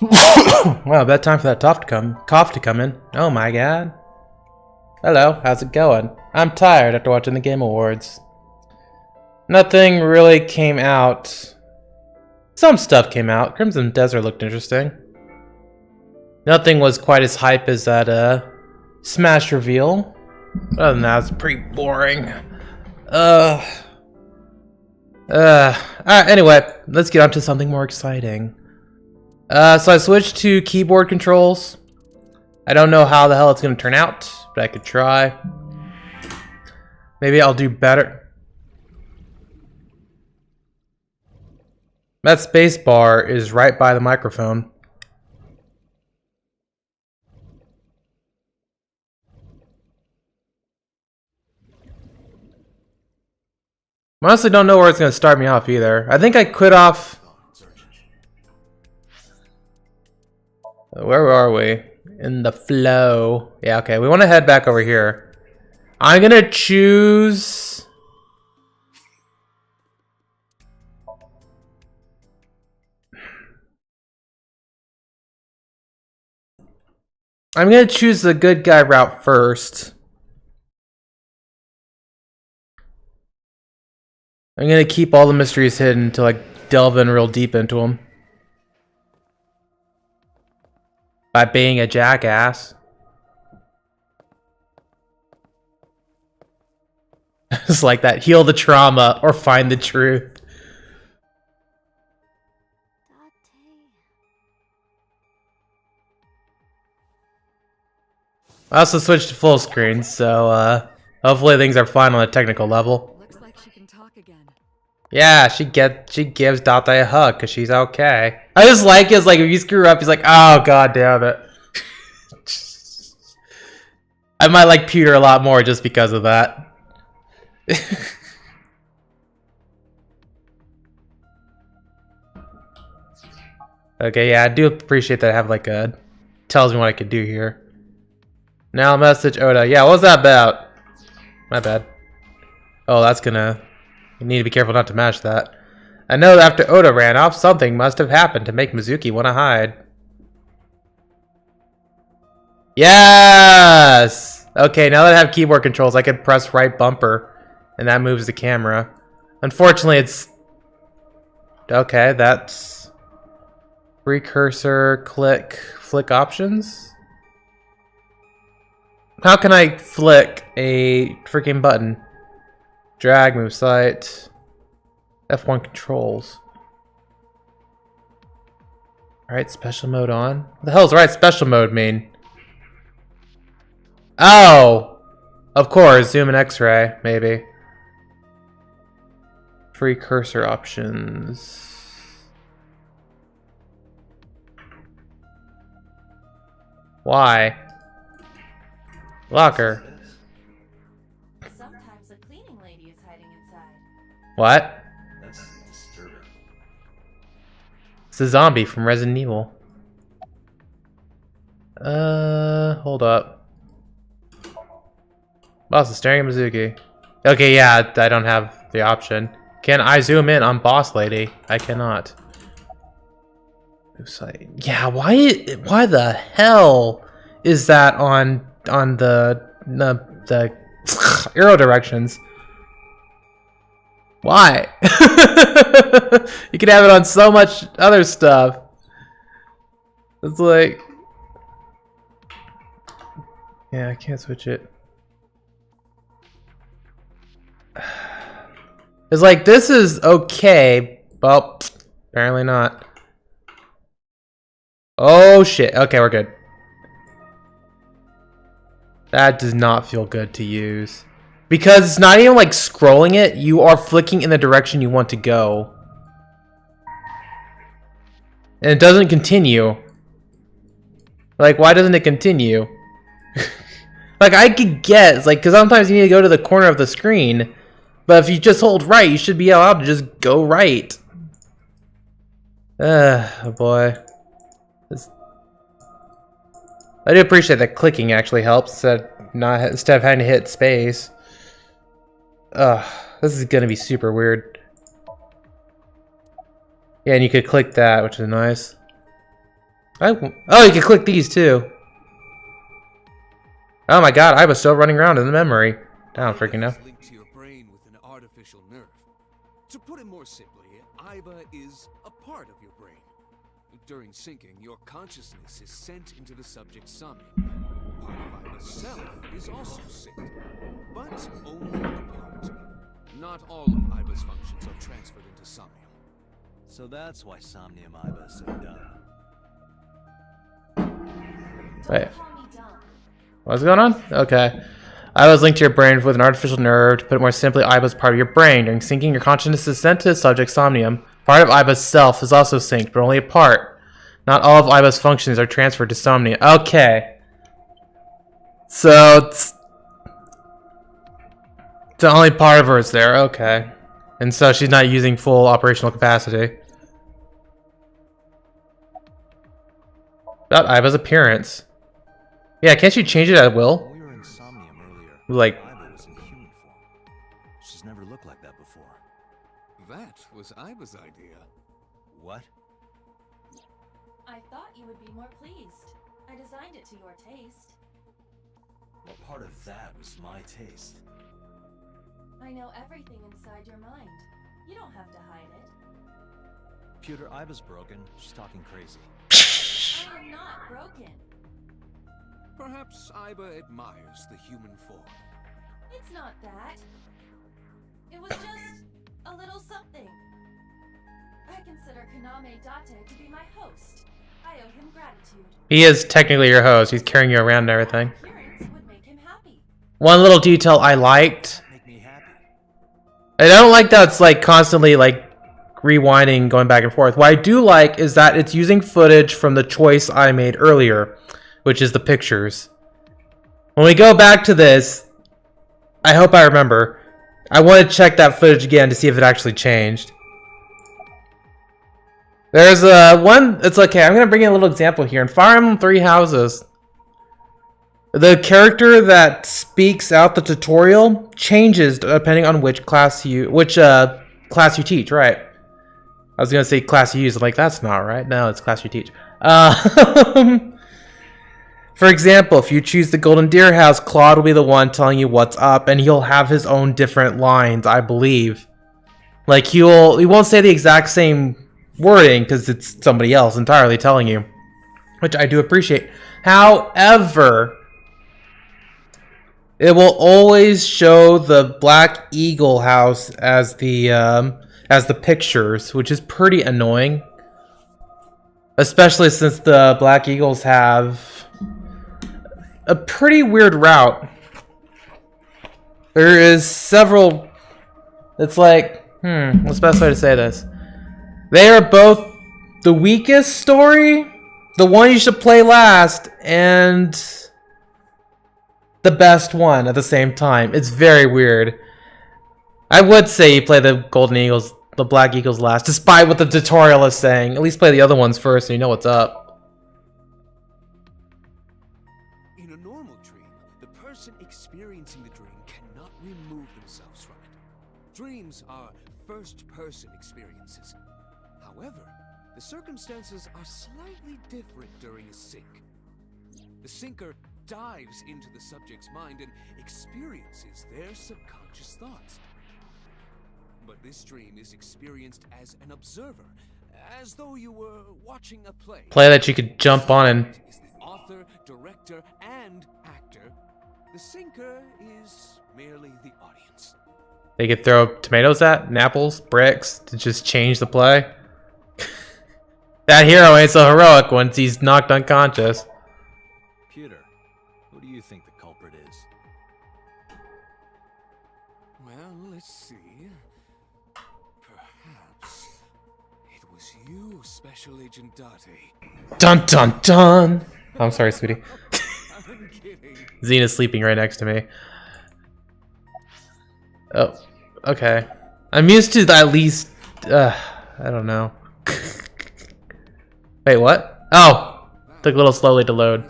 Well, about time for that cough to come in. Oh my god. Hello, how's it going? I'm tired after watching the Game Awards. Nothing really came out. Some stuff came out. Crimson Desert looked interesting. Nothing was quite as hype as that Smash reveal. Other than that, it's pretty boring. Alright, anyway, let's get on to something more exciting. So I switched to keyboard controls. I don't know how the hell it's going to turn out, but I could try. Maybe I'll do better. That space bar is right by the microphone. I honestly don't know where it's going to start me off either. I think I quit off... Where are we? In the flow. Yeah, okay. We want to head back over here. I'm going to choose... I'm going to choose the good guy route first. I'm going to keep all the mysteries hidden until I delve in real deep into them. By being a jackass. It's like that. Heal the trauma or find the truth. I also switched to full screen, so hopefully things are fine on a technical level. Looks like she can talk again. Yeah, she gives Date a hug because she's okay. I just like it. It's like if you screw up, he's like, oh god damn it. I might like Peter a lot more just because of that. Okay, yeah, I do appreciate that I have like a tells me what I could do here. Now message Oda. Yeah, what was that about? My bad. Oh, that's gonna... You need to be careful not to mash that. I know that after Oda ran off, something must have happened to make Mizuki want to hide. Yes! Okay, now that I have keyboard controls, I can press right bumper, and that moves the camera. Unfortunately, it's... Okay, that's... Precursor, click, flick options? How can I flick a freaking button? Drag, move site, F1 controls. Alright, special mode on. What the hell does right special mode mean? Oh! Of course, zoom and x-ray, maybe. Free cursor options. Why? Locker. Sometimes a cleaning lady is hiding inside. What? That's disturbing. It's a zombie from Resident Evil. Hold up. Boss is staring at Mizuki. Okay, yeah, I don't have the option. Can I zoom in on Boss Lady? I cannot. Yeah, why the hell is that on the arrow directions? Why? You can have it on so much other stuff. It's like... Yeah, I can't switch it. It's like, this is okay. Well, apparently not. Oh shit. Okay, we're good. That does not feel good to use. Because it's not even like scrolling it, you are flicking in the direction you want to go. And it doesn't continue. Like, why doesn't it continue? Like, I could guess, like, because sometimes you need to go to the corner of the screen. But if you just hold right, you should be allowed to just go right. Oh boy. I do appreciate that clicking actually helps instead of having to hit space. This is gonna be super weird. Yeah, and you could click that, which is nice. Oh, you can click these too. Oh my god, I was still running around in the memory. I don't freaking know. Linked to your brain with an artificial nerve. To put it more simply, Iba is a part of your brain. During syncing, your consciousness is sent into the subject's Somnium. Part of Iba's self is also synced, but only a part. Not all of Iba's functions are transferred into Somnium. So that's why Somnium Iba is so dumb. Wait. What's going on? Okay. I was linked to your brain with an artificial nerve. To put it more simply, Iba is part of your brain. During syncing, your consciousness is sent to the subject Somnium. Part of Iba's self is also synced, but only a part. Not all of Iba's functions are transferred to Somnium. Okay. So, it's the only part of her is there. Okay. And so she's not using full operational capacity. About Iba's appearance. Yeah, can't you change it at will? When we were in Somnium earlier, Like, Iba was in human form. She's never looked like that before. That was Iba's idea. What? I thought you would be more pleased. I designed it to your taste. What part of that was my taste? I know everything inside your mind. You don't have to hide it. Pewter, Iba's broken. She's talking crazy. I am not broken. Perhaps Iba admires the human form. It's not that. It was just a little something. I consider Kaname Date to be my host. I owe him gratitude. he is technically your host. He's carrying you around and everything. My appearance would make him happy. One little detail I liked. Make me happy. I don't like that it's like constantly like rewinding, going back and forth. What I do like is that it's using footage from the choice I made earlier, which is the pictures. When we go back to this, I hope I remember. I want to check that footage again to see if it actually changed. There's one. It's okay. I'm gonna bring you a little example here. In Fire Emblem Three Houses, the character that speaks out the tutorial changes depending on which class you teach. Right. I was gonna say class you use. I'm like, that's not right. No, it's class you teach. For example, if you choose the Golden Deer House, Claude will be the one telling you what's up, and he'll have his own different lines, I believe. Like he won't say the exact same wording because it's somebody else entirely telling you, which I do appreciate. However, it will always show the Black Eagle house as the pictures, which is pretty annoying. Especially since the Black Eagles have a pretty weird route. There is several. It's like, what's the best way to say this? They are both the weakest story, the one you should play last, and the best one at the same time. It's very weird. I would say you play the Golden Eagles, the Black Eagles last, despite what the tutorial is saying. At least play the other ones first so you know what's up. In a normal dream, the person experiencing the dream cannot remove themselves from it. Dreams are first-person experiences. However, the circumstances are slightly different during a sync. The syncer dives into the subject's mind and experiences their subconscious thoughts. But this dream is experienced as an observer, as though you were watching a play. Play that you could jump on and... Is the author, director, and actor. The syncer is merely the audience. They could throw tomatoes at, and apples, bricks, to just change the play. That hero ain't so heroic once he's knocked unconscious. Pewter, who do you think the culprit is? Well, let's see. Perhaps it was you, Special Agent Date. Dun dun dun! I'm sorry, sweetie. I'm kidding. Xena's sleeping right next to me. Oh, okay. I'm used to at least... I don't know. Wait, what? Oh! Took a little slowly to load.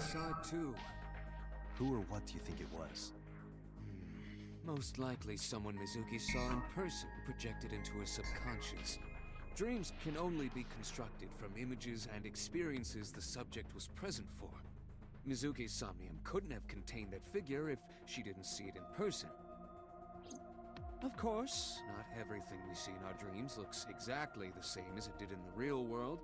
Who or what do you think it was? Most likely someone Mizuki saw in person projected into her subconscious. Dreams can only be constructed from images and experiences the subject was present for. Mizuki's Somnium couldn't have contained that figure if she didn't see it in person. Of course, not everything we see in our dreams looks exactly the same as it did in the real world.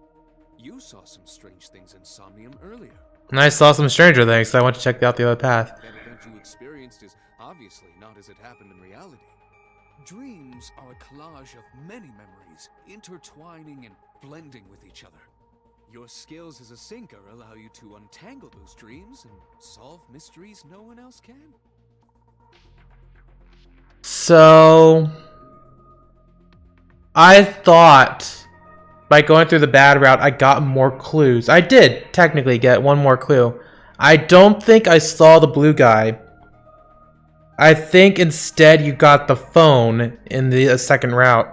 You saw some strange things in Somnium earlier. And I saw some stranger things, so I went to check out the other path. That event you experienced is obviously not as it happened in reality. Dreams are a collage of many memories, intertwining and blending with each other. Your skills as a sinker allow you to untangle those dreams and solve mysteries no one else can. So, I thought by going through the bad route, I got more clues. I did technically get one more clue. I don't think I saw the blue guy. I think instead you got the phone in the second route,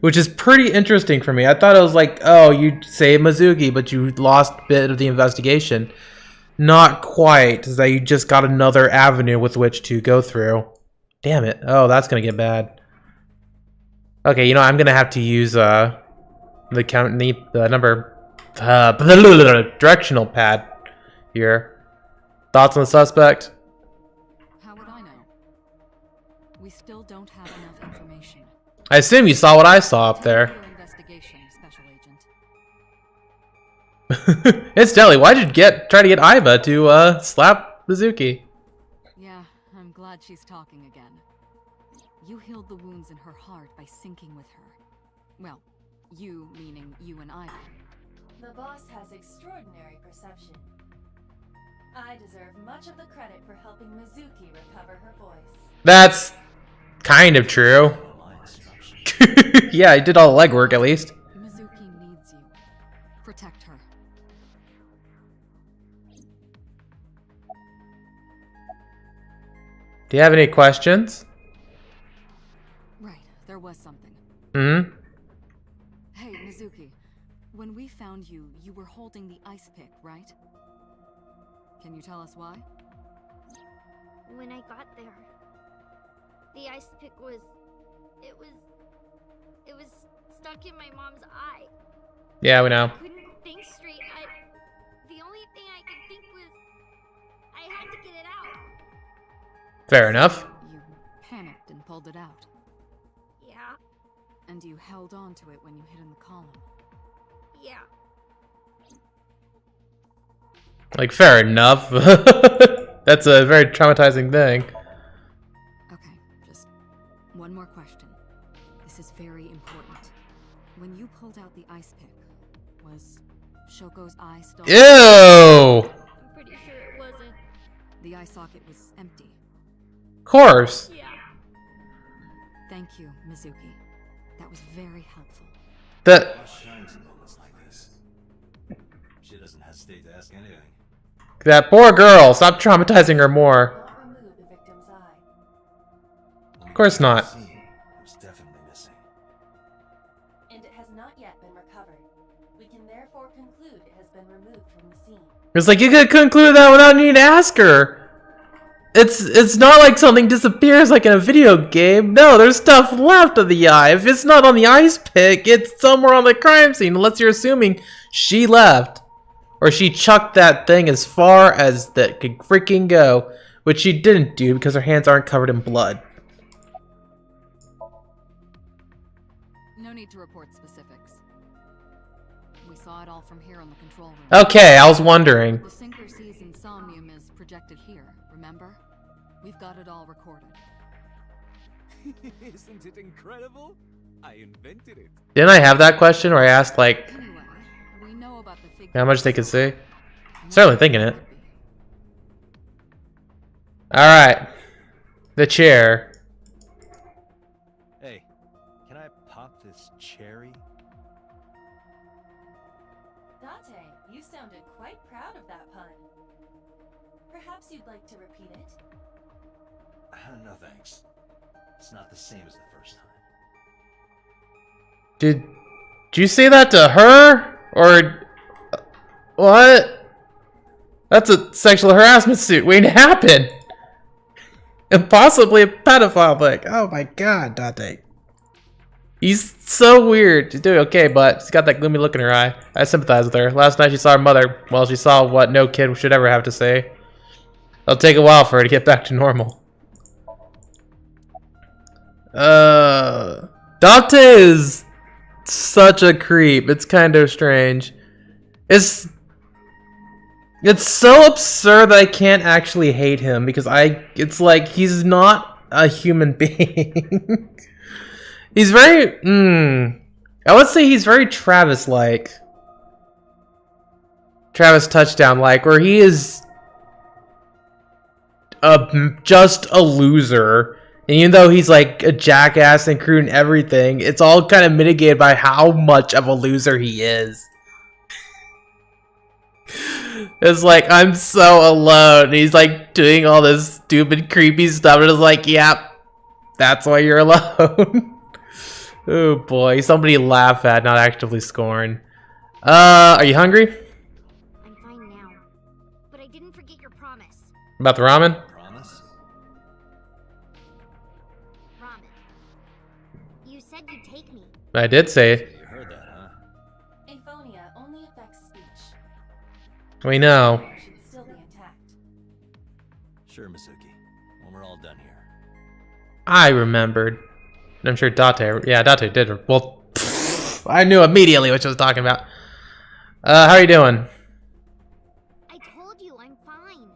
which is pretty interesting for me. I thought it was like, oh, you saved Mizuki, but you lost a bit of the investigation. Not quite, is that you just got another avenue with which to go through. Damn it. Oh, that's gonna get bad. Okay, you know, I'm gonna have to use the directional pad here. Thoughts on the suspect? How would I know? We still don't have enough information. I assume you saw what I saw up there. Your investigation, Special Agent. Incidentally, why'd you try to get Iva to slap Mizuki? Yeah, I'm glad she's talking again. You healed the wounds in her heart by syncing with her. Well, you meaning you and Iva. The boss has extraordinary perception. I deserve much of the credit for helping Mizuki recover her voice. That's kind of true. Yeah, I did all the legwork at least. Mizuki needs you. Protect her. Do you have any questions? Right, there was something. Hmm? Hey, Mizuki. When we found you, you were holding the ice pick, right? Can you tell us why? When I got there, the ice pick was stuck in my mom's eye. Yeah, we know. I couldn't think straight. The only thing I could think was I had to get it out. Fair enough. You panicked and pulled it out. Yeah, And you held on to it when you hid in the column. yeah. Like, fair enough. That's a very traumatizing thing. Okay, just one more question. This is very important. When you pulled out the ice pick, was Shoko's eye still? Ew! I'm pretty sure it wasn't. The eye socket was empty. Of course. Yeah. Thank you, Mizuki. That was very helpful. That Shines in moments like this. She doesn't hesitate to ask anything. poor girl. Stop traumatizing her more. Not remove the victim's eye. Of course not. Scene was definitely missing. And it has not yet been recovered. We can therefore conclude it has been removed from the scene. It's like you could conclude that without needing to ask her. It's not like something disappears like in a video game. No, there's stuff left of the eye. If it's not on the ice pick, it's somewhere on the crime scene, unless you're assuming she left. Or she chucked that thing as far as that could freaking go, which she didn't do because her hands aren't covered in blood. No need to report specifics. We saw it all from here in the control room. Okay, I was wondering. The sinker sees Somnium is projected here, remember? We've got it all recorded. Isn't it incredible? I invented it. Didn't I have that question where I asked, like, Anyway, we know about the figure. how much they could see? Certainly thinking it. Alright. The chair. Hey, can I pop this cherry? Date, you sounded quite proud of that pun. Perhaps you'd like to repeat it? No thanks. It's not the same as the first time. Did you say that to her? Or what? That's a sexual harassment suit waiting to happen. And possibly a pedophile thing. Oh my god, Date. He's so weird. She's doing okay, but she's got that gloomy look in her eye. I sympathize with her. Last night she saw her mother. Well, she saw what no kid should ever have to say. It'll take a while for her to get back to normal. Dante is such a creep. It's kind of strange. It's so absurd that I can't actually hate him because it's like he's not a human being. He's very I would say he's very Travis-like. Travis Touchdown-like, where he is just a loser. And even though he's like a jackass and crude and everything, it's all kind of mitigated by how much of a loser he is. It's like, I'm so alone. And he's like doing all this stupid, creepy stuff. And it's like, yep, that's why you're alone. Oh boy, somebody laugh at, not actively scorn. Are you hungry? I'm fine now. But I didn't forget your promise. About the ramen? Promise? Ramen. You said you'd take me. I did say it. You heard that, huh? Aphonia only affects speech. We know. It should still be intact. Sure, Mizuki. When we're all done here. I remembered. I'm sure Date, yeah, Date did. Well, I knew immediately what she was talking about. How are you doing? I told you I'm fine.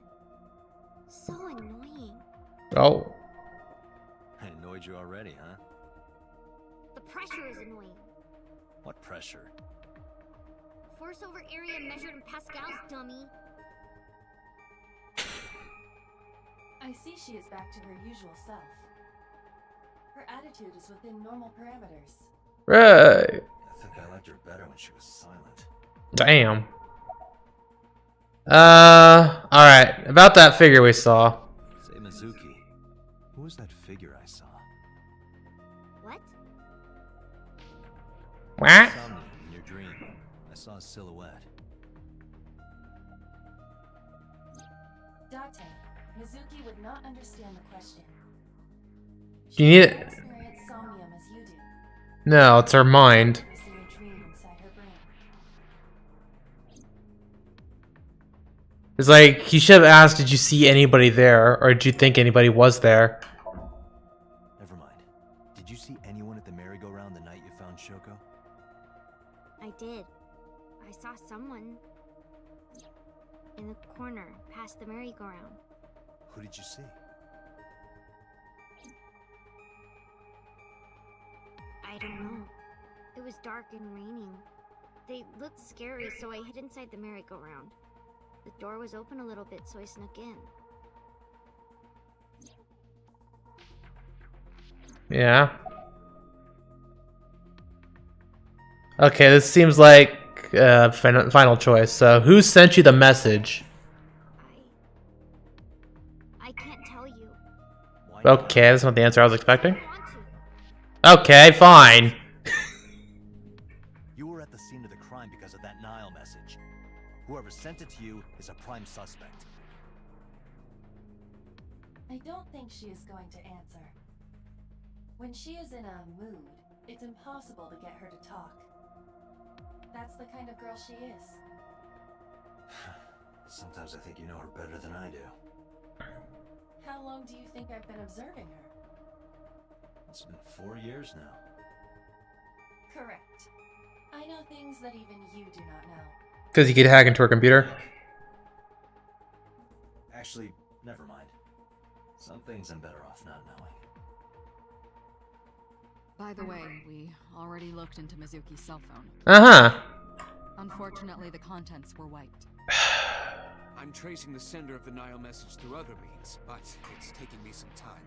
So annoying. Oh, I annoyed you already, huh? The pressure is annoying. What pressure? Force over area measured in pascals, dummy. I see she is back to her usual self. Her attitude is within normal parameters. right. I think I liked her better when she was silent. Damn. Alright. About that figure we saw. Say, Mizuki, who was that figure I saw? What? What? Somnium in your dream. I saw a silhouette. Date, Mizuki would not understand the question. You need She it. does not experience somnium as you do. No, it's her mind. You see a dream inside her brain. It's like, he should have asked, did you see anybody there? Or did you think anybody was there? Never mind. Did you see anyone at the merry-go-round the night you found Shoko? I did. I saw someone in the corner past the merry-go-round. Who did you see? I don't know. It was dark and raining. They looked scary, so I hid inside the merry-go-round. The door was open a little bit, so I snuck in. Yeah. Okay, this seems like final choice. So, who sent you the message? I can't tell you. Why not? Okay, that's not the answer I was expecting. I want to. Okay, fine. You were at the scene of the crime because of that Nile message. Whoever sent it to you is a prime suspect. I don't think she is going to answer. When she is in a mood, it's impossible to get her to talk. That's the kind of girl she is. Sometimes I think you know her better than I do. How long do you think I've been observing her? It's been 4 years now. Correct. I know things that even you do not know. Because you could hack into her computer. Actually, never mind. Some things I'm better off not knowing. By the way, we already looked into Mizuki's cell phone. Uh-huh. Unfortunately, the contents were wiped. I'm tracing the sender of the Nile message through other means, but it's taking me some time.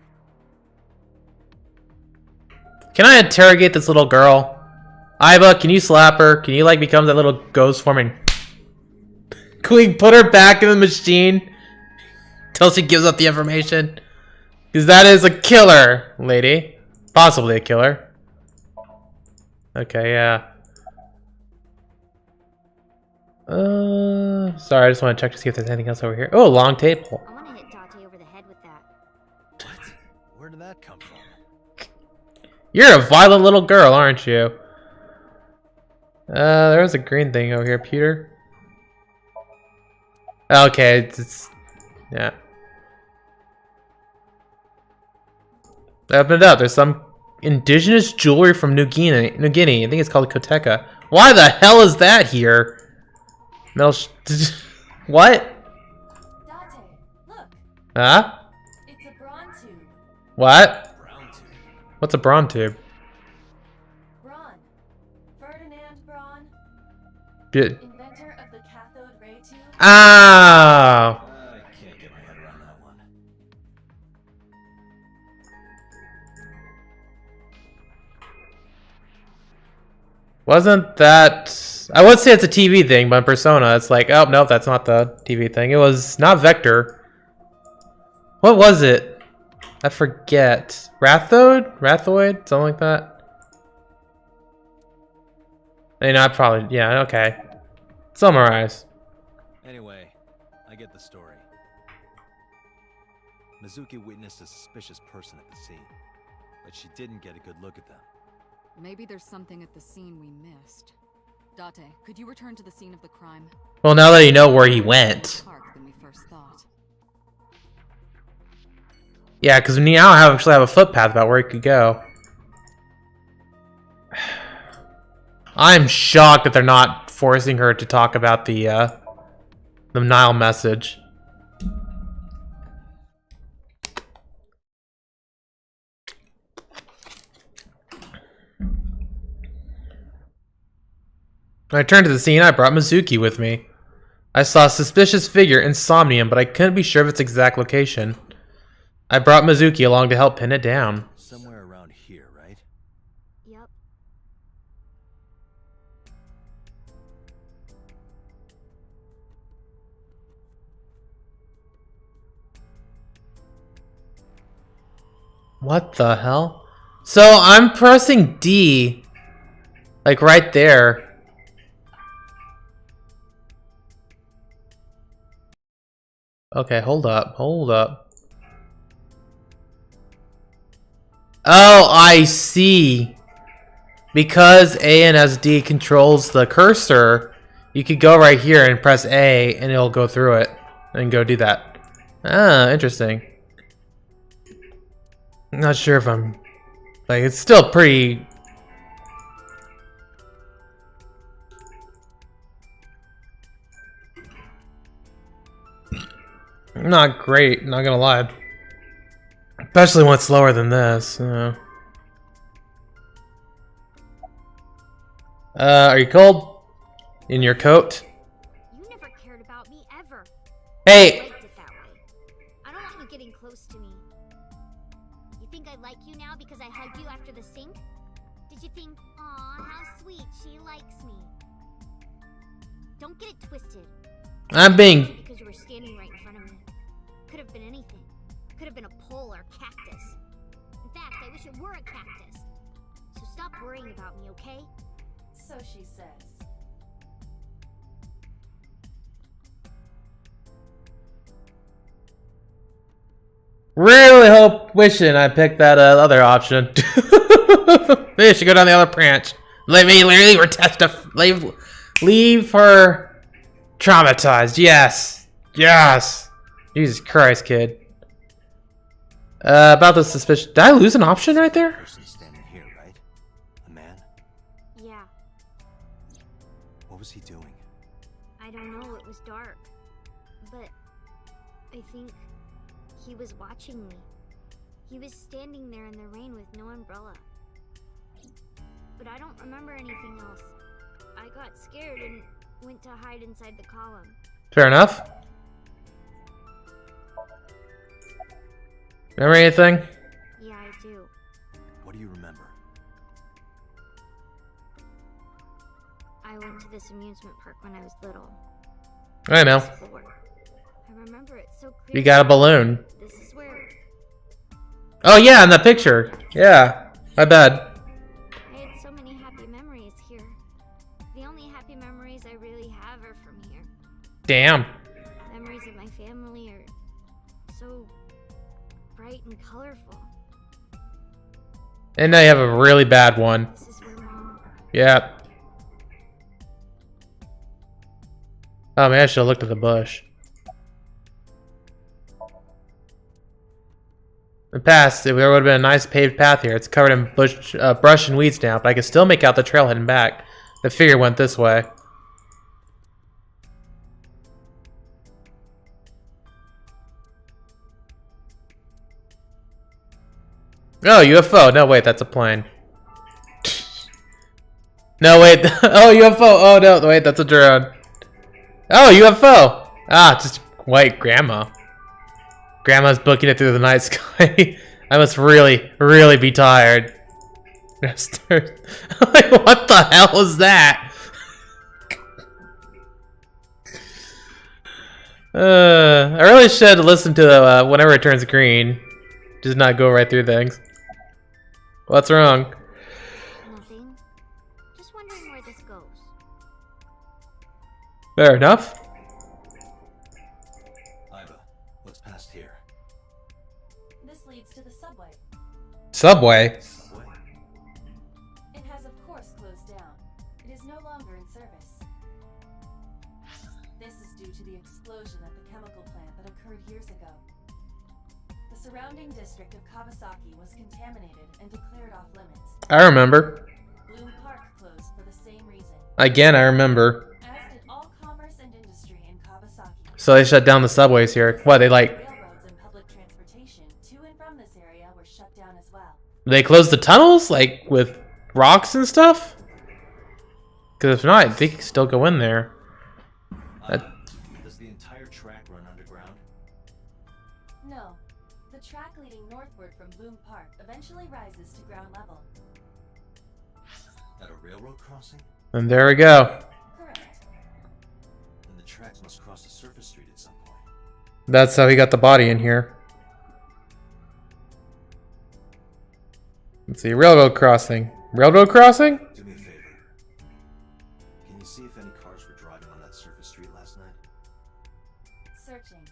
Can I interrogate this little girl? Iva, can you slap her? Can you, like, become that little ghost form and... Can we put her back in the machine? Till she gives up the information? Because that is a killer, lady. Possibly a killer. Okay, yeah. Sorry, I just want to check to see if there's anything else over here. Oh, long table. I want to hit Date over the head with that. What? Where did that come from? You're a violent little girl, aren't you? There's a green thing over here, Peter. Okay, it's yeah. Open it up. There's some indigenous jewelry from New Guinea. I think it's called Koteka. Why the hell is that here? Metal. What? Date, look. Huh? It's a brawn tube. What? Brown tube. What's a brawn tube? Braun. Ferdinand Braun, Yeah. inventor of the cathode ray tube. Oh. I can't get my head around that one. Wasn't that... I would say it's a TV thing, but in Persona, it's like, oh, no, that's not the TV thing. It was not Vector. What was it? I forget. Rathoid? Rathoid? Something like that? You know, I probably... Yeah, okay. Summarize. Anyway, I get the story. Mizuki witnessed a suspicious person at the scene, but she didn't get a good look at them. Maybe there's something at the scene we missed. Date, could you return to the scene of the crime? Well, now that you know where he went. Park than we first thought. Yeah, because we now actually have a footpath about where he could go. I'm shocked that they're not forcing her to talk about the Nile message. When I returned to the scene, I brought Mizuki with me. I saw a suspicious figure in Somnium, but I couldn't be sure of its exact location. I brought Mizuki along to help pin it down. Somewhere around here, right? Yep. What the hell? So I'm pressing D, like right there. Okay, hold up, hold up. Oh, I see. Because A and SD controls the cursor, you could go right here and press A and it'll go through it and go do that. Ah, interesting. I'm not sure if I'm... Like, it's still pretty... Not great, not gonna lie. Especially when it's slower than this. Are you cold? In your coat? You never cared about me ever. Hey! I liked it that way. I don't want you getting close to me. You think I like you now because I hugged you after the sink? Did you think, aw, how sweet, she likes me? Don't get it twisted. I'm being... Because you were standing right in front of me. Could have been anything. Could have been a pole or cactus. In fact, I wish it were a cactus. So stop worrying about me, okay? So she says. Really wishing I picked that other option. Maybe I should go down the other branch. Let me leave her leave her traumatized. Yes. Yes. Jesus Christ, kid. About the suspicion. Did I lose an option right there? Person standing here, right? A man? Yeah, What was he doing? I don't know, it was dark. But I think he was watching me. He was standing there in the rain with no umbrella. But I don't remember anything else. I got scared and went to hide inside the column. Fair enough. Remember anything? Yeah, I do. What do you remember? I went to this amusement park when I was little. I know. This floor. I remember it so clearly. You got a balloon. This is where Oh yeah, in the picture. Yeah, I bet. I had so many happy memories here. The only happy memories I really have are from here. Damn. Memories of my family are so bright and colorful. And now you have a really bad one. This is where Mom. Yeah. Oh man, I should have looked at the bush. In the past, there would have been a nice paved path here. It's covered in brush and weeds now, but I can still make out the trail heading back. The figure went this way. Oh, UFO. No, wait, that's a plane. No, wait. Oh, UFO. Oh, no, wait, that's a drone. Oh, UFO. Ah, just white grandma. Grandma's booking it through the night sky. I must really, really be tired. Like, what the hell is that? I really should listen to the whenever it turns green. Just not go right through things. What's wrong? Nothing. Just wondering where this goes. Fair enough. Iva, what's past here? This leads to the subway. Subway? Subway? It has, of course, closed down. It is no longer in service. This is due to the explosion at the chemical plant that occurred years ago. The surrounding district of Kawasaki was contaminated and declared off limits. I remember. Bloom Park closed for the same reason, Again, I remember. as did all commerce and industry in Kawasaki. So they shut down the subways here. What, they like... Railroads and public transportation to and from this area were shut down as well. They closed the tunnels? Like, with rocks and stuff? Because if not, they can still go in there. Iva, does the entire track run underground? No. The track leading northward from Bloom Park eventually rises to ground level. At a railroad crossing? And there we go. Correct. Then the tracks must cross a surface street at some point. That's how he got the body in here. Let's see, railroad crossing. Railroad crossing? Do me a favor. Can you see if any cars were driving on that surface street last night? Searching.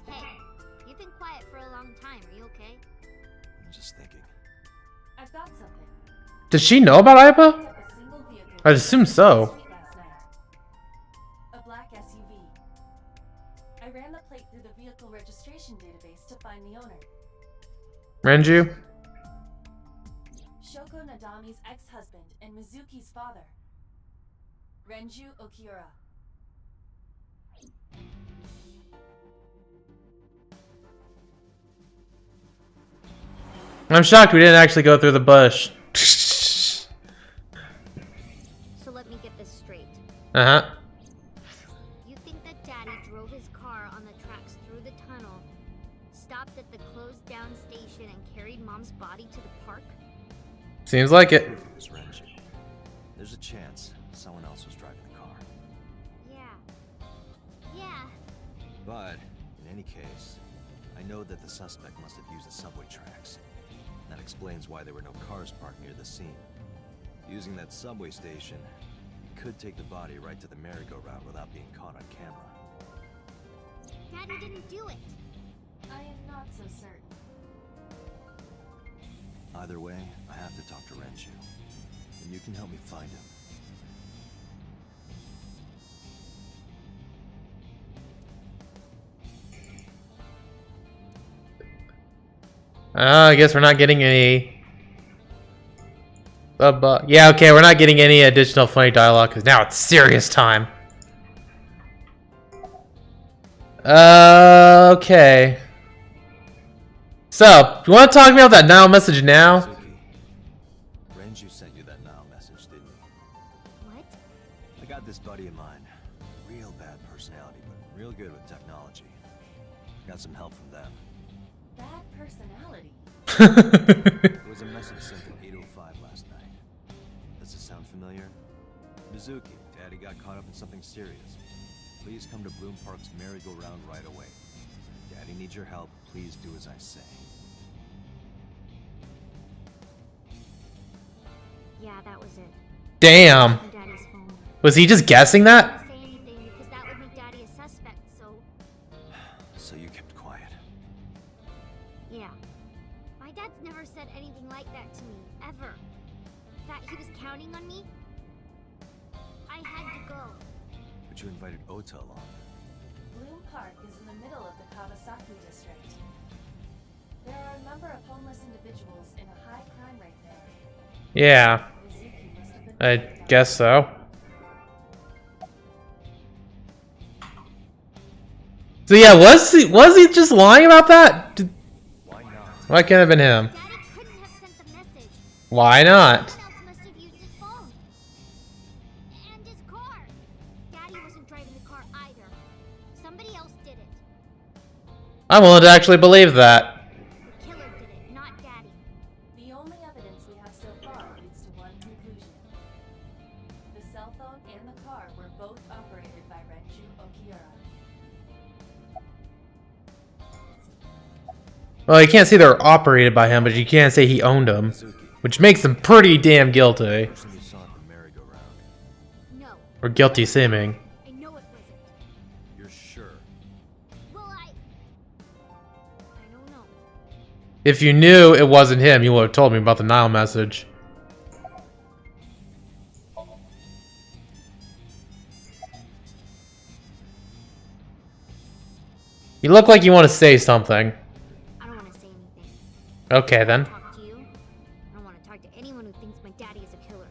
Hey, you've been quiet for a long time. Are you okay? I'm just thinking. I've got something. Does she know about Ipa? Up a single vehicle I'd assume so. street last night. A black SUV. I ran the plate through the vehicle registration database to find the owner. Renju? Shoko Nadami's ex-husband and Mizuki's father. Renju Okiura. I'm shocked we didn't actually go through the bush. So let me get this straight. Uh-huh. You think that Daddy drove his car on the tracks through the tunnel, stopped at the closed down station, and carried Mom's body to the park? Seems like it. Proof it was Renji. There's a chance someone else was driving the car. Yeah. But, in any case, I know that the suspect must have used the subway tracks. That explains why there were no cars parked near the scene. Using that subway station, he could take the body right to the merry-go-round without being caught on camera. Daddy didn't do it. I am not so certain. Either way, I have to talk to Renju. And you can help me find him. I guess we're not getting any... yeah, okay, we're not getting any additional funny dialogue, because now it's serious time. Okay. So, you want to talk to me about that now message now? Suki, Renju sent you that now message, didn't he? What? I got this buddy of mine. Real bad personality, but real good with technology. Got some help from them. Bad personality. There was a message sent at 8:05 last night. Does it sound familiar? Mizuki, Daddy got caught up in something serious. Please come to Bloom Park's merry-go-round right away. Daddy needs your help. Please do as I say. Yeah, that was it. Damn. From Daddy's phone. Was he just guessing that? Don't say anything because that would make Daddy a suspect, so So you kept quiet. yeah. My dad's never said anything like that to me, ever. That he was counting on me. I had to go. But you invited Ota along. Bloom Park is in the middle of the Kawasaki district. There are a number of homeless individuals in a high crime rate there. Yeah, Mizuki must have been I worried about guess so. So yeah, was he just lying about that? Why not? Why can't it have been him? Daddy couldn't have sent the message. Why not? Someone else must have used his phone. And his car. Daddy wasn't driving the car either. Somebody else did it. I'm willing to actually believe that. The killer did it, not Daddy. The only evidence we have so far leads to one conclusion. The cell phone and the car were both operated by Renju Okiura. Well, you can't say they're operated by him, but you can say he owned them, Mizuki, which makes them pretty damn guilty, the person you saw at the merry-go-round. No, or guilty seeming. I know it wasn't. You're sure? Well, I don't know. If you knew it wasn't him, you would have told me about the Nile message. You look like you want to say something. I don't want to say anything. Okay, then. Talk to you. I don't want to talk to anyone who thinks my daddy is a killer.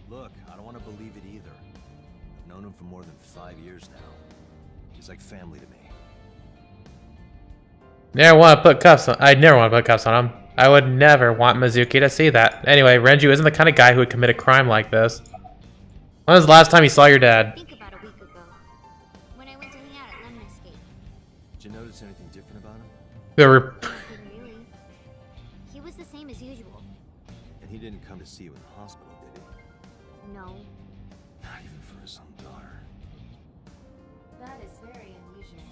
Look, I don't want to believe it either. I've known him for more than 5 years now. He's like family to me. Never want to put cuffs on. I'd never want to put cuffs on him. I would never want Mizuki to see that. Anyway, Renju isn't the kind of guy who would commit a crime like this. When was the last time you saw your dad? Think about a week ago. When I went to hang out at Lemon Escape. Did you notice anything different about him? There were. Nothing really. He was the same as usual. And he didn't come to see you in the hospital, did he? No. Not even for his own daughter. That is very unusual.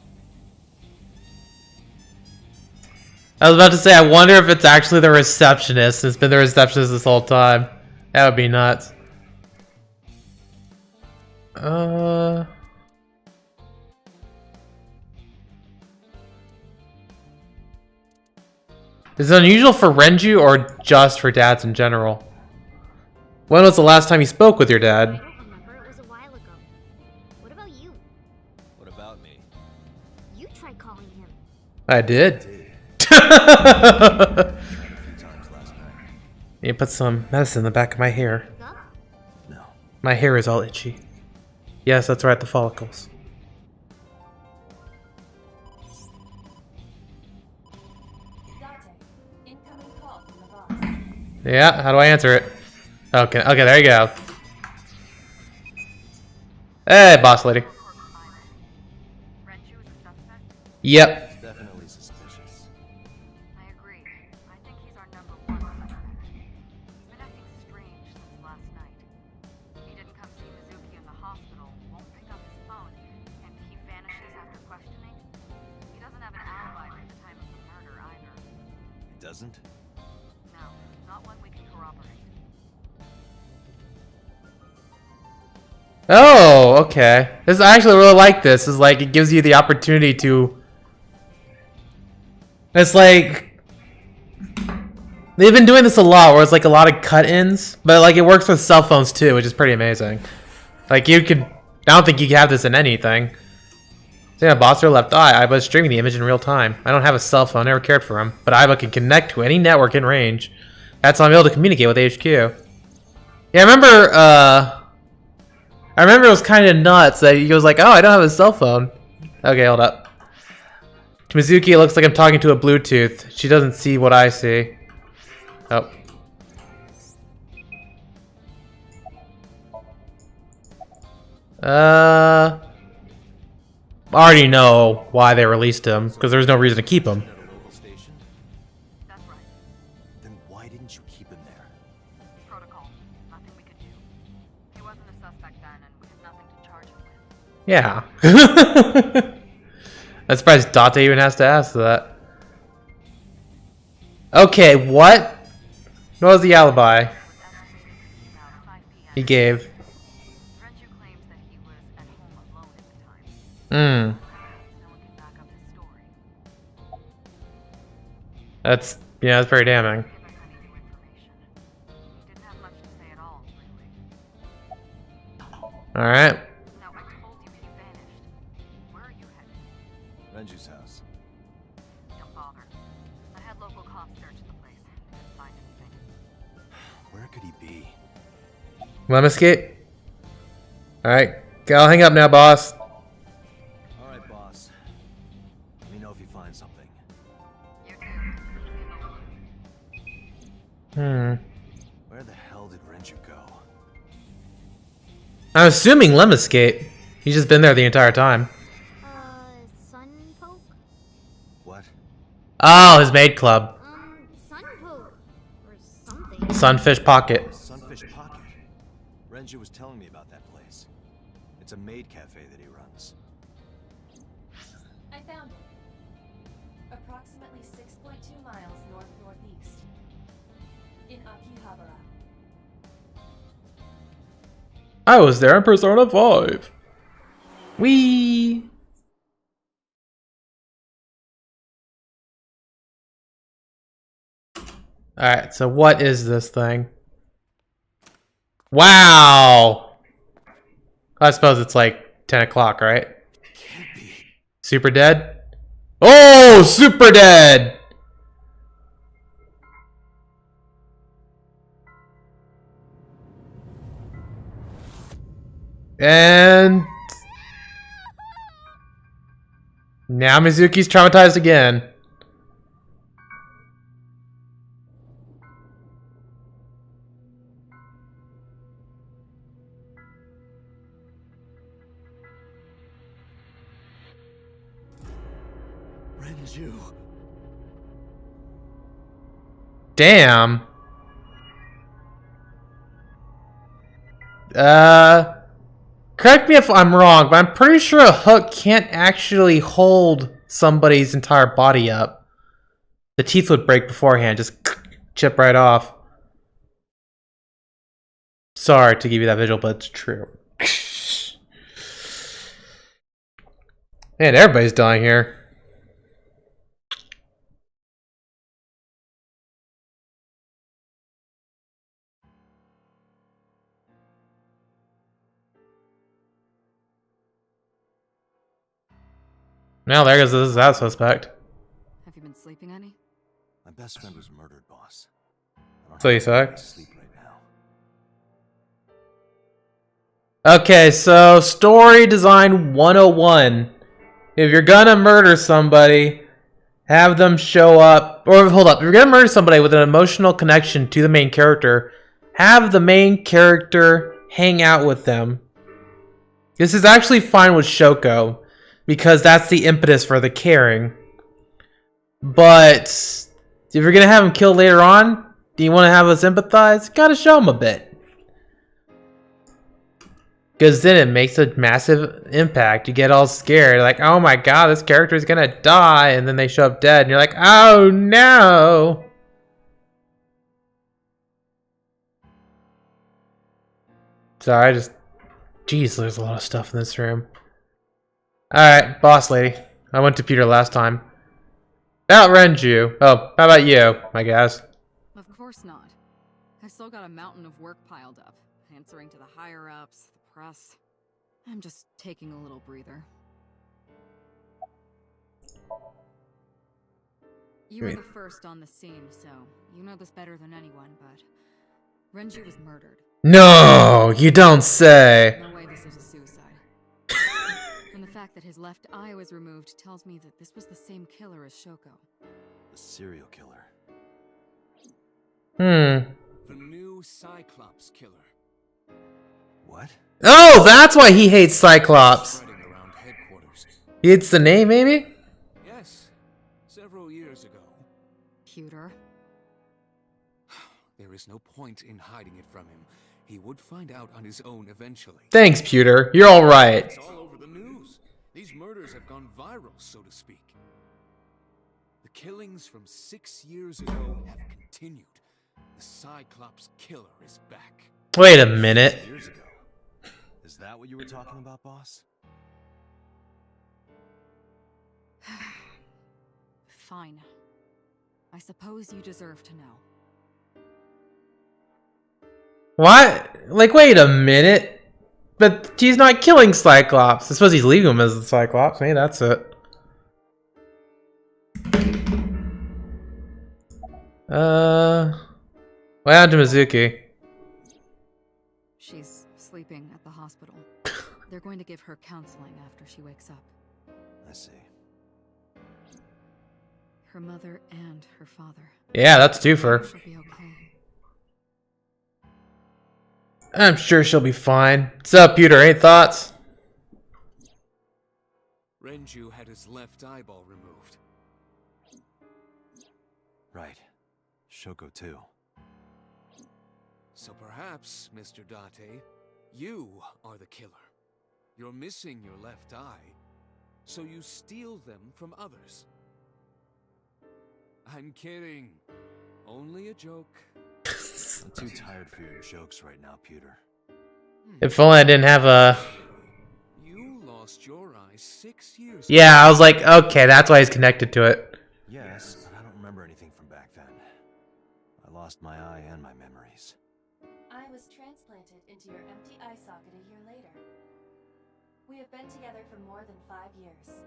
I was about to say, I wonder if it's actually the receptionist. It's been the receptionist this whole time. That would be nuts. Is it unusual for Renju or just for dads in general? When was the last time you spoke with your I dad? don't remember. It was a while ago. What about you? What about me? You tried calling him. I did. Tried a few times last night. You put some medicine in the back of my hair. Wake up? No. My hair is all itchy. Yes, that's right, the follicles. Date, incoming call from the boss. Yeah, how do I answer it? Okay, there you go. Hey, boss lady. Renju is a suspect? Yep. It's definitely suspicious. I agree. I think he's our number one suspect. He's been acting strange since last night. He didn't come see Mizuki in the hospital, won't pick up his phone, and he vanishes after questioning. He doesn't have an alibi for the time of the murder either. It doesn't? No, not one we can corroborate. Oh, okay. This I actually really like this. Is like it gives you the opportunity to. It's like they've been doing this a lot, where it's like a lot of cut-ins, but like it works with cell phones too, which is pretty amazing. Like you could, I don't think you could have this in anything. Yeah, boss your left eye. Aiba is streaming the image in real time. I don't have a cell phone, never cared for him, but Aiba can connect to any network in range. That's how I'm able to communicate with HQ. Yeah, I remember it was kind of nuts that he was like, oh, I don't have a cell phone. Okay, hold up. To Mizuki, it looks like I'm talking to a Bluetooth. She doesn't see what I see. Oh. I already know why they released him, because there's no reason to keep him. At a local station? That's right. Then why didn't you keep him there? Protocol. Nothing we could do. He wasn't a suspect then, and we had nothing to charge him with. Yeah. I'm surprised Date even has to ask that. Okay, what? What was the alibi Was estimated to be about 5 p.m. he gave? Renju claims that he was at home alone at the time. Hmm. No one can back up his story. That's Yeah, it's pretty damning. Give us any new information. He didn't have much to say at all, really. Alright. Now, I told you he vanished. Where are you headed? Renju's house. Don't bother. I had local cops search the place. Didn't find anything. Where could he be? Let me escape. Alright. I'll hang up now, boss. Alright, boss. Let me know if you find something. You too. Where the hell did Renju go? I'm assuming Lem escaped. He's just been there the entire time. Sunpoke? What? Oh, his maid club. Sunpoke. Or something. Sunfish Pocket. Sunfish Pocket. Renju was telling me about that place. It's a maid cafe that he runs. I found it. Approximately 6.2 miles north-northeast. In Akihabara. I was there in Persona 5. Whee! Alright, so what is this thing? Wow! I suppose it's like 10 o'clock, right? Can't be. Super dead? Oh, super dead! And now Mizuki's traumatized again. Renju. Damn. Correct me if I'm wrong, but I'm pretty sure a hook can't actually hold somebody's entire body up. The teeth would break beforehand, just chip right off. Sorry to give you that visual, but it's true. Man, everybody's dying here. Now there goes that suspect. Have you been sleeping any? My best friend was murdered, boss. I don't So you have suck? to sleep right now. Okay, so story design 101. If you're gonna murder somebody, have them show up. Or hold up, if you're gonna murder somebody with an emotional connection to the main character, have the main character hang out with them. This is actually fine with Shoko, because that's the impetus for the caring. But if you're gonna have him kill later on, do you want to have us sympathize? Gotta show him a bit. Because then it makes a massive impact. You get all scared, like, oh my god, this character is gonna die, and then they show up dead, and you're like, oh no! Sorry, jeez, there's a lot of stuff in this room. Alright, boss lady. I went to Peter last time. About Renju. Oh, how about you, I guess? Of course not. I've still got a mountain of work piled up, answering to the higher-ups, the press. I'm just taking a little breather. You were the first on the scene, so you know this better than anyone, but Renju was murdered. No, you don't say. No way this is a suicide. And the fact that his left eye was removed tells me that this was the same killer as Shoko. The serial killer. The new Cyclops killer. What? Oh, that's why he hates Cyclops. Spreading around headquarters. It's the name, maybe? Yes, several years ago. Pewter. There is no point in hiding it from him. He would find out on his own eventually. Thanks, Pewter. You're alright. It's all over the news. These murders have gone viral, so to speak. The killings from 6 years ago have continued. The Cyclops killer is back. Wait a minute. Years ago. Is that what you were talking about, boss? Fine. I suppose you deserve to know. What? Like, wait a minute. But he's not killing Cyclops. I suppose he's leaving him as the Cyclops. Maybe that's it. What happened to Mizuki? She's sleeping at the hospital. They're going to give her counseling after she wakes up. I see. Her mother and her father. Yeah, that's twofer. She'll be okay. I'm sure she'll be fine. What's up, Peter? Any thoughts? Renju had his left eyeball removed. Right. Shoko too. So perhaps, Mr. Date, you are the killer. You're missing your left eye, so you steal them from others. I'm kidding. Only a joke. I'm too tired for your jokes right now, Peter. If only I didn't have a... You lost your eye 6 years ago. Yeah, I was like, okay, that's why he's connected to it. Yes, but I don't remember anything from back then. I lost my eye and my memories. I was transplanted into your empty eye socket a year later. We have been together for more than 5 years.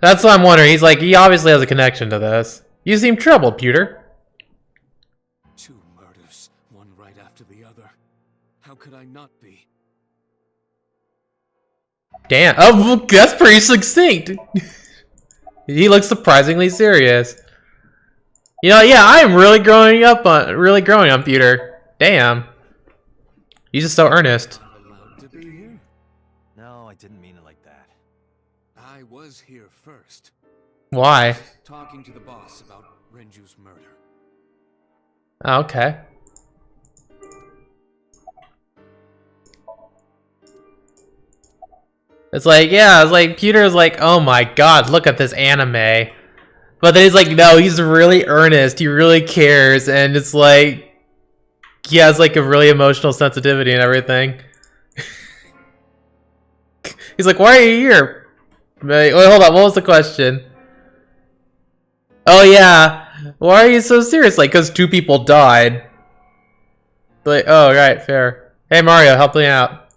That's what I'm wondering. He's like, he obviously has a connection to this. You seem troubled, Peter. 2 murders, one right after the other. How could I not be? Damn. Oh, well, that's pretty succinct. He looks surprisingly serious. You know, yeah, I am really growing on Peter. Damn. He's just so earnest. Not allowed to be here? No, I didn't mean it like that. I was here first, Why? talking to the boss about Renju's murder. Oh, okay. It's like, yeah, it's like Peter's like, oh my god, look at this anime. But then he's like, no, he's really earnest. He really cares, and it's like, he has like a really emotional sensitivity and everything. He's like, why are you here? Wait, hold on, what was the question? Oh yeah, why are you so serious? Like, because 2 people died. Like, oh right, fair. Hey Mario, help me out.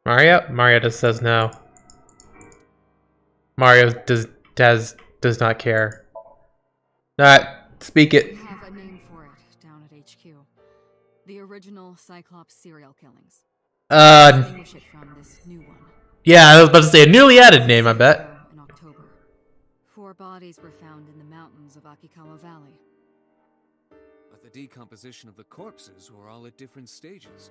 Mario? Mario just says no. Mario does not care. Not speak We it. have a name for it down at HQ. The original Cyclops serial killings. Distinguish it from this new one. Yeah, I was about to say a newly added name, I bet. In October, 4 bodies were found in the mountains of Akikawa Valley. But the decomposition of the corpses were all at different stages.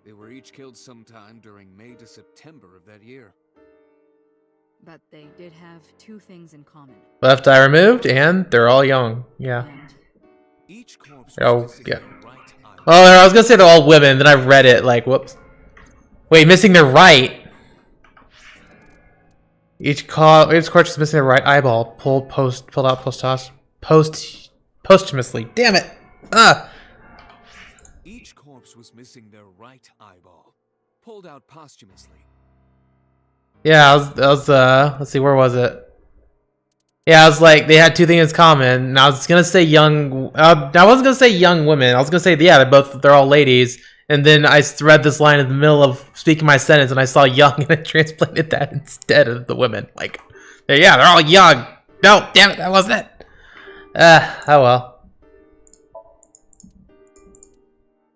They were each killed sometime during May to September of that year. But they did have 2 things in common. Left eye removed, and they're all young. Yeah. And Each corpse Oh, was missing yeah. their right eye. Oh, I was gonna say they're all women, then I read it like, whoops. Wait, missing their right. Each corpse is missing their right eyeball. Pulled out posthumously. Damn it! Ah. Each corpse was missing their right eyeball, pulled out posthumously. Yeah, let's see, where was it? Yeah, I was like, they had 2 things in common, and I was gonna say young, I wasn't gonna say young women, I was gonna say, yeah, they're all ladies, and then I read this line in the middle of speaking my sentence, and I saw young, and I transplanted that instead of the women, like, yeah, they're all young! No, damn it, that wasn't it! Oh well.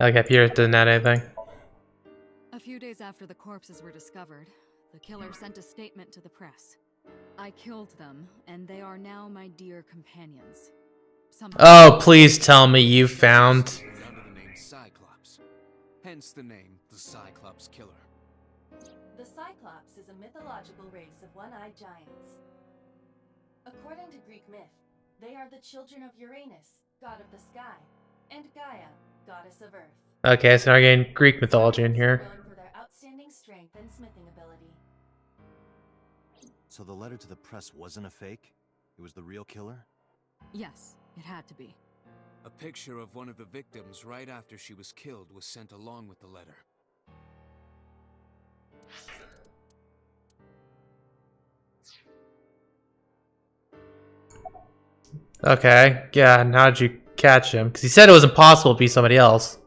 Okay, Peter didn't add anything. a few days after the corpses were discovered, the killer sent a statement to the press. I killed them, and they are now my dear companions. Oh, please tell me you found... Under the name Cyclops. Hence the name, the Cyclops Killer. The Cyclops is a mythological race of one-eyed giants. According to Greek myth, they are the children of Uranus, god of the sky, and Gaia, goddess of earth. Okay, so now we're getting Greek mythology in here. Known for their outstanding strength and smithing ability. So the letter to the press wasn't a fake? It was the real killer? Yes, it had to be. A picture of one of the victims right after she was killed was sent along with the letter. Okay, yeah, and how did you catch him? Because he said it was impossible to be somebody else.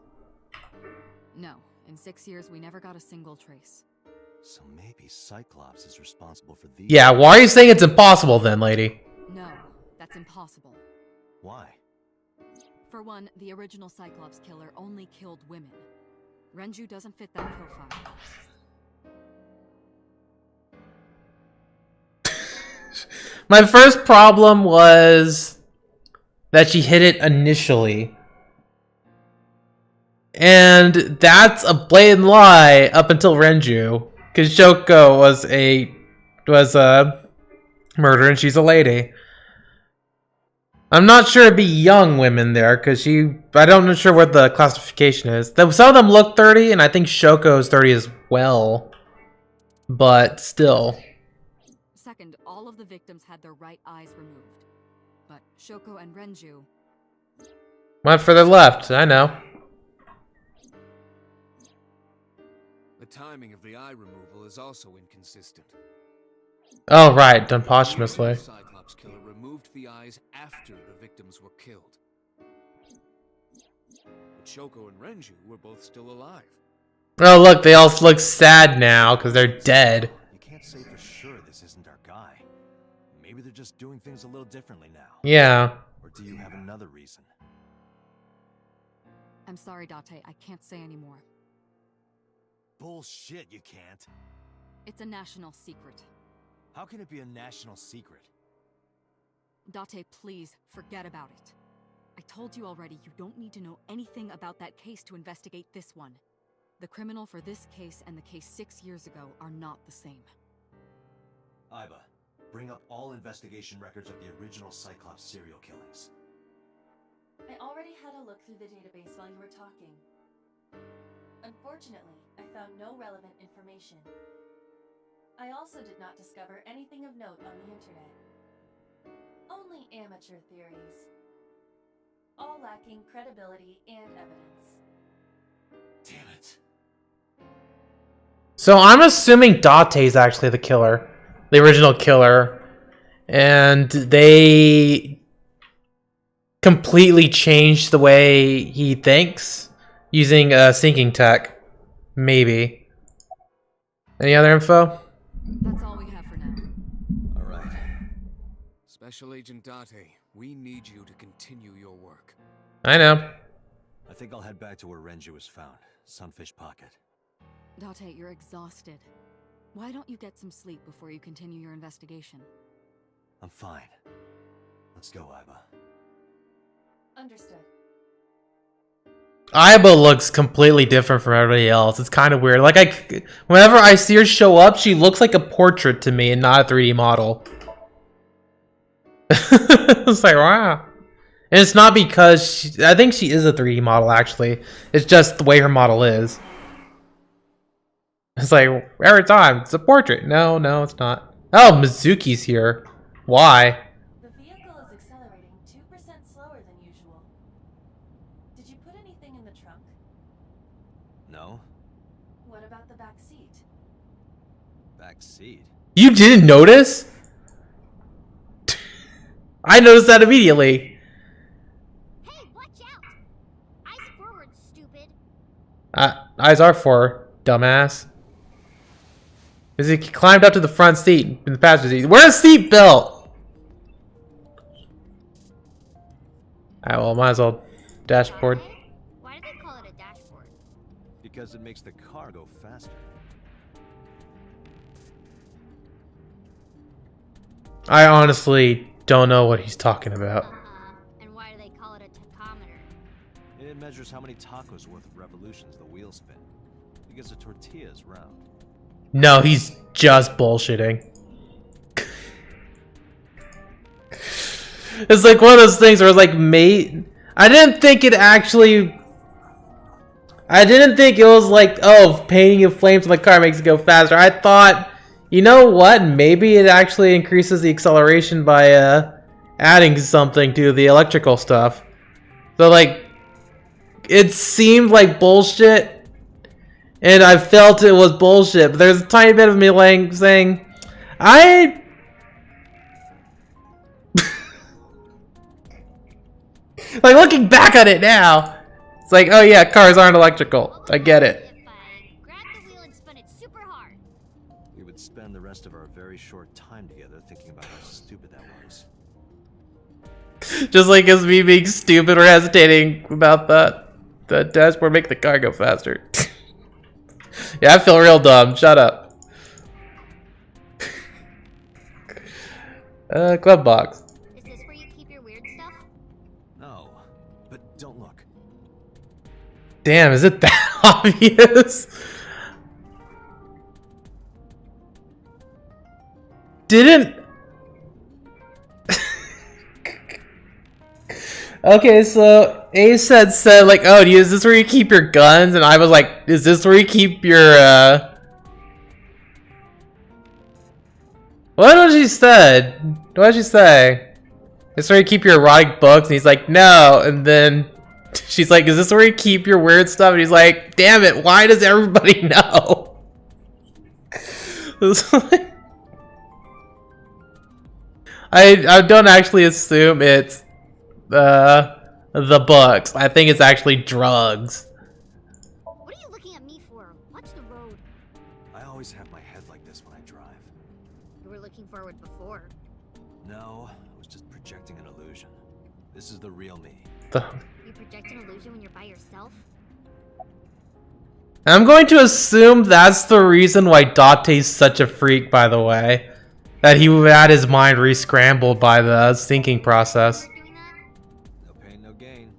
No. In 6 years, we never got a single trace. So maybe Cyclops is responsible for these. Yeah, why are you saying it's impossible then, lady? No, that's impossible. Why? For one, the original Cyclops killer only killed women. Renju doesn't fit that profile. My first problem was that she hit it initially. And that's a blatant lie up until Renju. Because Shoko was a murderer and she's a lady. I'm not sure it'd be young women there because I don't know sure what the classification is. Some of them look 30 and I think Shoko's 30 as well. But still. Second, all of the victims had their right eyes removed. But Shoko and Renju... Went further left, I know. The timing of the eye removal is also inconsistent. Oh right, done posthumously. The Cyclops killer removed the eyes after the victims were killed. But Shoko and Renju were both still alive. Oh look, they all look sad now because they're dead. You can't say for sure this isn't our guy. Maybe they're just doing things a little differently now. Yeah. Or do you have another reason? I'm sorry, Date, I can't say anymore. Bullshit, you can't. It's a national secret. How can it be a national secret? Date, please, forget about it. I told you already, you don't need to know anything about that case to investigate this one. The criminal for this case and the case 6 years ago are not the same. Iba, bring up all investigation records of the original Cyclops serial killings. I already had a look through the database while you were talking. Unfortunately, I found no relevant information. I also did not discover anything of note on the internet. Only amateur theories. All lacking credibility and evidence. Damn it. So I'm assuming Date's actually the killer. The original killer. And they completely changed the way he thinks using syncing tech. Maybe. Any other info? That's all we have for now. All right. Special Agent Date, we need you to continue your work. I know. I think I'll head back to where Renju was found. Sunfish Pocket. Date, you're exhausted. Why don't you get some sleep before you continue your investigation? I'm fine. Let's go, Iba. Understood. Iba looks completely different from everybody else. It's kind of weird. Like whenever I see her show up, she looks like a portrait to me and not a 3D model. It's like, wow. And it's not because I think she is a 3D model actually. It's just the way her model is. It's like every time it's a portrait. No, it's not. Oh, Mizuki's here. Why? The vehicle is accelerating 2% slower than usual. Did you put anything in the trunk? No? What about the back seat? Back seat? You didn't notice? I noticed that immediately. Hey, watch out! Eyes forward, stupid. Eyes are for dumbass. Because he climbed up to the front seat in the passenger seat. Where's the seat belt? Alright, well, might as well dashboard. Why do they call it a dashboard? Because it makes the car go faster. I honestly don't know what he's talking about. And why do they call it a tachometer? It measures how many tacos worth of revolutions the wheels spin. Because the tortilla is round. No, he's just bullshitting. It's like one of those things where it's like, mate, I didn't think it was like, oh, painting in flames on the car makes it go faster. I thought, you know what, maybe it actually increases the acceleration by adding something to the electrical stuff. So like, it seemed like bullshit. And I felt it was bullshit, but there's a tiny bit of me saying, Like, looking back at it now, it's like, oh yeah, cars aren't electrical. I get it. If I grabbed the wheel and spun it super hard. We would spend the rest of our very short time together thinking about how stupid that was. Just like as me being stupid or hesitating about that. The dashboard make the car go faster. Yeah, I feel real dumb. Shut up. Glove box. Is this where you keep your weird stuff? No, but don't look. Damn, is it that obvious? Didn't... Okay, so Ace had said, like, oh, is this where you keep your guns? And I was like, is this where you keep your, What was she said? What did she say? Is this where you keep your erotic books? And he's like, no. And then she's like, is this where you keep your weird stuff? And he's like, damn it, why does everybody know? I don't actually assume it's the books. I think it's actually drugs. What are you looking at me for? Watch the road. I always have my head like this when I drive. You were looking forward before. No, I was just projecting an illusion. This is the real me. You project an illusion when you're by yourself? I'm going to assume that's the reason why Date's such a freak, by the way. That he had his mind re-scrambled by the thinking process. Doing that? No pain, no gain.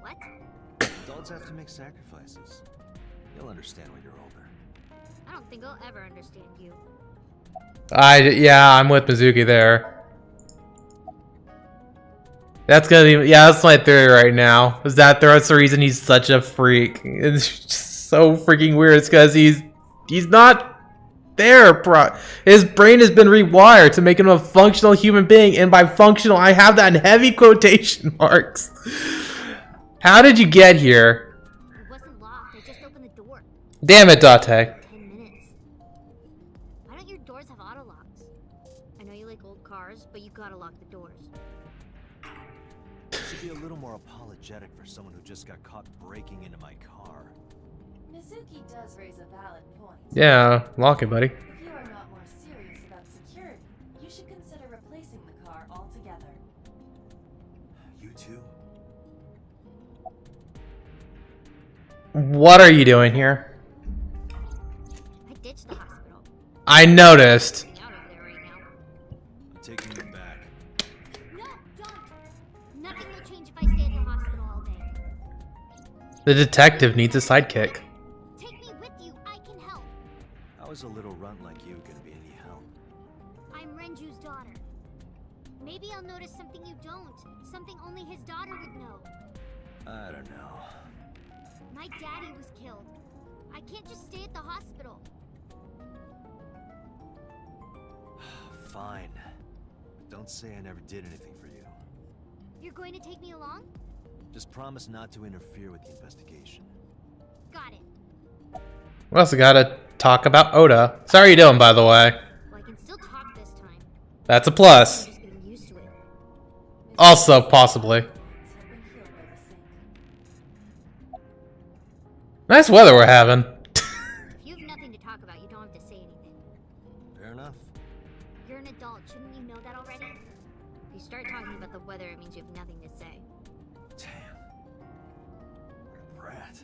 What? Adults have to make sacrifices. You'll understand when you're older. I don't think I'll ever understand you. Yeah, I'm with Mizuki there. That's gonna be, yeah, that's my theory right now. Is that that's the reason he's such a freak. It's just so freaking weird. It's because he's not there. His brain has been rewired to make him a functional human being, and by functional, I have that in heavy quotation marks. How did you get here? It wasn't locked. I just opened the door. Damn it, Date. 10 minutes. Why don't your doors have auto locks? I know you like old cars, but you gotta lock the doors. You should be a little more apologetic for someone who just got caught breaking into my car. Mizuki does raise a valid point. Yeah, lock it, buddy. If you are not more serious about security, you should consider replacing the car altogether. You too? What are you doing here? I ditched the hospital. I noticed. I'm out of there right now. I'm taking you back. No, don't! Nothing will change if I stay at the hospital all day. The detective needs a sidekick. Take me with you. I can help. How is a little runt like you gonna be any help? I'm Renju's daughter. Maybe I'll notice something you don't. Something only his daughter would know. I don't know. My daddy was killed. I can't just stay at the hospital. Fine. Don't say I never did anything for you. You're going to take me along? Just promise not to interfere with the investigation. Got it. We also gotta talk about Oda. So how are you doing, by the way? Well, I can still talk this time. That's a plus. I'm just getting used to it. Also, possibly. Have been healed by the sink. Nice weather we're having. If you have nothing to talk about, you don't have to say anything. Fair enough. You're an adult, shouldn't you know that already? If you start talking about the weather, it means you have nothing to say. Damn. What a brat.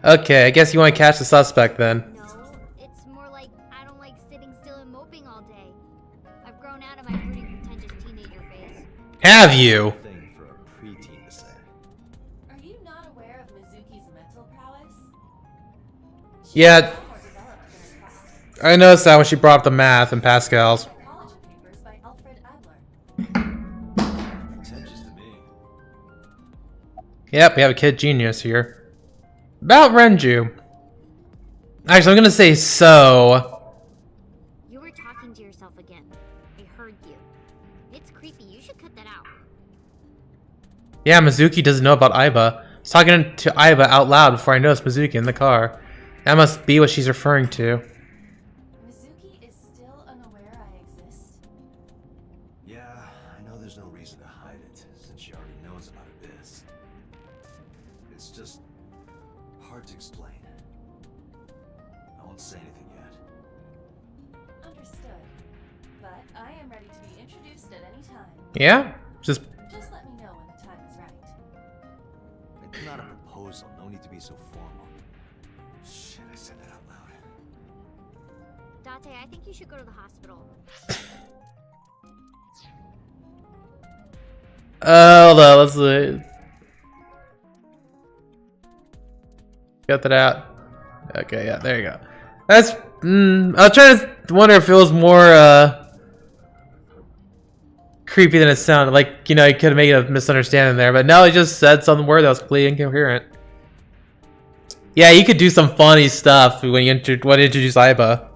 Okay, I guess you want to catch the suspect then. No, it's more like I don't like sitting still and moping all day. I've grown out of my pretty pretentious teenager phase. Have you? Thing for a preteen to say. Are you not aware of Mizuki's mental prowess? Yeah, Far more developed than in class. I noticed that when she brought up the math and Pascal's. Psychology papers by Alfred Adler. Pretentious to me. Yep, we have a kid genius here. About Renju. Actually, I'm gonna say so. You were talking to yourself again. I heard you. It's creepy. You should cut that out. Yeah, Mizuki doesn't know about Aiba. I was talking to Aiba out loud before I noticed Mizuki in the car. That must be what she's referring to. Mizuki is still unaware I exist. Yeah, I know there's no reason to hide it, since she already knows about her biz. It's just hard to explain. I won't say anything yet. Understood. But I am ready to be introduced at any time. Yeah? Just Just let me know when the time is right. It's not a proposal, no need to be so formal. Shit, I said that out loud. Date, I think you should go to the hospital. hold on, let's see. Got that out. Okay, yeah, there you go. That's I was trying to wonder if it was more creepy than it sounded. Like, you know, you could have made a misunderstanding there, but no, he just said some word that was completely incoherent. Yeah, you could do some funny stuff when you introduce Iba.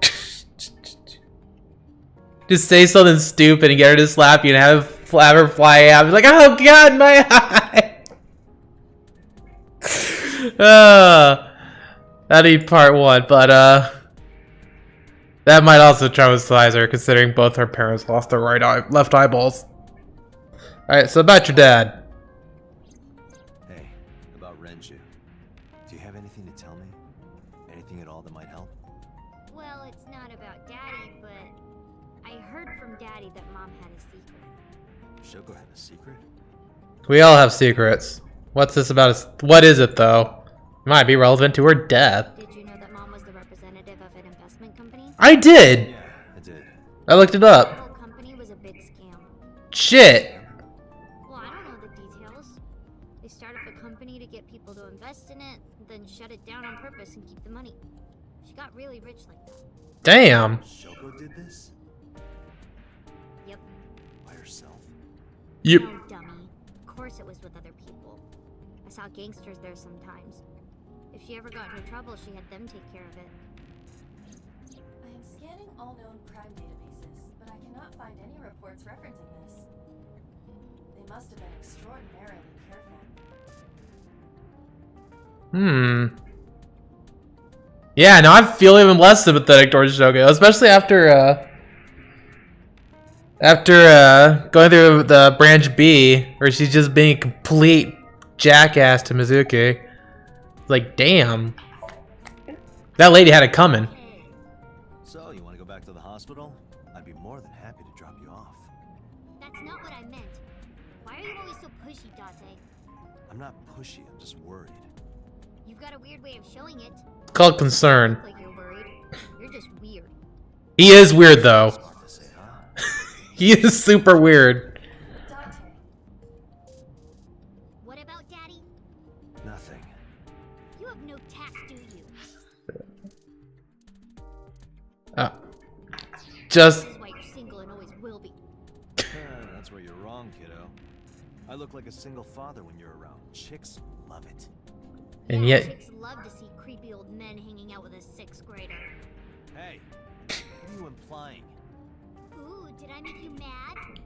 Just say something stupid and get her to slap you and have her fly out. Be like, oh god, my eye! That'd be part one, but that might also traumatize her, considering both her parents lost their left eyeballs. Alright, so about your dad. Hey, about Renju. Do you have anything to tell me? Anything at all that might help? Well, it's not about Daddy, but I heard from Daddy that Mom had a secret. Shoko had a secret? We all have secrets. What's this about? What is it, though? Might be relevant to her death. Did you know that Mom was the representative of an investment company? I did! Yeah, I did. I looked it The up. whole company was a big scam. Shit! Well, I don't know the details. They started up a company to get people to invest in it, then shut it down on purpose and keep the money. She got really rich like that. Damn. Shoko did this? Yep. By herself? You. No, dummy. Of course it was with other people. I saw gangsters there sometimes. If she ever got into trouble, she had them take care of it. I am scanning all known crime databases, but I cannot find any reports referencing this. They must have been extraordinarily careful. Yeah, now I feel even less sympathetic towards Shoko, especially after going through the branch B, where she's just being a complete jackass to Mizuki. Like, damn. That lady had it coming. So, you want to go back to the hospital? I'd be more than happy to drop you off. That's not what I meant. Why are you always so pushy, Date? I'm not pushy, I'm just worried. You've got a weird way of showing it. It's called concern. Look like you're worried. You're just weird. He is weird, though. Hard to say, huh? He is super weird. Dante, What about Daddy? Nothing. You have no tact, do you? Just This is why you're single and always will be. That's where you're wrong, kiddo. I look like a single father when you're around. Chicks love it. And Yeah, yet- chicks love to see creepy old men hanging out with a sixth grader. Hey, what are you implying? Ooh, did I make you mad?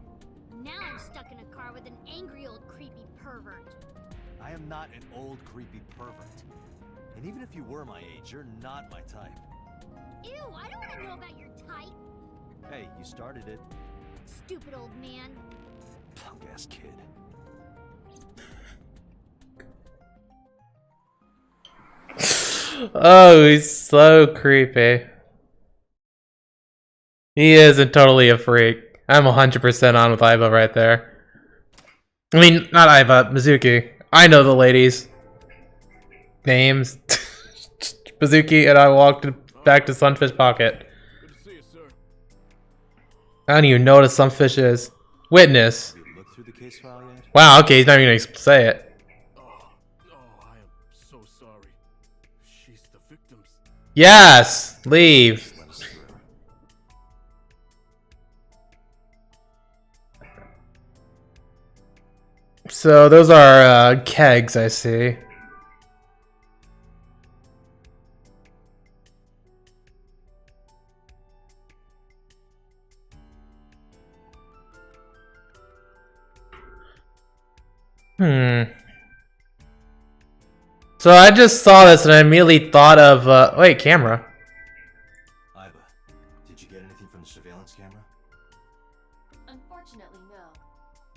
Now I'm stuck in a car with an angry old creepy pervert. I am not an old, creepy pervert. And even if you were my age, you're not my type. Ew, I don't want to know about your type. Hey, you started it. Stupid old man. Punk-ass kid. Oh, he's so creepy. He isn't totally a freak. I'm 100% on with Iba right there. I mean, not Iba, Mizuki. I know the ladies. Names. Mizuki and I walked back to Sunfish Pocket. Good to see you, sir. I don't even know what a Sunfish is. Witness. Have you looked through the case file yet? Wow, okay, he's not even gonna say it. I am so sorry. She's the victim's. Yes! Leave. Let us through. So those are kegs, I see. So I just saw this and I immediately thought of wait, camera. Iba, did you get anything from the surveillance camera? Unfortunately, no.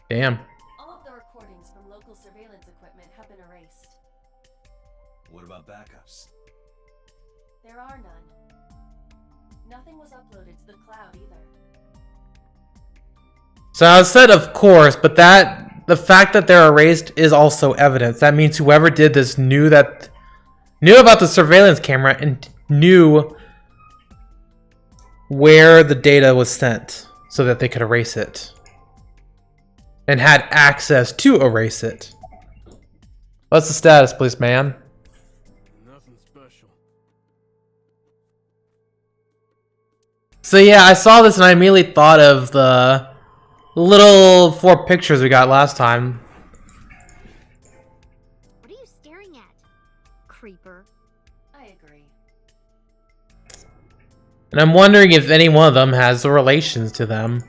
Damn. All of the recordings from local surveillance equipment have been erased. What about backups? There are none. Nothing was uploaded to the cloud either. So I said of course, but the fact that they're erased is also evidence. That means whoever did this knew about the surveillance camera and knew where the data was sent so that they could erase it. And had access to erase it. What's the status, please, ma'am? Nothing special. So yeah, I saw this and I immediately thought of the little 4 pictures we got last time. What are you staring at, creeper? I agree. And I'm wondering if any one of them has relations to them.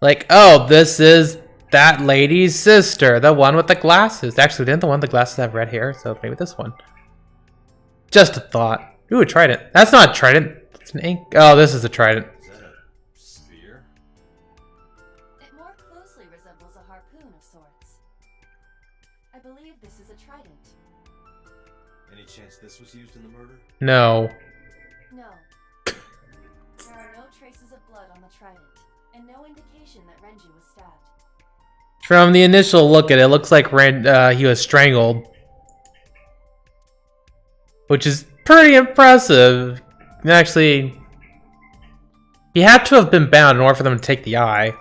Like, oh, this is that lady's sister, the one with the glasses. Actually, didn't the one with the glasses have red hair? So maybe this one. Just a thought. Ooh, a trident. That's not a trident. It's an ink. Oh, this is a trident. Is that a spear? It more closely resembles a harpoon of sorts. I believe this is a trident. Any chance this was used in the murder? No. No. There are no traces of blood on the trident, and no indication that Renju was stabbed. From the initial look at it, looks like he was strangled. Which is pretty impressive. Actually, he had to have been bound in order for them to take the eye.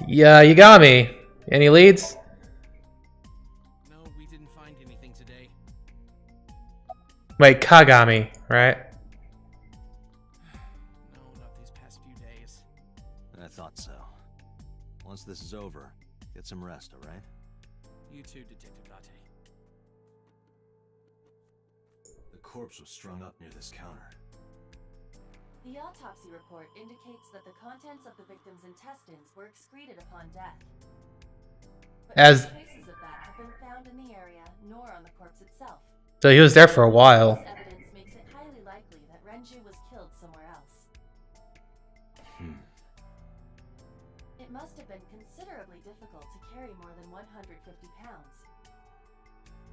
Yeah, you got me. Any leads? No, we didn't find anything today. Wait, Kagami, right? No, not these past few days. I thought so. Once this is over, get some rest, alright? You too, Detective Latte. The corpse was strung up near this counter. The autopsy report indicates that the contents of the victim's intestines were excreted upon death. But As- no traces of that have been found in the area, nor on the corpse itself. So he was there for a while. This evidence makes it highly likely that Renju was killed somewhere else. It must have been considerably difficult to carry more than 150 pounds.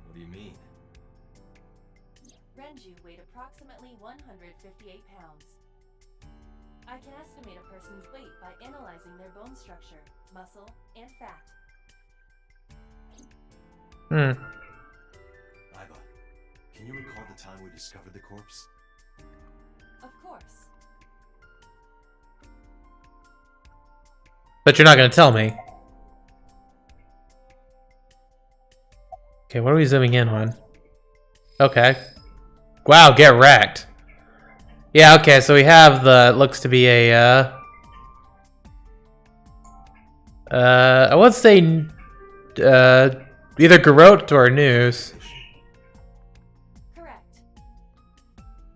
What do you mean? Renju weighed approximately 158 pounds. I can estimate a person's weight by analyzing their bone structure, muscle, and fat. Aiba, can you recall the time we discovered the corpse? Of course. But you're not gonna tell me. Okay, what are we zooming in on? Okay. Wow, get wrecked. Yeah, okay, so we have the, looks to be a, I would say, either garrote or noose. Correct.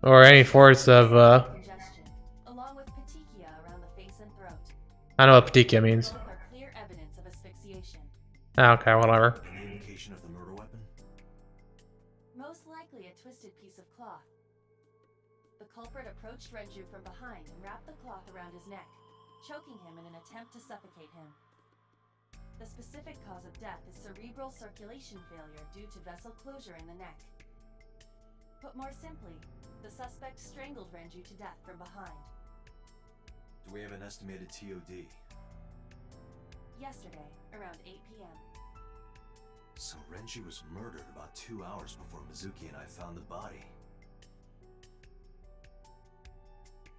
Or any sorts of, Congestion, along with petechia around the face and throat. I don't know what petechia means. Both are clear evidence of asphyxiation. Okay, whatever. Any indication of the murder weapon? Most likely a twisted piece of cloth. The culprit approached Renju from behind and wrapped the cloth around his neck, choking him in an attempt to suffocate him. The specific cause of death is cerebral circulation failure due to vessel closure in the neck. Put more simply, the suspect strangled Renju to death from behind. Do we have an estimated TOD? Yesterday, around 8 p.m. So Renji was murdered about 2 hours before Mizuki and I found the body.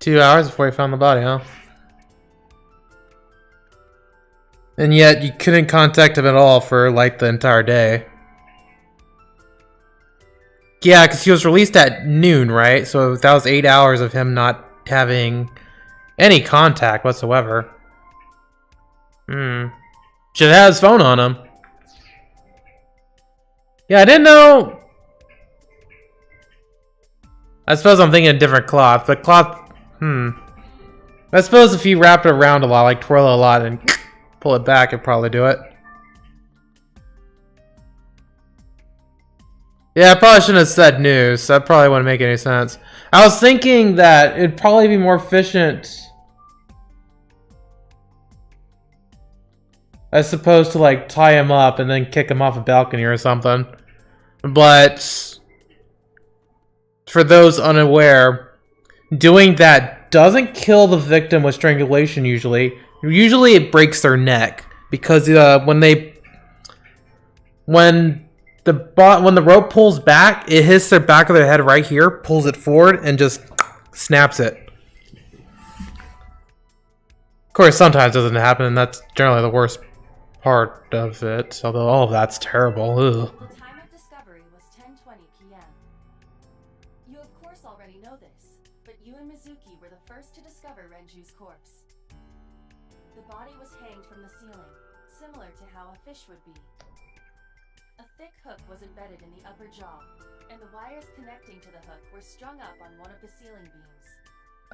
2 hours before you found the body, huh? And yet you couldn't contact him at all for like the entire day. Yeah, because he was released at noon, right? So that was 8 hours of him not having any contact whatsoever. Should have had his phone on him. Yeah, I didn't know. I suppose I'm thinking a different cloth. The cloth, I suppose if you wrap it around a lot, like twirl it a lot and pull it back, it'd probably do it. Yeah, I probably shouldn't have said noose. That probably wouldn't make any sense. I was thinking that it'd probably be more efficient, I suppose, to like tie him up and then kick him off a balcony or something. But for those unaware, doing that doesn't kill the victim with strangulation usually. Usually it breaks their neck because when the rope pulls back, it hits the back of their head right here, pulls it forward, and just snaps it. Of course, sometimes it doesn't happen, and that's generally the worst part of it. Although all of that's terrible. Ugh. The time of discovery was 10:20 p.m. You of course already know this, but you and Mizuki were the first to discover Renju's corpse. The body was hanged from the ceiling, similar to how a fish would be. A thick hook was embedded in the upper jaw, and the wires connecting to the hook were strung up on one of the ceiling beams.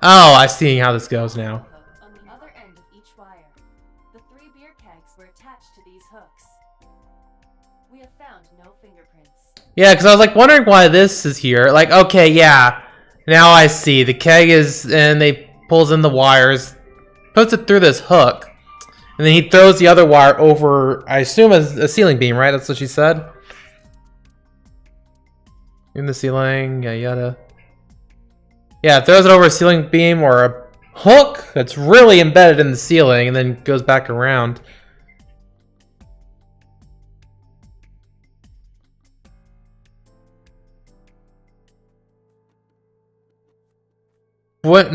Oh, I see how this goes now. On the other end of each wire, the 3 beer kegs were attached to these hooks. We have found no fingerprints. Yeah, because I was like wondering why this is here. Like, okay, yeah, now I see. The keg is, and they pulls in the wires, puts it through this hook. And then he throws the other wire over, I assume, a ceiling beam, right? That's what she said? In the ceiling, yada. Yeah, throws it over a ceiling beam or a hook that's really embedded in the ceiling and then goes back around. What?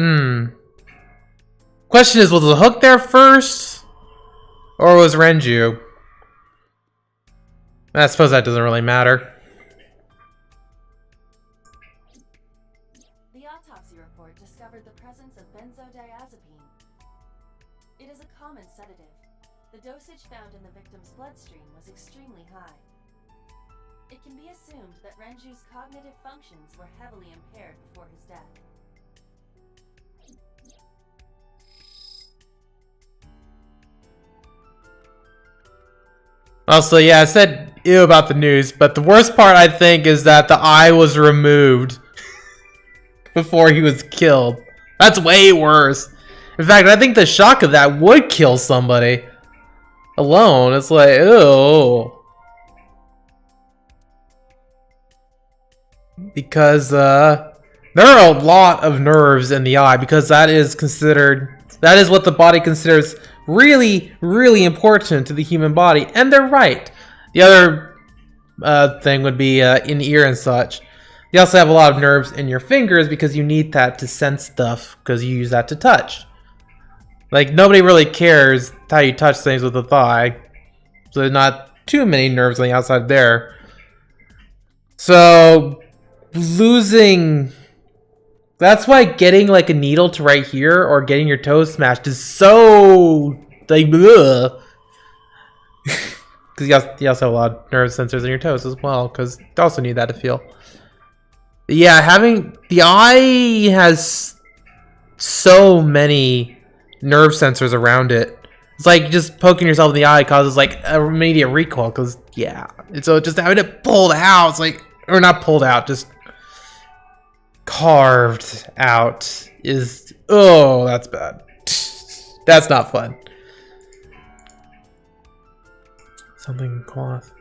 Question is, was the hook there first? Or was Renju? I suppose that doesn't really matter. The autopsy report discovered the presence of benzodiazepine. It is a common sedative. The dosage found in the victim's bloodstream was extremely high. It can be assumed that Renju's cognitive functions were heavily impaired before his death. Also, yeah, I said ew about the news, but the worst part, I think, is that the eye was removed before he was killed. That's way worse. In fact, I think the shock of that would kill somebody. Alone, it's like, ew. Because, there are a lot of nerves in the eye, because that is what the body considers really, really important to the human body, and they're right. The other thing would be in ear and such. You also have a lot of nerves in your fingers because you need that to sense stuff because you use that to touch. Like, nobody really cares how you touch things with the thigh, so there's not too many nerves on the outside there. So losing, that's why getting like a needle to right here or getting your toes smashed is so like because you also have a lot of nerve sensors in your toes as well, because you also need that to feel. Yeah, having the eye has so many nerve sensors around it. It's like just poking yourself in the eye causes like an immediate recoil, because yeah, and so just having it pulled out, it's like, or not pulled out, just carved out is, oh, that's bad. That's not fun. Something cloth.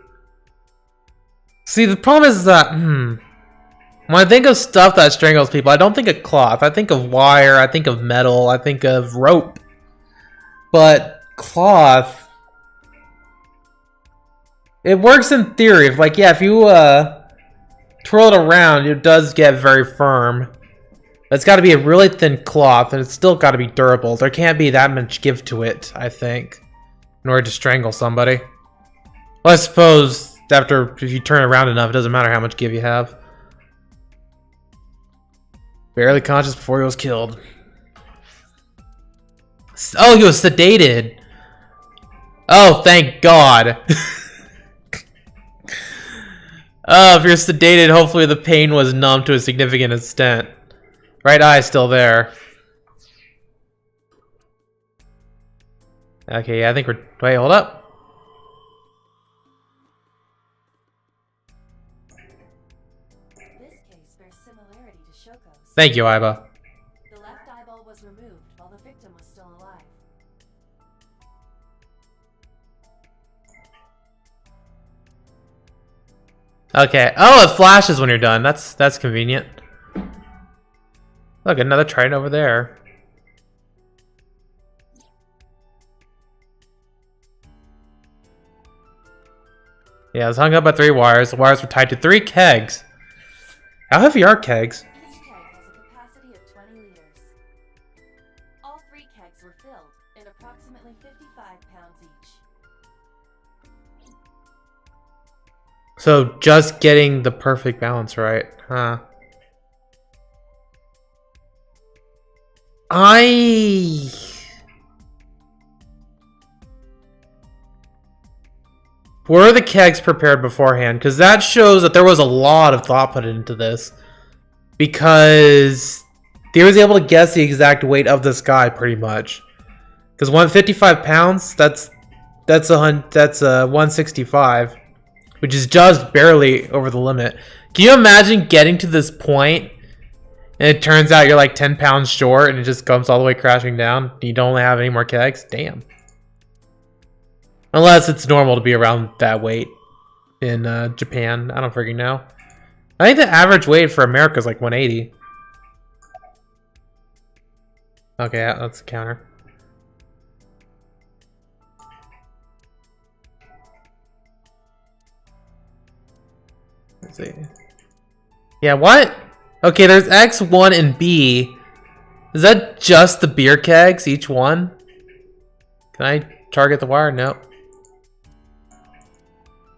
See, the problem is that, when I think of stuff that strangles people, I don't think of cloth. I think of wire, I think of metal, I think of rope. But cloth, it works in theory. Like, yeah, if you twirl it around, it does get very firm. It's got to be a really thin cloth, and it's still got to be durable. There can't be that much give to it, I think, in order to strangle somebody. Well, I suppose if you turn it around enough, it doesn't matter how much give you have. Barely conscious before he was killed. Oh, he was sedated. Oh, thank God. Oh, if you're sedated, hopefully the pain was numb to a significant extent. Right eye still there. Okay, yeah, I think we're... Wait, hold up. Thank you, Iva. The left eyeball was removed while the victim was still alive. Okay. Oh, it flashes when you're done. That's convenient. Look, another trident over there. Yeah, it was hung up by 3 wires. The wires were tied to 3 kegs. How heavy are kegs? Each keg has a capacity of 20 liters. All 3 kegs were filled in approximately 55 pounds each. So just getting the perfect balance right, huh? Were the kegs prepared beforehand? Because that shows that there was a lot of thought put into this. Because they was able to guess the exact weight of this guy, pretty much. Because 155 pounds, that's 165, which is just barely over the limit. Can you imagine getting to this point, and it turns out you're like 10 pounds short, and it just comes all the way crashing down? You don't have any more kegs? Damn. Unless it's normal to be around that weight in Japan. I don't freaking know. I think the average weight for America is like 180. Okay, that's a counter. Let's see. Yeah, what? Okay, there's X, 1, and B. Is that just the beer kegs, each one? Can I target the wire? No.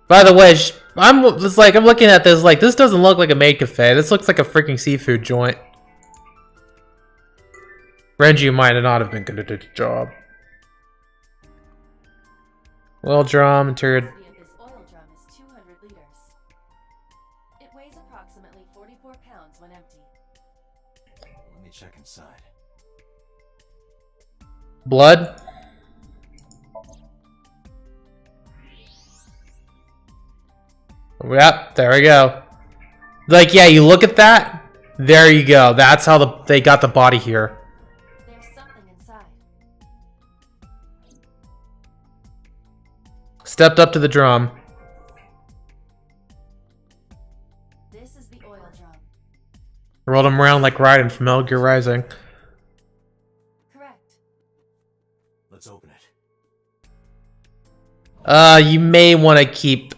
By the way, I'm looking at this like, this doesn't look like a maid cafe. This looks like a freaking seafood joint. Renju might not have been good at its job. Oil drum, interior. The capacity of this oil drum is 200 liters. It weighs approximately 44 pounds when empty. Let me check inside. Blood. Yep, there we go. Like, yeah, you look at that. There you go. That's how they got the body here. There's something inside. Stepped up to the drum. This is the oil drum. Rolled him around like Raiden from Metal Gear Rising. Correct. Let's open it. You may want to keep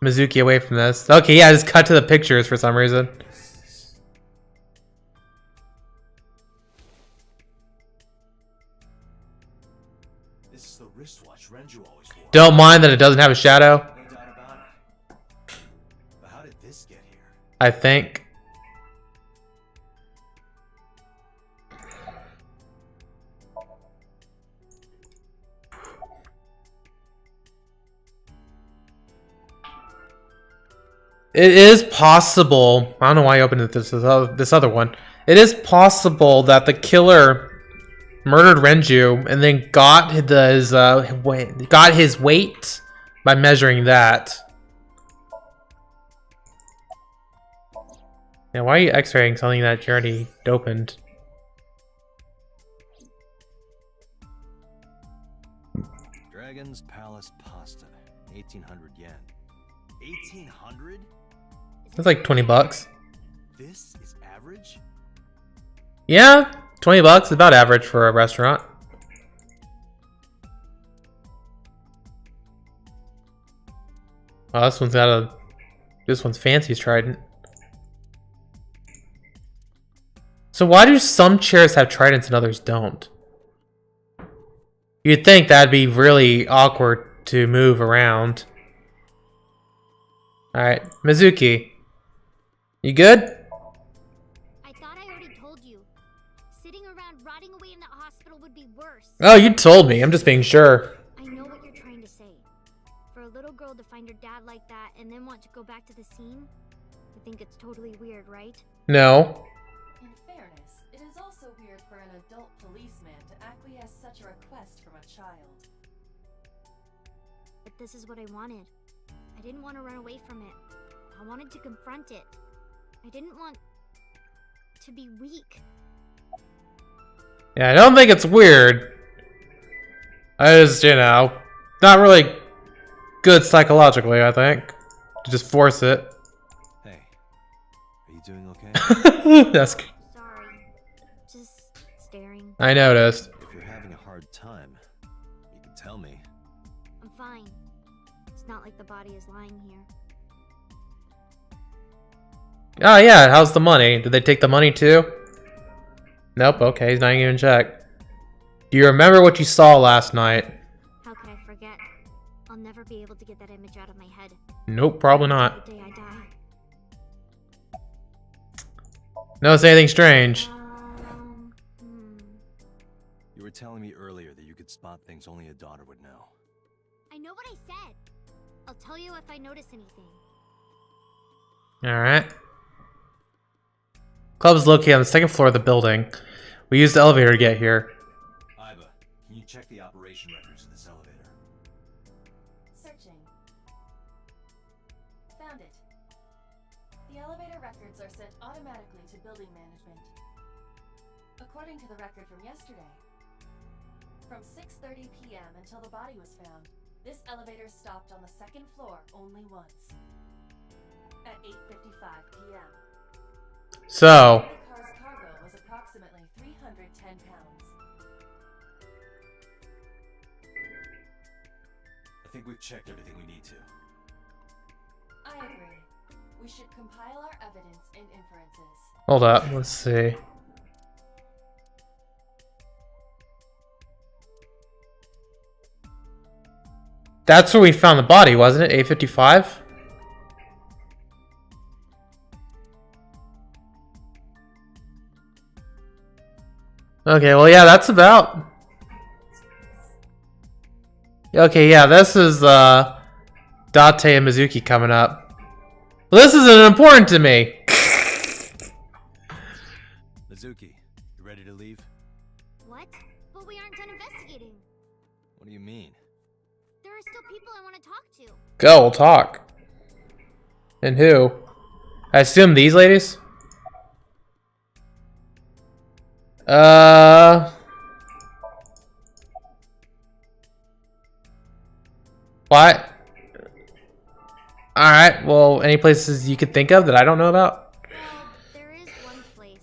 Mizuki away from this. Okay, yeah, just cut to the pictures for some reason. This is the wristwatch Renju always wore. Don't mind that it doesn't have a shadow, No doubt about it. But how did this get here? I think. It is possible. I don't know why I opened this other one. It is possible that the killer murdered Renju and then got his weight by measuring that. Yeah, why are you X-raying something that you already opened? Dragon's Palace pasta, 1,800 yen. 1,800? That's like 20 bucks. This is average? Yeah, 20 bucks is about average for a restaurant. Oh, this one's fancy trident. So why do some chairs have tridents and others don't? You'd think that'd be really awkward to move around. Alright, Mizuki. You good? I thought I already told you. Sitting around rotting away in that hospital would be worse. Oh, you told me. I'm just being sure. I know what you're trying to say. For a little girl to find her dad like that and then want to go back to the scene, I think it's totally weird, right? No. In fairness, it is also weird for an adult policeman to acquiesce such a request from a child. But this is what I wanted. I didn't want to run away from it. I wanted to confront it. I didn't want to be weak. Yeah, I don't think it's weird. I just, you know, not really good psychologically, I think. To just force it. Hey, are you doing okay? That's good. Sorry. Just staring. I noticed. If you're having a hard time, you can tell me. I'm fine. It's not like the body is lying here. Oh yeah, how's the money? Did they take the money too? Nope, okay, he's not even check. Do you remember what you saw last night? How could I forget? I'll never be able to get that image out of my head. Nope, probably not. The day I die. Notice anything strange? You were telling me earlier that you could spot things only a daughter would know. I know what I said. I'll tell you if I notice anything. Alright. Club is located on the second floor of the building. We used the elevator to get here. Iva, can you check the operation records of this elevator? Searching. Found it. The elevator records are sent automatically to building management. According to the record from yesterday, from 6:30 p.m. until the body was found, this elevator stopped on the second floor only once. At 8:55 p.m. So, The car's cargo was approximately 310 pounds. I think we've checked everything we need to. I agree. We should compile our evidence and inferences. hold up, let's see. That's where we found the body, wasn't it? 8:55? Okay, well, yeah, that's about... Okay, yeah, this is, Date and Mizuki coming up. Well, this isn't important to me! Mizuki, you ready to leave? What? But we aren't done investigating. What do you mean? There are still people I want to talk to. Go, we'll talk. And who? I assume these ladies? What? Alright, well, any places you could think of that I don't know about? Well, there is one place.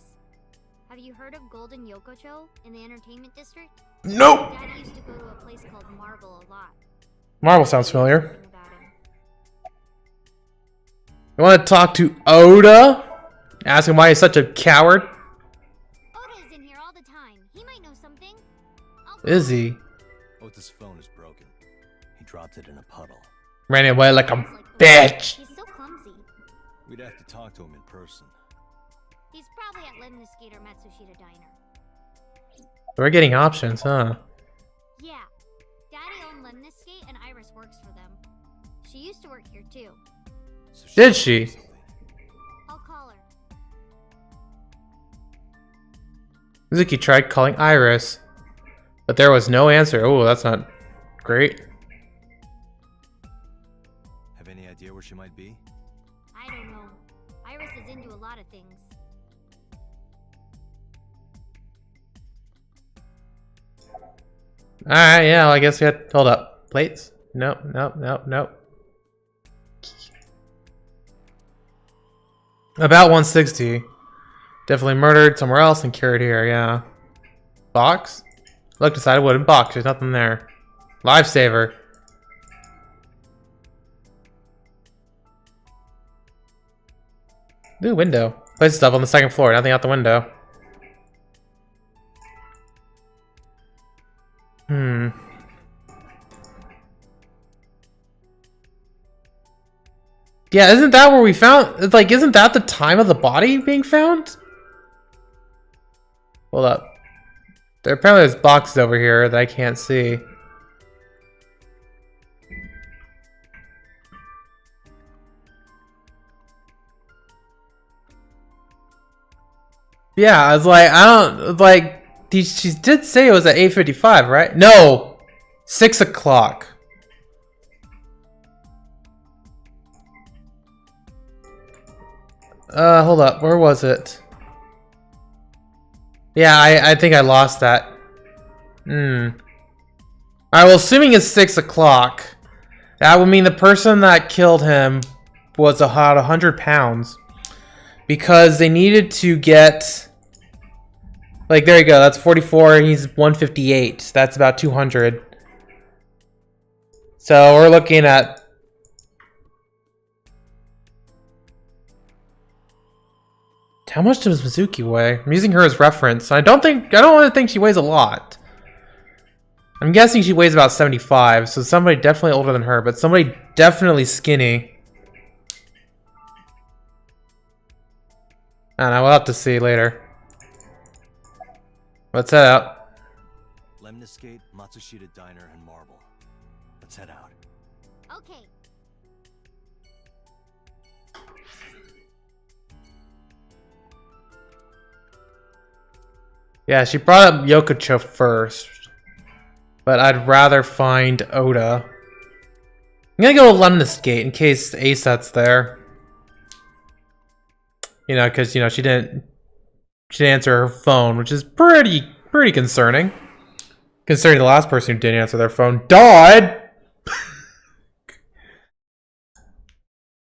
Have you heard of Golden Yokocho in the entertainment district? Nope! Daddy used to go to a place called Marble a lot. Marvel sounds familiar. Something about him. You want to talk to Oda? Ask him why he's such a coward? Oda is in here all the time. He might know something. Is he? Ota's phone is broken. He dropped it in a puddle. Ran away like a Sounds like the- bitch! He's so clumsy. We'd have to talk to him in person. He's probably at Lemnis Gate or Matsushita Diner. We're getting options, huh? Yeah. Daddy owned Lemnis Gate and Iris works for them. She used to work here too. So Did knows she? something. I'll call her. Mizuki tried calling Iris, but there was no answer. Oh, that's not great. Have any idea where she might be? I don't know. Iris is into a lot of things. Alright, yeah, well, I guess we had... Hold up. Plates? Nope, nope, nope, nope. About 160. Definitely murdered somewhere else and carried here, yeah. Box? Looked inside a wooden box. There's nothing there. Lifesaver. Ooh, window. Place stuff on the second floor. Nothing out the window. Yeah, isn't that where we found... Like, isn't that the time of the body being found? Hold up. There apparently there's boxes over here that I can't see. Yeah, I was like, I don't... Like, she did say it was at 8:55, right? No! 6 o'clock. Hold up. Where was it? Yeah, I think I lost that. Alright, well, assuming it's 6 o'clock, that would mean the person that killed him was about 100 pounds. Because they needed to get... Like, there you go, that's 44, he's 158. That's about 200. So, we're looking at... How much does Mizuki weigh? I'm using her as reference. I don't want to think she weighs a lot. I'm guessing she weighs about 75, so somebody definitely older than her, but somebody definitely skinny. I don't know, we'll have to see later. Let's head out. Lemniscate, Matsushita Diner, and Marble. Let's head out. Okay. Yeah, she brought up Yokocho first. But I'd rather find Oda. I'm gonna go to Lemniscate in case Aset's there. You know, because, you know, she didn't answer her phone, which is pretty concerning. Considering the last person who didn't answer their phone died!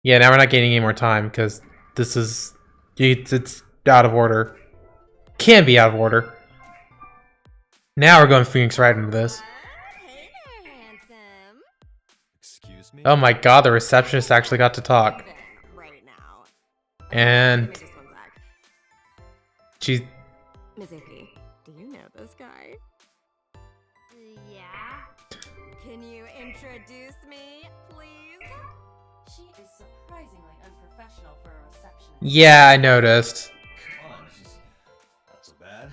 Yeah, now we're not gaining any more time, because this is... It's out of order. Can be out of order. Now we're going Phoenix right into this. Hey there, handsome. Excuse me? Oh my god, the receptionist actually got to talk. Right now. And... Give me just one sec. she's... Mizuki, do you know this guy? Yeah. Can you introduce me, please? She is surprisingly unprofessional for a receptionist. Yeah, I noticed. Come on, she's not so bad.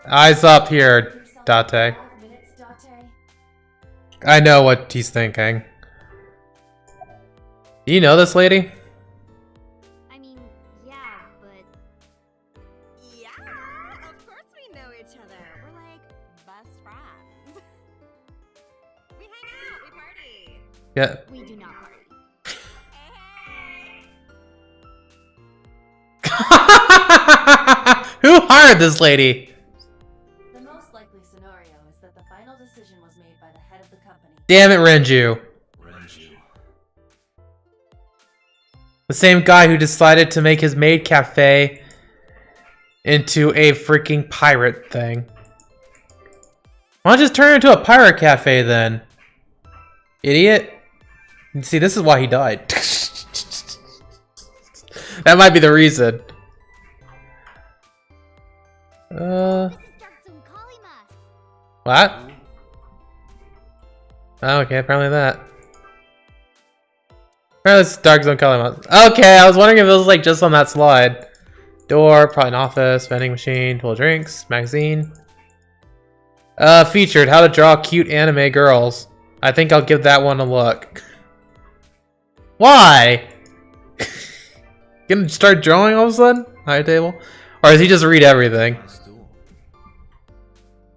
Eyes up here, Yourself Date. 5 minutes, Date. I know what he's thinking. Do you know this lady? I mean, yeah, but Yeah, of course we know each other. We're like best friends. We hang out, we party. Yeah. we do not party. Hey. Who hired this lady? The most likely scenario is that the final decision was made by the head of the company. Damn it, Renju. Renju. The same guy who decided to make his maid cafe into a freaking pirate thing. Why don't you just turn it into a pirate cafe then? Idiot. See, this is why he died. That might be the reason. This is Dark Zone calling us. What? Oh, okay, apparently that. Apparently it's Dark Zone calling us. Okay, I was wondering if it was like just on that slide. Door, probably an office, vending machine, full of drinks, magazine. Featured how to draw cute anime girls. I think I'll give that one a look. Why? Gonna start drawing all of a sudden? High table? Or does he just read everything? Stool.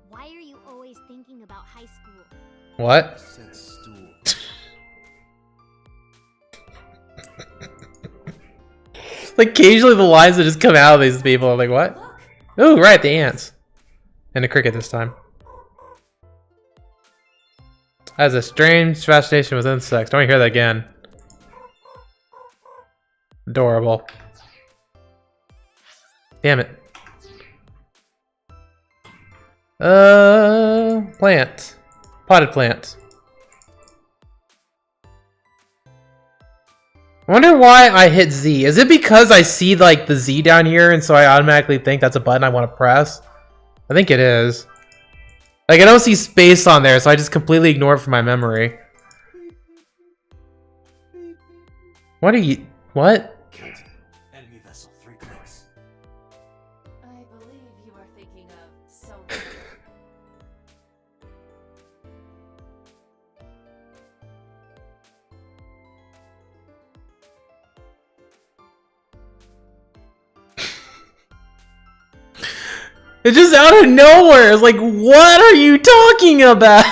Why are you always thinking about high school? What? Said stool. Like occasionally the lines that just come out of these people. I'm like, what? Look, Ooh, right, the ants. And a cricket this time. Has a strange fascination with insects. Don't you hear that again? Adorable. Damn it. Plant. Potted plant. I wonder why I hit Z. Is it because I see like the Z down here and so I automatically think that's a button I want to press? I think it is. Like I don't see space on there, so I just completely ignore it from my memory. What are you... What? Killed. Enemy vessel, 3 clicks. I believe you are thinking of Somnium. It's just out of nowhere. It's like, what are you talking about?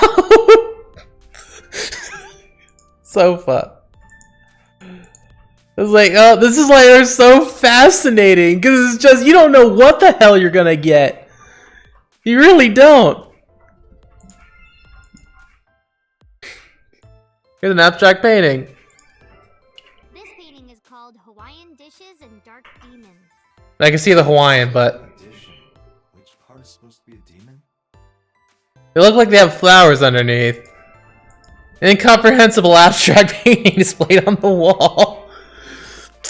So fun. was like, oh, this is like, they're so fascinating because it's just, you don't know what the hell you're gonna get. You really don't. Here's an abstract painting. This painting is called Hawaiian Dishes and Dark Demons. I can see the Hawaiian, but Which part is supposed to be a demon? they look like they have flowers underneath. An incomprehensible abstract painting displayed on the wall.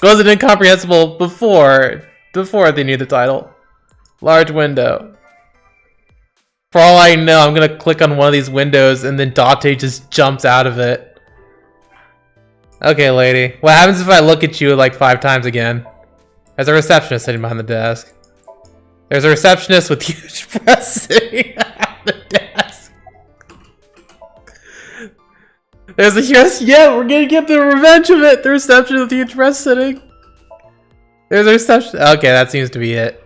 Wasn't incomprehensible before they knew the title. Large window. For all I know, I'm gonna click on one of these windows and then Dante just jumps out of it. Okay, lady. What happens if I look at you like 5 times again? There's a receptionist sitting behind the desk. There's a receptionist with huge breasts sitting behind the desk. There's a yes, yeah, we're gonna get the revenge of it. The receptionist with huge breasts sitting. There's a reception. Okay, that seems to be it.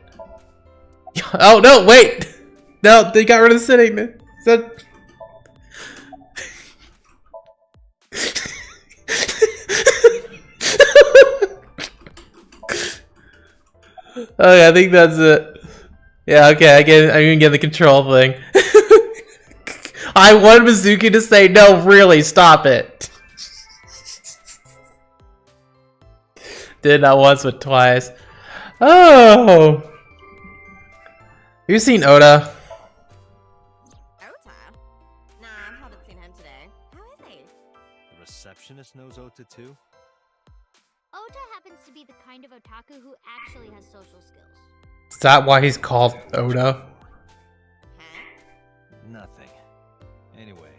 Oh no, wait. No, they got rid of the sitting. Is that... Okay, I think that's it. Yeah, okay, I can get the control thing. I want Mizuki to say, no, really, stop it. Did not once, but twice. Oh! Have you seen Oda? Ota? Nah, I haven't seen him today. How is he? The receptionist knows Ota too? Ota happens to be the kind of otaku who actually has social skills. Is that why he's called Oda? Huh? Nothing. Anyway,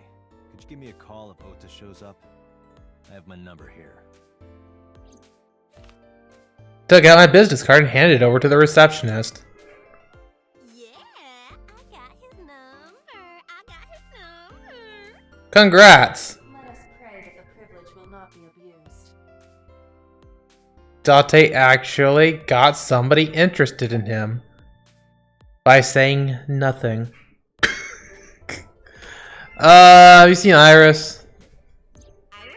could you give me a call if Ota shows up? I have my number here. Took out my business card and handed it over to the receptionist. Yeah, I got his number. Congrats! Let us pray that the privilege will not be abused. Date actually got somebody interested in him by saying nothing. Have you seen Iris? Iris?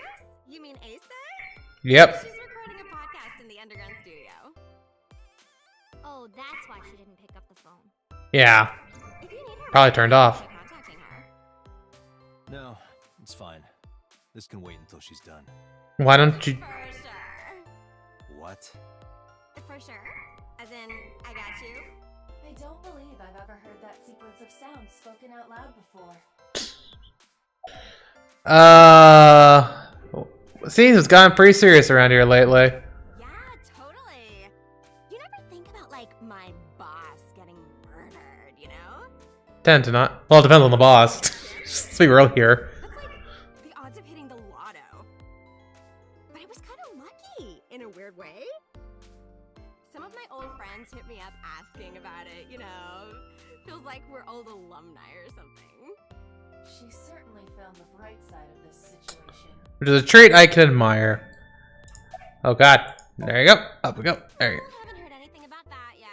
You mean Asa? Yep. She's recording a podcast in the underground studio. Oh, that's why she didn't pick up the phone. Yeah. If you need her, Probably turned off. try contacting her. No, it's fine. This can wait until she's done. Why don't you... For sure. What? For sure? As in, I got you? I don't believe I've ever heard that sequence of sounds spoken out loud before. Seems it's gotten pretty serious around here lately. Yeah, totally. You never think about, like, my boss getting murdered, you know? Tend to not. Well, it depends on the boss. Let's be real here. That's like the odds of hitting the lotto. But it was kind of lucky, in a weird way. Some of my old friends hit me up asking about it, you know? Feels like we're old alumni or something. She certainly found the bright side of this situation. Which is a trait I can admire. Oh god. There you go. Up we go. There you go. Haven't heard anything about that yet.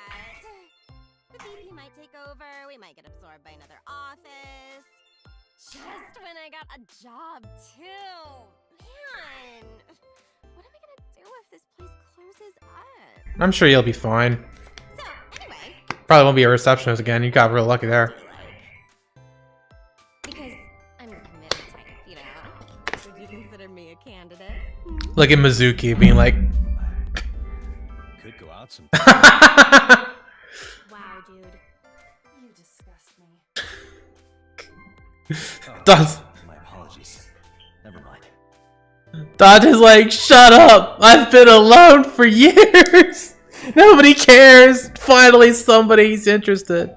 The VP might take over, we might get absorbed by another office. Just when I got a job, too. Man, what am I gonna do if this place closes up? I'm sure you'll be fine. So, anyway, Probably won't be a receptionist again. You got real lucky there. because I'm a committed type, you know? Would you consider me a candidate? Look at Mizuki being like... Could go out some. Wow, dude. You disgust me. Does... My apologies. Never mind. Dot is like, shut up! I've been alone for years! Nobody cares! Finally somebody's interested.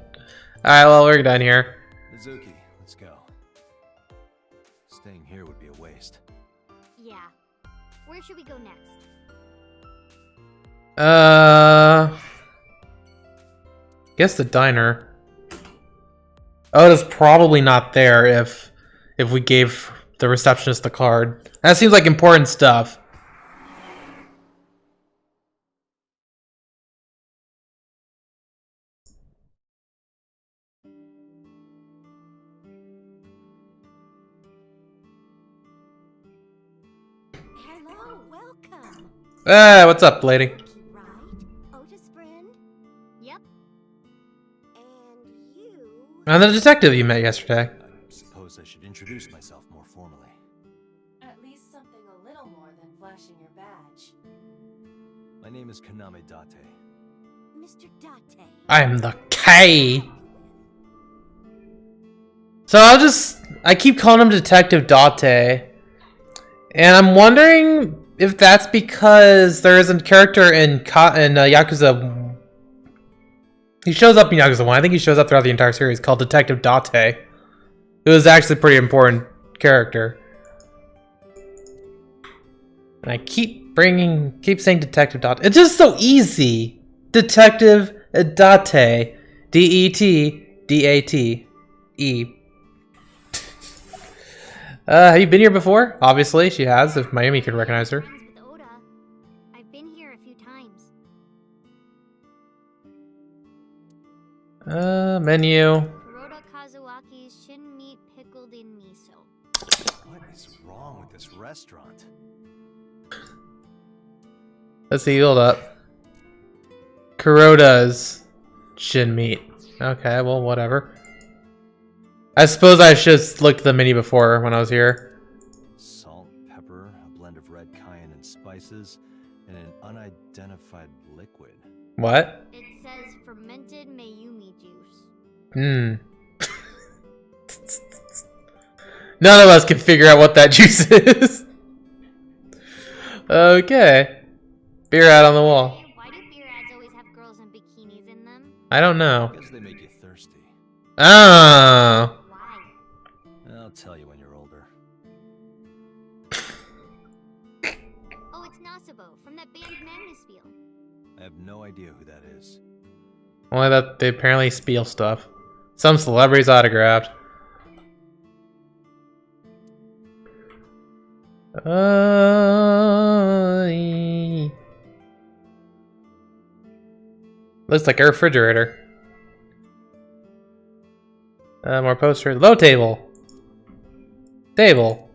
Alright, well, we're done here. Mizuki, let's go. Staying here would be a waste. Yeah. Where should we go next? Guess the diner. Oda's probably not there if we gave the receptionist the card. That seems like important stuff. Hello, welcome. What's up, lady? Right? Otis' friend? Yep. And you... I'm the detective you met yesterday. Suppose I should introduce myself more formally. At least something a little more than flashing your badge. My name is Kaname Date. Mr. Date. I am the K. So I keep calling him Detective Date. And I'm wondering if that's because there is a character in Yakuza. He shows up in Yakuza 1. I think he shows up throughout the entire series called Detective Date. It was actually a pretty important character. And I keep saying Detective Date. It's just so easy. Detective Date. D-E-T-D-A-T-E. Have you been here before? Obviously, she has, if Mayumi could recognize her. Friends with Oda. I've been here a few times. Menu. Kuroda Kazuaki's shin meat pickled in miso. What is wrong with this restaurant? Let's see, hold up. Kuroda's shin meat. Okay, well, whatever. I suppose I should have looked at the menu before when I was here. Salt, pepper, a blend of red cayenne and spices, and an unidentified liquid. What? It says fermented Mayumi juice. None of us can figure out what that juice is. Okay. Beer ad on the wall. Hey, why do beer ads always have girls in bikinis in them? I don't know. Because they make you thirsty. Oh. Why? I'll tell you when you're older. Oh, it's Nasabo from that band Magnaspiel. I have no idea who that is. Only that they apparently spiel stuff. Some celebrities autographed. Looks like a refrigerator. More posters. Low table. Table.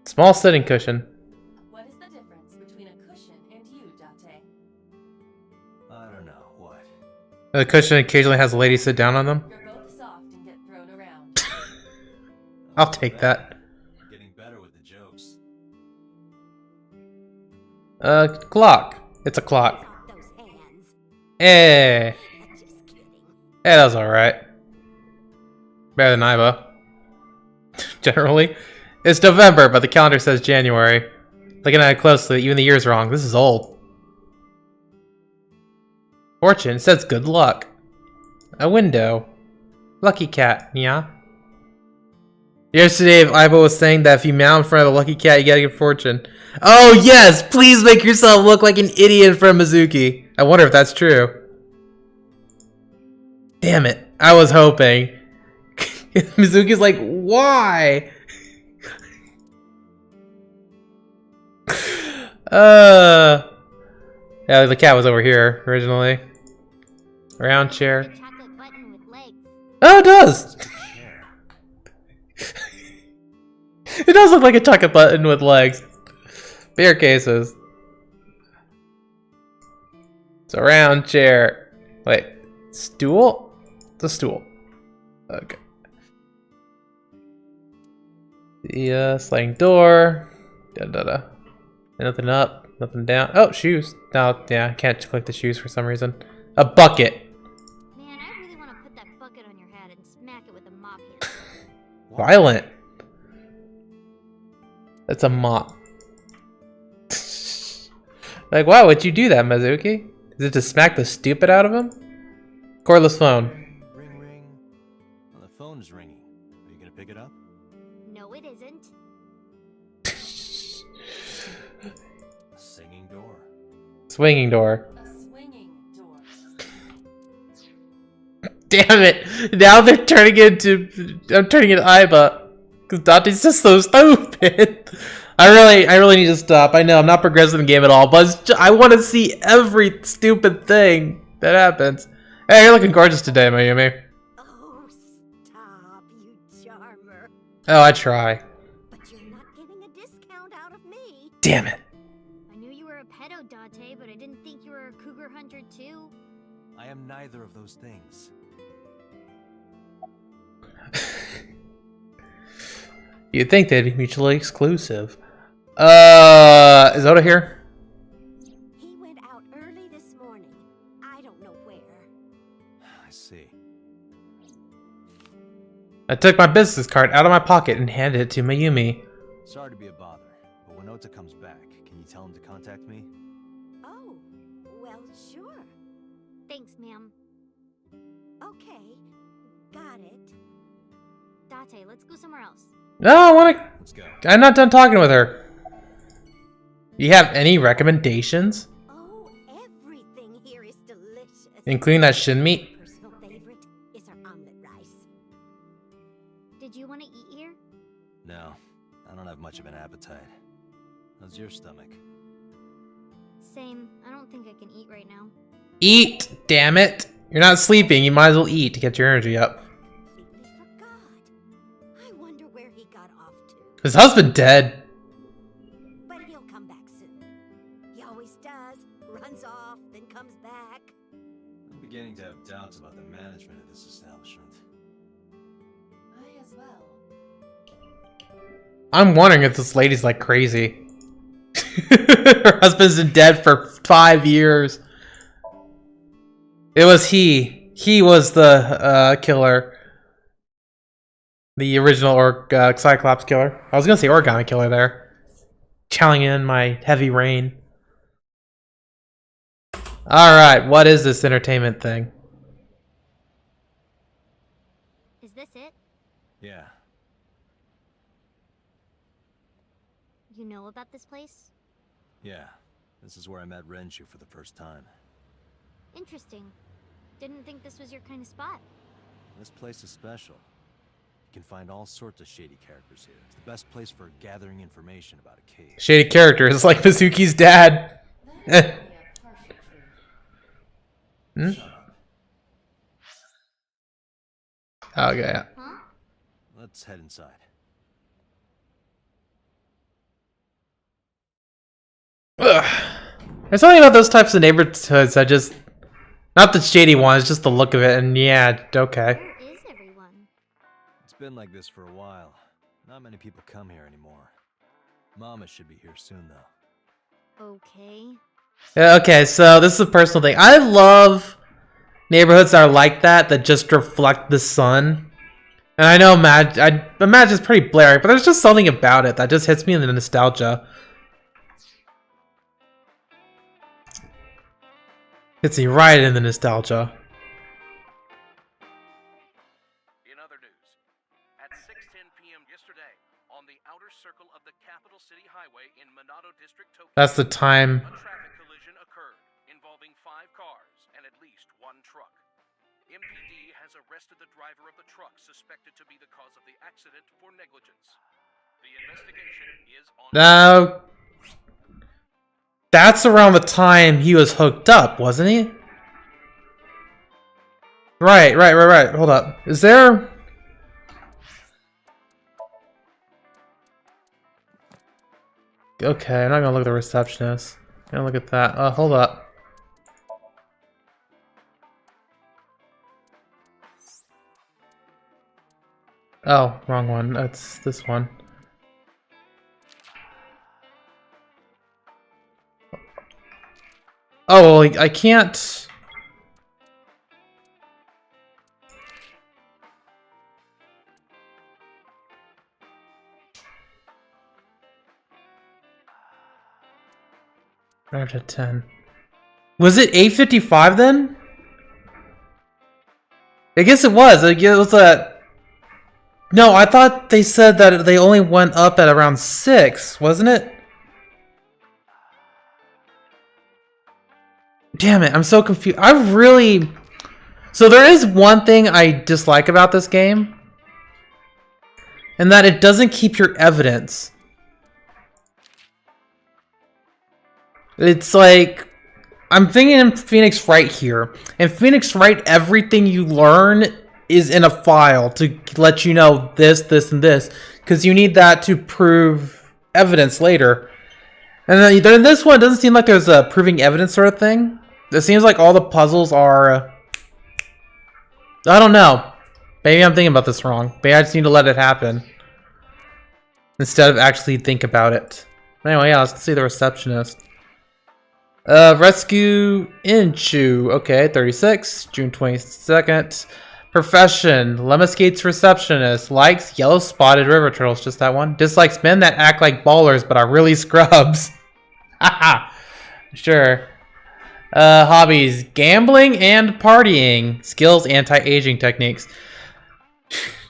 Small sitting cushion. What is the difference between a cushion and you, Date? I don't know, what? The cushion occasionally has a lady sit down on them. You're both soft and get thrown around. I'll take that. You're getting better with the jokes. Clock. It's a clock. Off those hands. Eh. Just kidding. Yeah, that was alright. Better than Iva. Generally. It's November, but the calendar says January. Looking at it closely, even the year's wrong. This is old. Fortune says good luck. A window. Lucky cat, yeah. Yesterday, Iva was saying that if you mount in front of a lucky cat, you gotta get fortune. Oh yes! Please make yourself look like an idiot in front of Mizuki. I wonder if that's true. Damn it. I was hoping. Mizuki's like, why? Yeah, the cat was over here originally. Round chair. A chocolate button with legs. Oh, it does! It does look like a chocolate button with legs. Beer cases. It's a round chair. Wait, stool? It's a stool. Okay. The sliding door. Da-da-da. Nothing up, nothing down. Oh, shoes. No, yeah, I can't click the shoes for some reason. A bucket. Man, I really want to put that bucket on your head and smack it with a mop here. Violent. That's a mop. Like, why would you do that, Mizuki? Is it to smack the stupid out of him? Cordless phone. Ring, ring. Well, the phone's ringing. Are you gonna pick it up? No, it isn't. A singing door. Swinging door. A swinging door. Damn it! Now they're turning into. I'm turning into Aiba. Because Dante's just so stupid. I really need to stop. I know I'm not progressing the game at all, but I want to see every stupid thing that happens. Hey, you're looking gorgeous today, Mayumi. Oh, stop, you charmer. Oh, I try. But you're not getting a discount out of me. Damn it. I knew you were a pedo, Dante, but I didn't think you were a cougar hunter too. I am neither of those things. You'd think they'd be mutually exclusive. Is Oda here? He went out early this morning. I don't know where. I see. I took my business card out of my pocket and handed it to Mayumi. Sorry to be a bother, but when Ota comes back, can you tell him to contact me? Oh, well, sure. Thanks, ma'am. Okay, got it. Dante, let's go somewhere else. No, I want to. Let's go. I'm not done talking with her. You have any recommendations? Oh, everything here is delicious. Including that shin meat? Personal favorite is our omelet rice. Did you want to eat here? No, I don't have much of an appetite. How's your stomach? Same. I don't think I can eat right now. Eat! Damn it! You're not sleeping, you might as well eat to get your energy up. Completely forgot. I wonder where he got off to. His husband dead. But he'll come back soon. He always does. Runs off, then comes back. I'm beginning to have doubts about the management of this establishment. I as well. I'm wondering if this lady's like crazy. Her husband's been dead for 5 years. It was he. He was the killer. The original Cyclops killer. I was gonna say origami killer there. Channeling in my heavy rain. Alright, what is this entertainment thing? Is this it? Yeah, You know about this place? yeah. This is where I met Renshu for the first time. Interesting. Didn't think this was your kind of spot. This place is special. You can find all sorts of shady characters here. It's the best place for gathering information about a case. Shady characters like Mizuki's dad. That is only a partial truth. Hmm? Okay. Huh? Let's head inside. Ugh. There's something about those types of neighborhoods that just... Not the shady ones, just the look of it, and yeah, okay. Where is everyone? It's been like this for a while. Not many people come here anymore. Mama should be here soon, though. Okay. Yeah, okay, so this is a personal thing. I love neighborhoods that are like that just reflect the sun. And I know I imagine it's pretty blurry, but there's just something about it that just hits me in the nostalgia. Hits me right in the nostalgia. In other news, at 6:10 p.m. yesterday, on the outer circle of the Capital City Highway in Minato District, Tokyo, That's the time. a traffic collision occurred involving 5 cars and at least 1 truck. MPD has arrested the driver of the truck suspected to be the cause of the accident for negligence. The investigation is on. Now, that's around the time he was hooked up, wasn't he? Right. Hold up. Is there... Okay, I'm not gonna look at the receptionist. I'm gonna look at that. Hold up. Oh, wrong one. That's this one. Oh, I can't... Right at 10. Was it 8:55 then? I guess it was. It was a... No, I thought they said that they only went up at around 6, wasn't it? Damn it, I'm so confused. I really... So there is one thing I dislike about this game. And that it doesn't keep your evidence. It's like... I'm thinking in Phoenix Wright here. In Phoenix Wright, everything you learn is in a file to let you know this, this, and this. Because you need that to prove evidence later. And then this one doesn't seem like there's a proving evidence sort of thing. It seems like all the puzzles are... I don't know. Maybe I'm thinking about this wrong. Maybe I just need to let it happen. Instead of actually think about it. Anyway, yeah, let's see the receptionist. Rescue Inchu. Okay, 36. June 22nd. Profession. Lemniscate's receptionist. Likes yellow spotted river turtles. Just that one. Dislikes men that act like ballers but are really scrubs. Haha. Sure. Hobbies. Gambling and partying. Skills. Anti-aging techniques.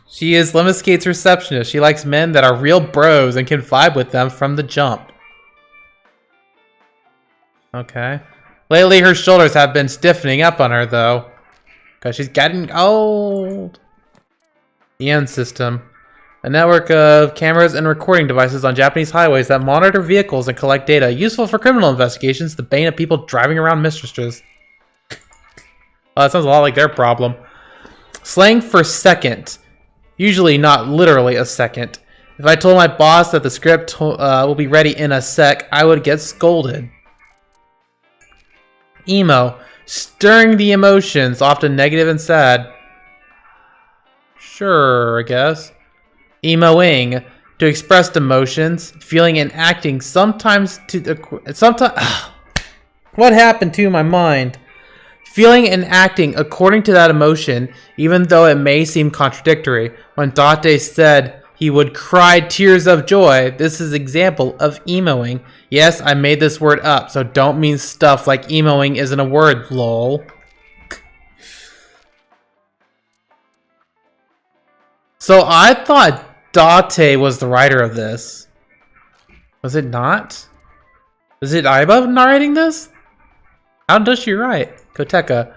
She is Lemniscate's receptionist. She likes men that are real bros and can vibe with them from the jump. Okay. Lately, her shoulders have been stiffening up on her, though. Because she's getting old. The end system. A network of cameras and recording devices on Japanese highways that monitor vehicles and collect data. Useful for criminal investigations, the bane of people driving around mistresses. Oh, that sounds a lot like their problem. Slang for second. Usually not literally a second. If I told my boss that the script will be ready in a sec, I would get scolded. Emo. Stirring the emotions, often negative and sad. Sure, I guess. Emoing. To express emotions, feeling and acting sometimes what happened to my mind? Feeling and acting according to that emotion, even though it may seem contradictory. When Date said he would cry tears of joy, this is an example of emoing. Yes, I made this word up, so don't mean stuff like emoing isn't a word, lol. So I thought Date was the writer of this. Was it not? Is it Aiba narrating this? How does she write? Koteka.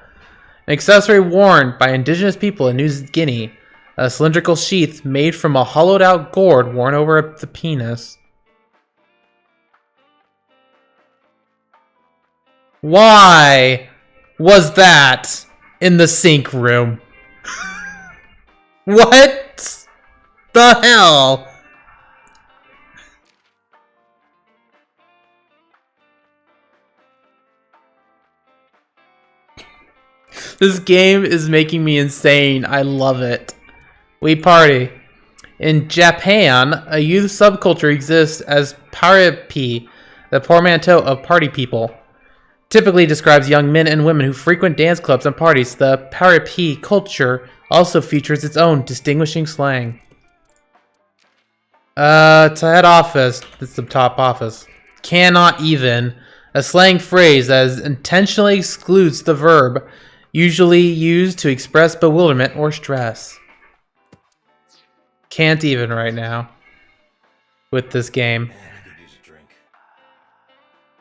An accessory worn by indigenous people in New Guinea. A cylindrical sheath made from a hollowed out gourd worn over the penis. Why was that in the sink room? What the hell? This game is making me insane. I love it. We party. In Japan, a youth subculture exists as paripi, the portmanteau of party people. Typically describes young men and women who frequent dance clubs and parties. The paripi culture also features its own distinguishing slang. To head office. It's the top office. Cannot even. A slang phrase that intentionally excludes the verb, usually used to express bewilderment or stress. Can't even right now with this game. I could use a drink.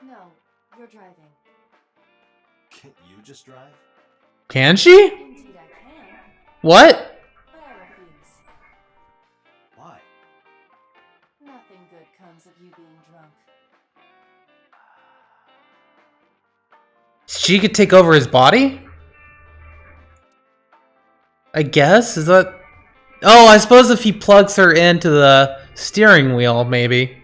No, you're driving. Can't you just drive? Can she? Indeed I can, What? but I refuse. Why? Nothing good comes of you being drunk. She could take over his body? I guess? Is that... Oh, I suppose if he plugs her into the steering wheel, maybe.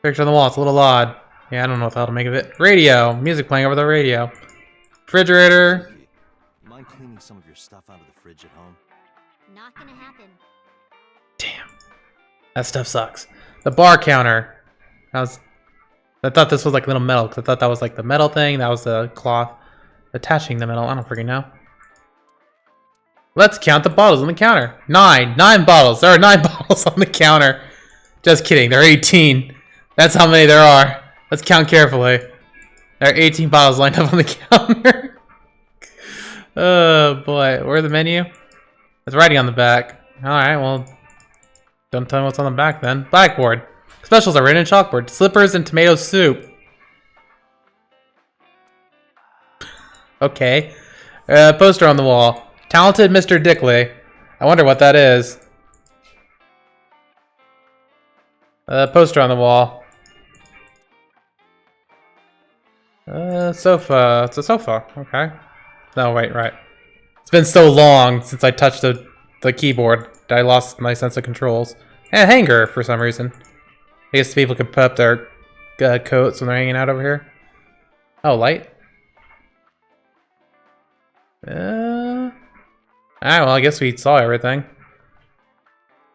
Picture on the wall, it's a little odd. Yeah, I don't know what the hell to make of it. Radio. Music playing over the radio. Refrigerator. Mind cleaning some of your stuff out of the fridge at home? Not gonna happen. Damn. That stuff sucks. The bar counter. I thought this was like little metal, because I thought that was like the metal thing. That was the cloth attaching the metal. I don't freaking know. Let's count the bottles on the counter. 9 bottles. There are 9 bottles on the counter. Just kidding. There are 18. That's how many there are. Let's count carefully. There are 18 bottles lined up on the counter. Oh boy. Where's the menu? It's writing on the back. Alright, well. Don't tell me what's on the back then. Blackboard. Specials are written in chalkboard. Slippers and tomato soup. Okay. Poster on the wall. Talented Mr. Dickley. I wonder what that is. Poster on the wall. Sofa. It's a sofa. Okay. No, wait, right. It's been so long since I touched the keyboard that I lost my sense of controls. And a hanger for some reason. I guess people can put up their coats when they're hanging out over here. Oh, light. Alright, well, I guess we saw everything.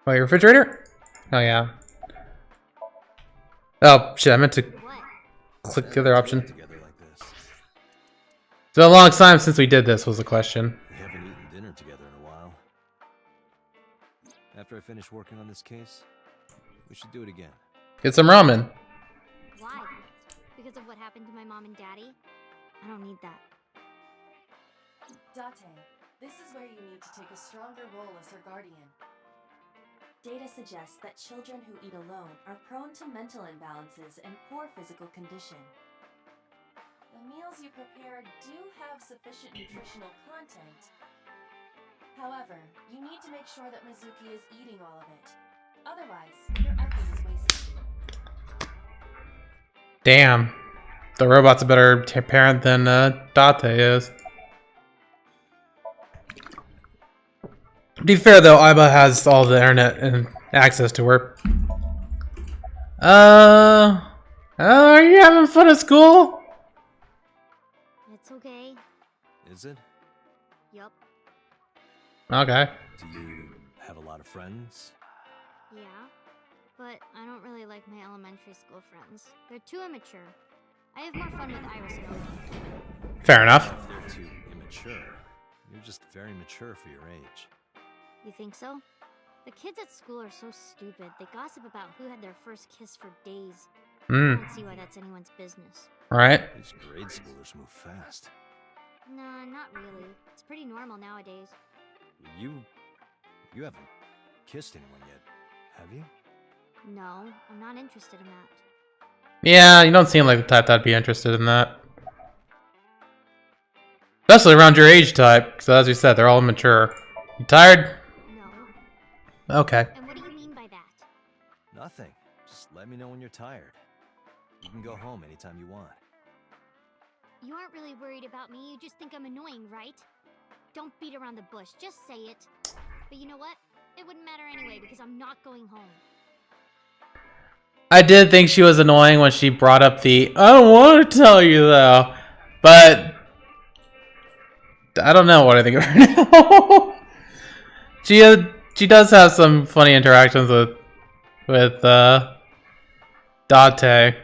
Wait, refrigerator? Oh, yeah. Oh, shit, I meant to click the other option. Together like this. It's been a long time since we did this, was the question. We haven't eaten dinner together in a while. After I finish working on this case, we should do it again. Get some ramen. Why? Because of what happened to my mom and daddy? I don't need that. Date, this is where you need to take a stronger role as her guardian. Data suggests that children who eat alone are prone to mental imbalances and poor physical condition. The meals you prepare do have sufficient nutritional content. However, you need to make sure that Mizuki is eating all of it. Otherwise, your effort is wasted. Damn. The robot's a better parent than Date is. To be fair though, Aiba has all the internet and access to her. Are you having fun at school? It's okay. Is it? Yup. Okay. Do you have a lot of friends? Yeah. But I don't really like my elementary school friends. They're too immature. I have more fun with Iris and Oji. Fair enough. If they're too immature, you're just very mature for your age. You think so? The kids at school are so stupid. They gossip about who had their first kiss for days. I don't see why that's anyone's business. Right. These grade schoolers move fast. Nah, not really. It's pretty normal nowadays. You haven't kissed anyone yet, have you? No, I'm not interested in that. Yeah, you don't seem like the type that'd be interested in that. Especially around your age type, because as you said, they're all immature. You tired? No. Okay. And what do you mean by that? Nothing. Just let me know when you're tired. You can go home anytime you want. You aren't really worried about me. You just think I'm annoying, right? Don't beat around the bush. Just say it. But you know what? It wouldn't matter anyway because I'm not going home. I did think she was annoying when she brought up the, I don't want to tell you though, but I don't know what I think of her now. She does have some funny interactions with Date.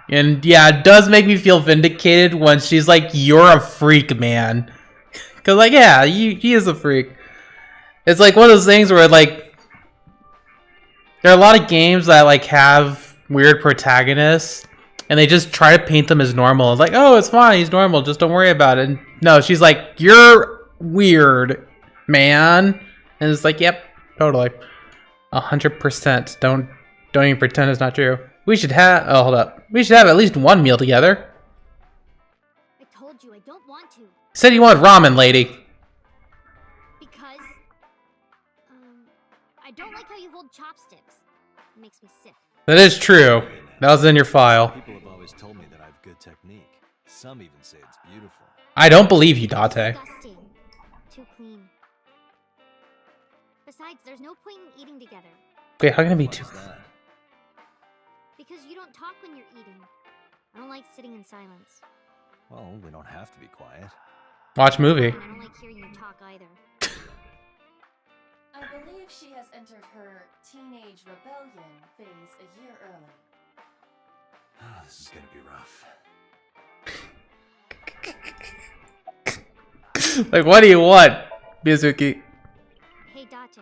And yeah, it does make me feel vindicated when she's like, you're a freak, man. Cause like, yeah, he is a freak. It's like one of those things where like, there are a lot of games that like have weird protagonists and they just try to paint them as normal. It's like, oh, it's fine, he's normal, just don't worry about it. And no, she's like, you're weird, man. And it's like, yep, totally. 100%. Don't even pretend it's not true. We should have, oh, hold up. We should have at least one meal together. I told you I don't want to. Said you want ramen, lady. Because, I don't like how you hold chopsticks. It makes me sick. That is true. That was in your file. People have always told me that I have good technique. Some even say it's beautiful. I don't believe you, Date. Disgusting. Too clean. Besides, there's no point in eating together. Wait, how can it be Why too? is that? Because you don't talk when you're eating. I don't like sitting in silence. Well, we don't have to be quiet. Watch movie. And I don't like hearing you talk either. I believe she has entered her teenage rebellion phase a year early. This is gonna be rough. Like, what do you want, Mizuki? Hey, Date.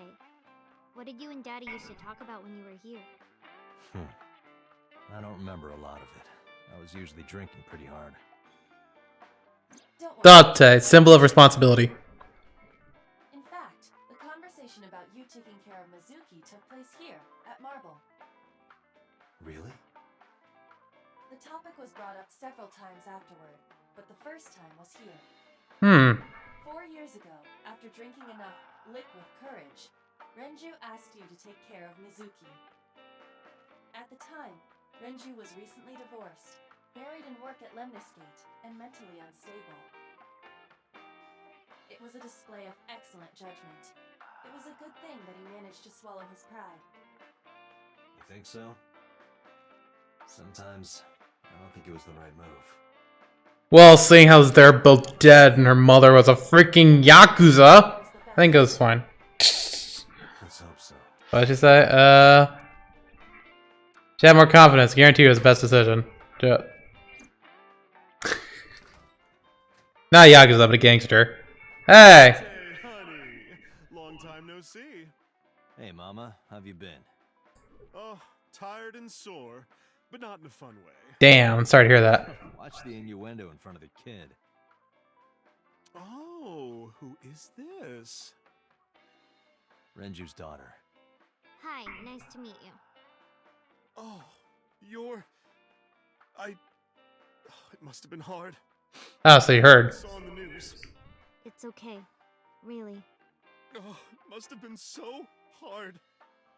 What did you and Daddy used to talk about when you were here? I don't remember a lot of it. I was usually drinking pretty hard. Don't worry. Date, symbol of responsibility. In fact, the conversation about you taking care of Mizuki took place here, at Marble. Really? The topic was brought up several times afterward, but the first time was here. 4 years ago, after drinking enough liquid courage, Renju asked you to take care of Mizuki. At the time, Renju was recently divorced, buried in work at Lemniscate, and mentally unstable. It was a display of excellent judgment. It was a good thing that he managed to swallow his pride. You think so? Sometimes I don't think it was the right move. Well, seeing how they're both dead and her mother was a freaking Yakuza, I think it was fine. Let's hope so. What did she say? She had more confidence. Guarantee it was the best decision. Do it. Not Yakuza, but a gangster. Hey! Hey, honey. Long time no see. Hey, Mama, how have you been? Oh, tired and sore, but not in a fun way. Damn, I'm sorry to hear that. Watch the innuendo in front of the kid. Oh, who is this? Renju's daughter. Hi, nice to meet you. Oh, you're... It must have been hard. Oh, so you I heard. saw on the news. It's okay. Really. Oh, it must have been so hard.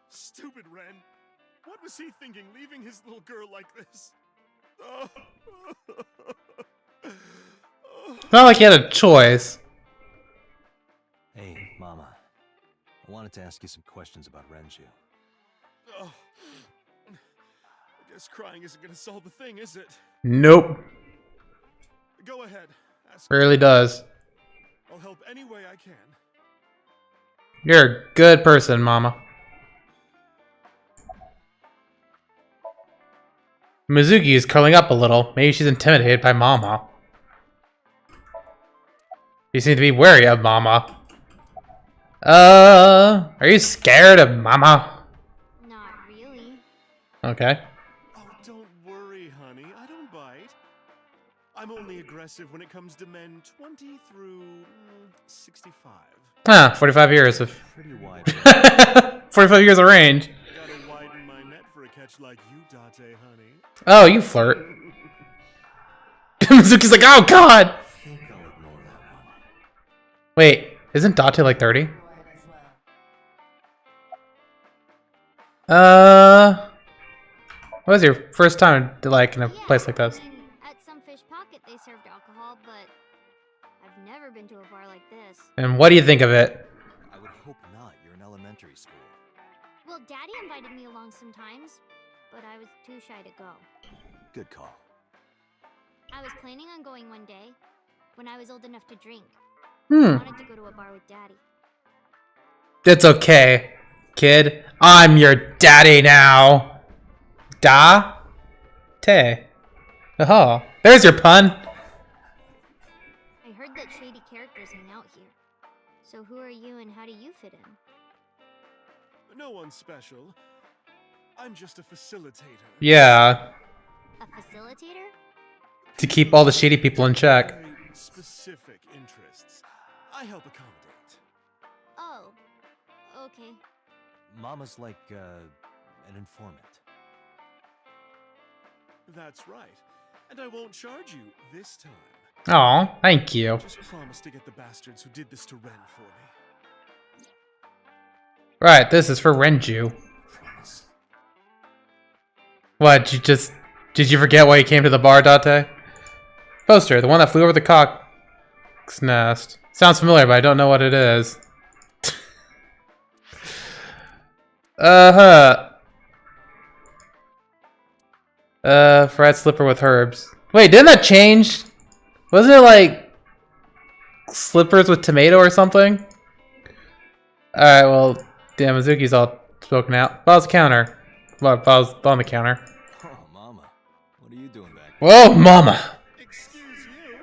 Stupid Ren. What was he thinking, leaving his little girl like this? Oh. It's not like you had a choice. Hey, Mama. I wanted to ask you some questions about Renju. Oh. I guess crying isn't gonna solve the thing, is it? Nope. Go ahead. Ask. Rarely does. I'll help any way I can. You're a good person, Mama. Mizuki is curling up a little. Maybe she's intimidated by Mama. You seem to be wary of Mama. Are you scared of Mama? Not really. Okay. Oh, don't worry, honey. I don't bite. I'm only aggressive when it comes to men 20 through 65. Ah, 45 years of... Pretty wide. 45 years of range. Gotta widen my net for a catch like you, Date, honey. Oh, you flirt. Mizuki's like, oh god! I think I'll ignore that one. Wait, isn't Date like 30? Lord as well. What was your first time like in a place like this? I mean, at some fish pocket they served alcohol, but I've never been to a bar like this. And what do you think of it? I would hope not. You're in elementary school. Well, Daddy invited me along sometimes, but I was too shy to go. Good call. I was planning on going one day, when I was old enough to drink. I Hmm. wanted to go to a bar with Daddy. It's okay, kid. I'm your daddy now. Te. Oh, there's your pun. I heard that shady characters hang out here. So who are you and how do you fit in? No one special. I'm just a facilitator. Yeah, A facilitator? to keep all the shady people in check. Very specific interests. I help accommodate. Oh, okay. Mama's like, an informant. That's right. And I won't charge you this time. Oh, thank you. Just promise to get the bastards who did this to Ren for me. Right, this is for Renju. Promise. What, did you forget why you came to the bar, Date? Poster, the one that flew over the cock's nest. Sounds familiar, but I don't know what it is. Fried slipper with herbs. Wait, didn't that change? Wasn't it like slippers with tomato or something? Alright, well, damn, Mizuki's all spoken out. Bob's counter. Bob's on the counter. Oh, Mama. What are you doing back there? Whoa, mama! Excuse you?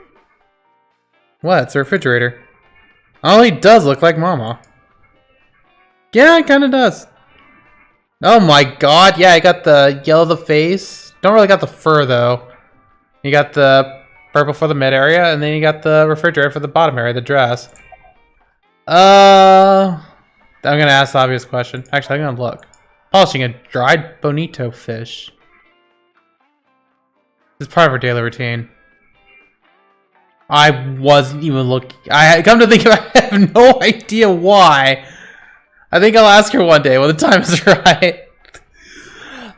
What? It's a refrigerator. Oh, he does look like Mama. Yeah, it kind of does. Oh my god, yeah, I got the yellow of the face. Don't really got the fur, though. You got the purple for the mid area, and then you got the refrigerator for the bottom area, the dress. I'm gonna ask the obvious question. Actually, I'm gonna look. Polishing a dried bonito fish. This is part of her daily routine. I wasn't even looking. I come to think of it, I have no idea why. I think I'll ask her one day when the time is right.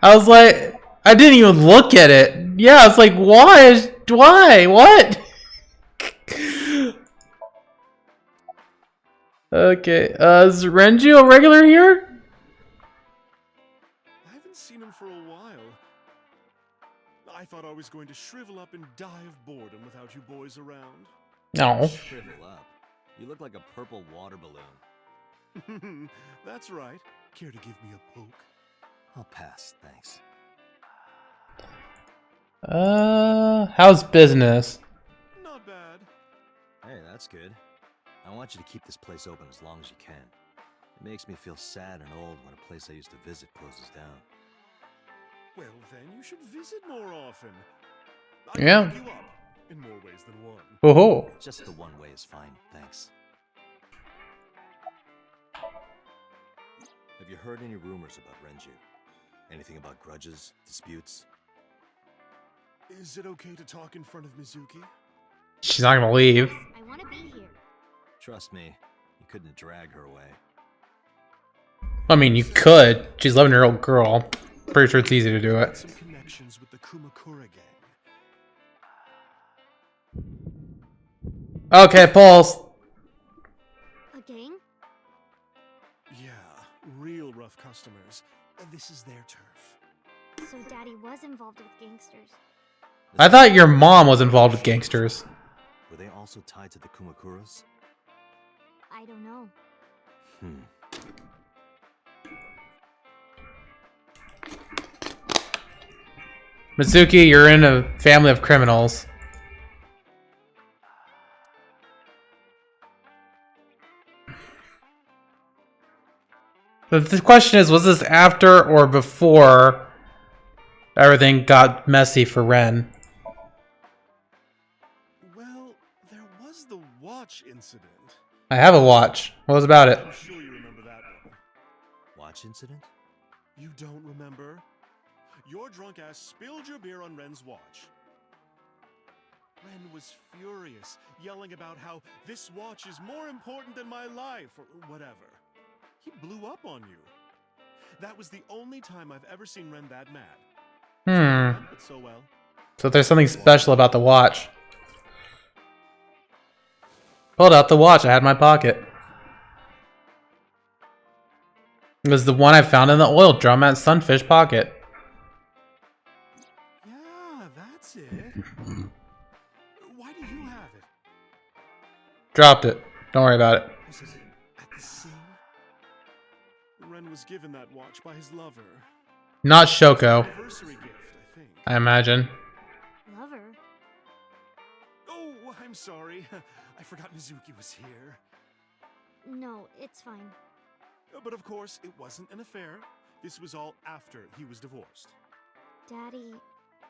I was like, I didn't even look at it. Yeah, I was like, why? Why? What? Okay, is Renju a regular here? I haven't seen him for a while. I thought I was going to shrivel up and die of boredom without you boys around. No. Shrivel up. You look like a purple water balloon. That's right. Care to give me a poke? I'll pass, thanks. How's business? Not bad. Hey, that's good. I want you to keep this place open as long as you can. It makes me feel sad and old when a place I used to visit closes down. Well, then you should visit more often. Yeah. I'll hook you up in more ways than one. Oh. Just the one way is fine, thanks. Have you heard any rumors about Renju? Anything about grudges, disputes? Is it okay to talk in front of Mizuki? She's not gonna leave. I want to be here. Trust me, you couldn't drag her away. I mean, you could. She's an 11-year-old girl. Pretty sure it's easy to do it. Some connections with the Kumakura gang. Okay, Pulse. A gang? Yeah, real rough customers. This is their turf. So Daddy was involved with gangsters. I thought your mom was involved with gangsters. Were they also tied to the Kumakuras? I don't know. Mizuki, you're in a family of criminals. But the question is, was this after or before everything got messy for Ren? Well, there was the watch incident. I have a watch. What was about it? I'm sure you remember that one. Watch incident? You don't remember? Your drunk ass spilled your beer on Ren's watch. Ren was furious, yelling about how this watch is more important than my life, or whatever. He blew up on you. That was the only time I've ever seen Ren that mad. But so well. So there's something special about the watch. Pulled out the watch I had in my pocket. It was the one I found in the oil drum at Sunfish Pocket. Yeah, that's it. Why do you have it? Dropped it. Don't worry about it. Was it at the scene? Ren was given that watch by his lover. Not Shoko, Anniversary gift, I think. I imagine. Lover? Oh, I'm sorry. I forgot Mizuki was here. No, it's fine. But of course, it wasn't an affair. This was all after he was divorced. Daddy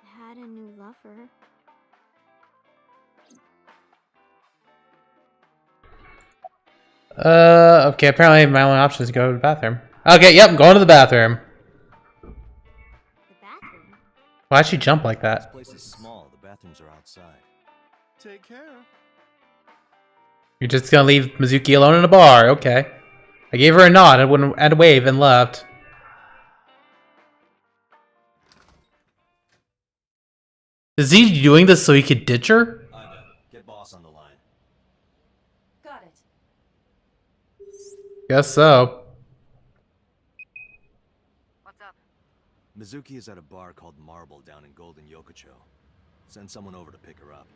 had a new lover. Okay, apparently my only option is to go to the bathroom. Okay, yep, going to the bathroom. The bathroom? Why'd she jump like This that? place is small. The bathrooms are outside. Take care. You're just gonna leave Mizuki alone in a bar, okay. I gave her a nod and a wave and left. Is he doing this so he could ditch her? Get boss on the line. Got it. Guess so. What's up? Mizuki is at a bar called Marble down in Golden Yokocho. Send someone over to pick her up.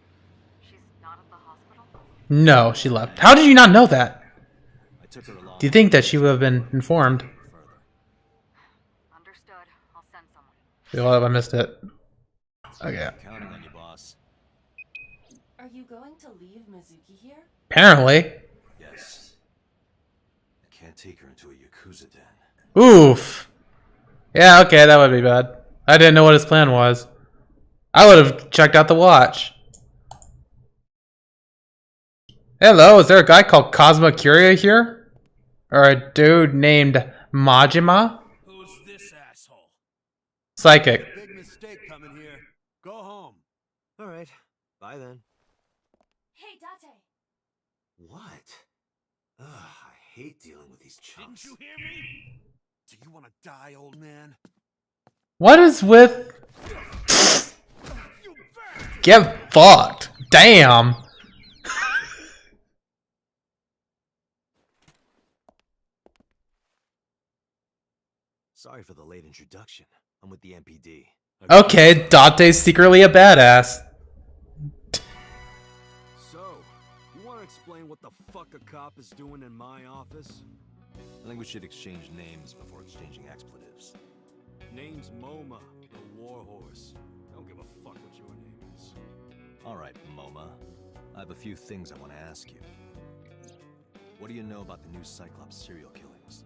She's not at the hospital? No, she left. How did you not know that? I took her along. Do you think that she would have been informed? Further. Understood. I'll send someone. Well, I missed it. Okay. Counting on you, boss. Are you going to leave Mizuki here? Apparently. Yes. I can't take her into a Yakuza den. Oof. Yeah, okay, that would be bad. I didn't know what his plan was. I would have checked out the watch. Hello, is there a guy called Cosmo Curia here? Or a dude named Majima? Who's this asshole? Psychic. Big mistake coming here. Go home. All right. Bye then. Hey, Date! What? Ugh, I hate dealing with these chumps. Didn't you hear me? Do you want to die, old man? What is with... You bastard! Get fucked. Damn. Sorry for the late introduction. I'm with the MPD. Okay, Dante's secretly a badass. So, you want to explain what the fuck a cop is doing in my office? I think we should exchange names before exchanging expletives. Name's MoMA, the Warhorse. Don't give a fuck what your name is. Alright, MoMA. I have a few things I want to ask you. What do you know about the new Cyclops serial killings?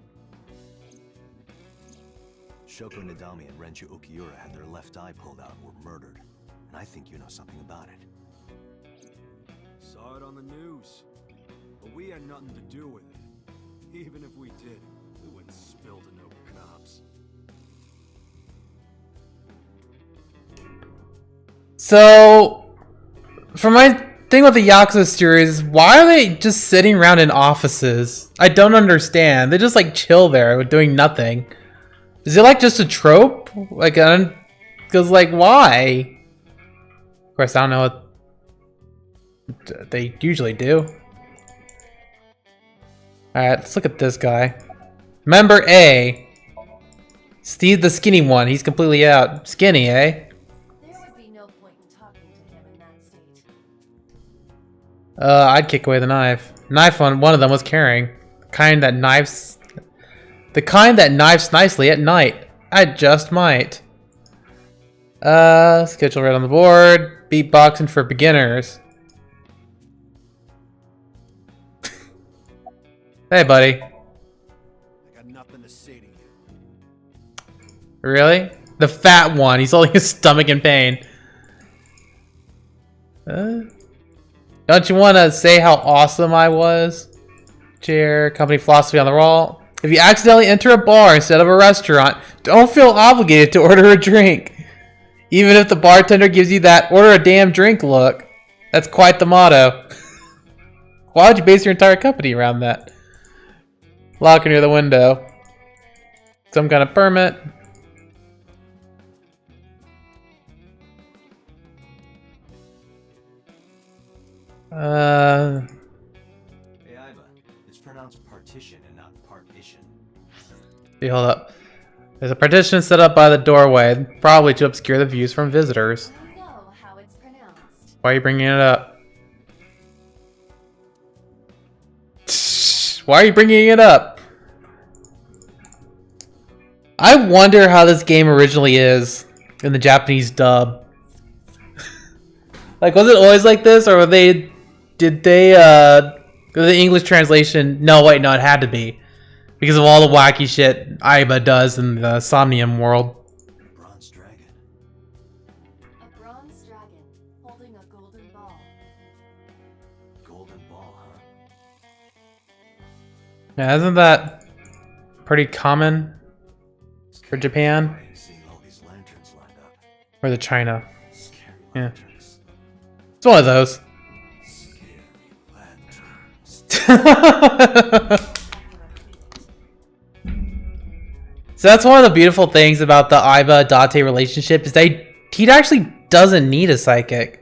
Shoko Nadami and Renju Ukiura had their left eye pulled out and were murdered. And I think you know something about it. Saw it on the news. But we had nothing to do with it. Even if we did, we wouldn't spill to no cops. So, for my thing with the Yakuza series, why are they just sitting around in offices? I don't understand. They just like chill there doing nothing. Is it like just a trope? Like, because like why? Of course, I don't know what they usually do. Alright, let's look at this guy. Member A. Steve the skinny one. He's completely out. Skinny, eh? There would be no point in talking to him in that state. I'd kick away the knife. Knife one of them was carrying. The kind that knifes nicely at night. I just might. Schedule right on the board. Beatboxing for beginners. Hey, buddy. I got nothing to say to you. Really? The fat one. He's holding his stomach in pain. Don't you want to say how awesome I was? Chair, company philosophy on the wall. If you accidentally enter a bar instead of a restaurant, don't feel obligated to order a drink. Even if the bartender gives you that order a damn drink look. That's quite the motto. Why would you base your entire company around that? Locker near the window. Some kind of permit. Hey, Iva. It's pronounced partition and not partition. Hey, hold up. There's a partition set up by the doorway, probably to obscure the views from visitors. You know how it's pronounced. Why are you bringing it up? Why are you bringing it up? I wonder how this game originally is in the Japanese dub. Like, was it always like this, or did the English translation? No, wait, no, it had to be because of all the wacky shit Aiba does in the Somnium world. Bronze dragon. A bronze dragon holding a golden ball. Golden ball, huh? Yeah, isn't that pretty common for Japan Seeing all these lanterns lined up. or the China? Scary Yeah. lanterns. It's one of those. Scary lanterns. So that's one of the beautiful things about the Aiba Date relationship is that he actually doesn't need a sidekick.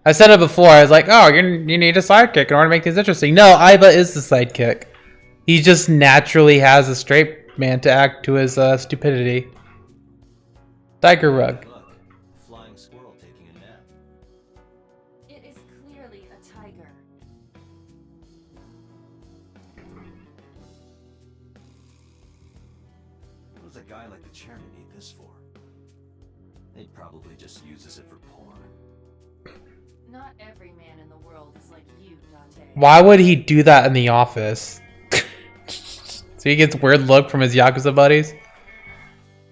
I said it before. I was like, oh, you need a sidekick in order to make things interesting. No, Aiba is the sidekick. He just naturally has a straight man to act to his stupidity. Tiger rug. Look, a flying squirrel taking a nap. It is clearly a tiger. What does a guy like the chairman need this for? He probably just uses it for porn. Not every man in the world is like you, Date. Why would he do that in the office? So he gets a weird look from his Yakuza buddies.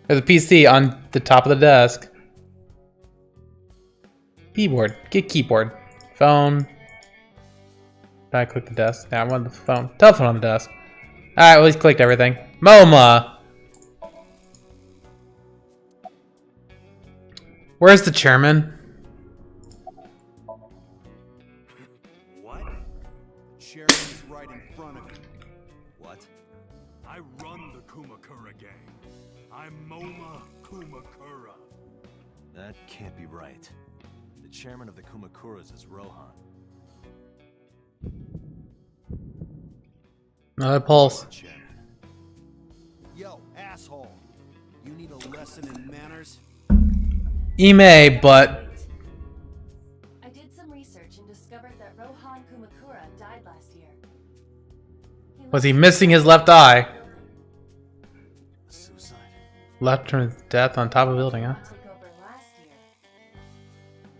There's a PC on the top of the desk. Keyboard. Get keyboard. Phone. I click the desk. Yeah, I want the phone. Telephone on the desk. Alright, well, he's clicked everything. MoMA! Where's the chairman? What? The chairman is right in front of you. What? I run the Kumakura gang. I'm MoMA Kumakura. That can't be right. The chairman of the Kumakuras is Rohan. Another pulse. Chairman. Yo, asshole. You need a lesson in manners? He may, but I did some research and discovered that Rohan Kumakura died last year. was he missing his left eye? Suicide? Left from his death on top of a building, huh? Took over last year.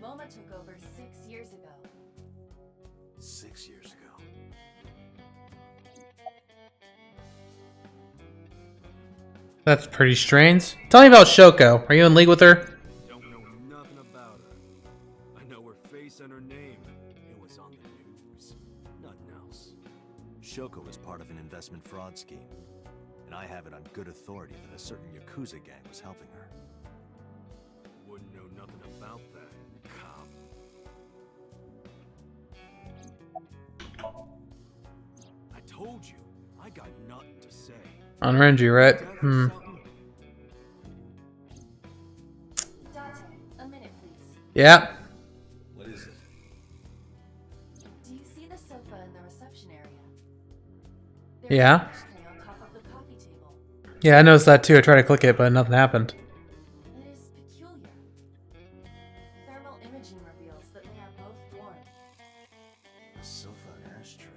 MoMA took over 6 years ago. 6 years ago. That's pretty strange. Tell me about Shoko. Are you in league with her? Don't know nothing about her. I know her face and her name. It was on the news. Nothing else. Shoko was part of an investment fraud scheme, and I have it on good authority that a certain Yakuza gang was helping her. Wouldn't know nothing about that, cop. I told you, I got nothing to say. On Renji, right? Hmm. Dante, a minute please. Yeah. What is it? Do you see the sofa in the reception area? Yeah. There's an ashtray on top of the coffee table. Yeah, I noticed that too. I tried to click it, but nothing happened. It is peculiar. Thermal imaging reveals that they are both warm. A sofa and ashtray.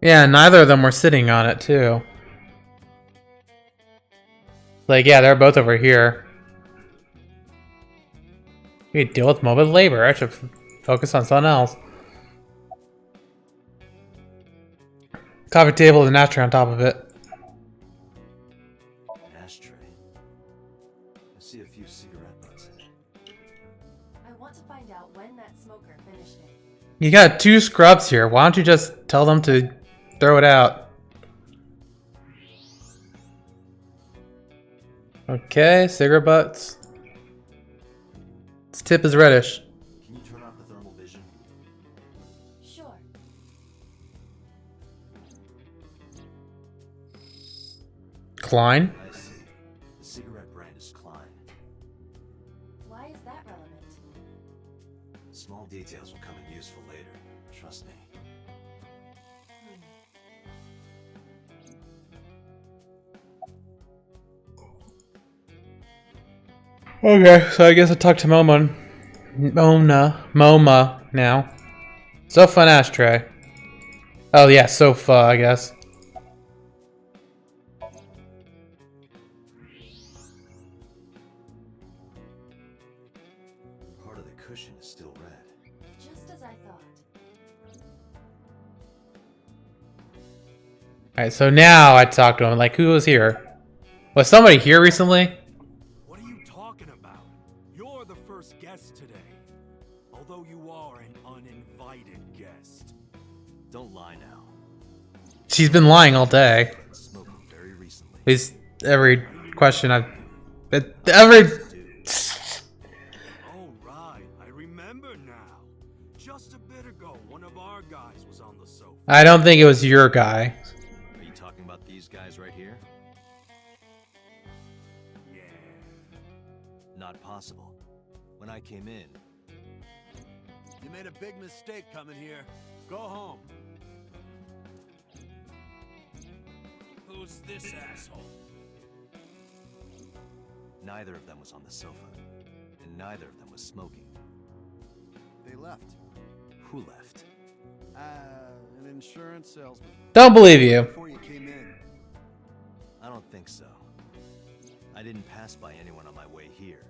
Yeah, neither of them were sitting on it too. Like, yeah, they're both over here. We deal with mobile labor. I should focus on something else. Coffee table with an ashtray on top of it. An ashtray. I see a few cigarette butts in it. I want to find out when that smoker finished it. You got 2 scrubs here. Why don't you just tell them to throw it out? Okay, cigarette butts. This tip is reddish. Can you turn off the thermal vision? Sure. Klein. I see. The cigarette brand is Klein. Why is that relevant? Small details will come in useful later. Trust me. Okay, so I guess I talked to MoMA now. Sofa and ashtray. Oh yeah, sofa, I guess. Part of the cushion is still red. Just as I thought. Alright, so now I talked to him. Like, who was here? Was somebody here recently? What are you talking about? You're the first guest today. Although you are an uninvited guest. Don't lie now. She's been lying all day. Smoking very recently. At least every question I've... Every... Oh, right. I remember now. Just a bit ago, one of our guys was on the sofa. I don't think it was your guy. Are you talking about these guys right here? Yeah. Not possible. When I came in, You made a big mistake coming here. Go home. Who's this asshole? neither of them was on the sofa, and neither of them was smoking. They left. Who left? An insurance salesman. Don't believe you. Before you came in. I don't think so. I didn't pass by anyone on my way here,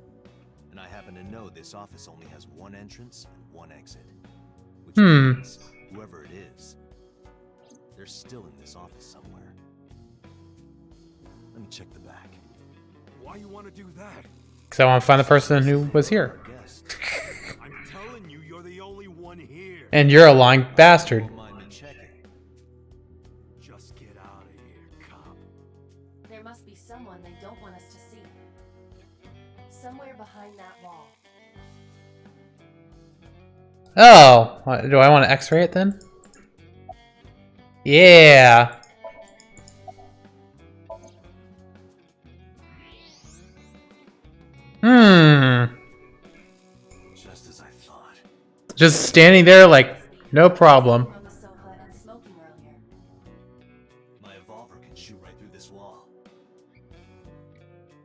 and I happen to know this office only has one entrance and one exit. Which means whoever it is, they're still in this office somewhere. Let me check the back. Why you want to do that? Because I want to find the person who was here. Guess. I'm telling you, you're the only one here. And you're a lying bastard. Don't mind me checking. Just get out of here, cop. There must be someone they don't want us to see. Somewhere behind that wall. Oh, do I want to x-ray it then? Yeah. Just as I thought. Just standing there like, no problem. On the sofa and smoking earlier. My evolver can shoot right through this wall.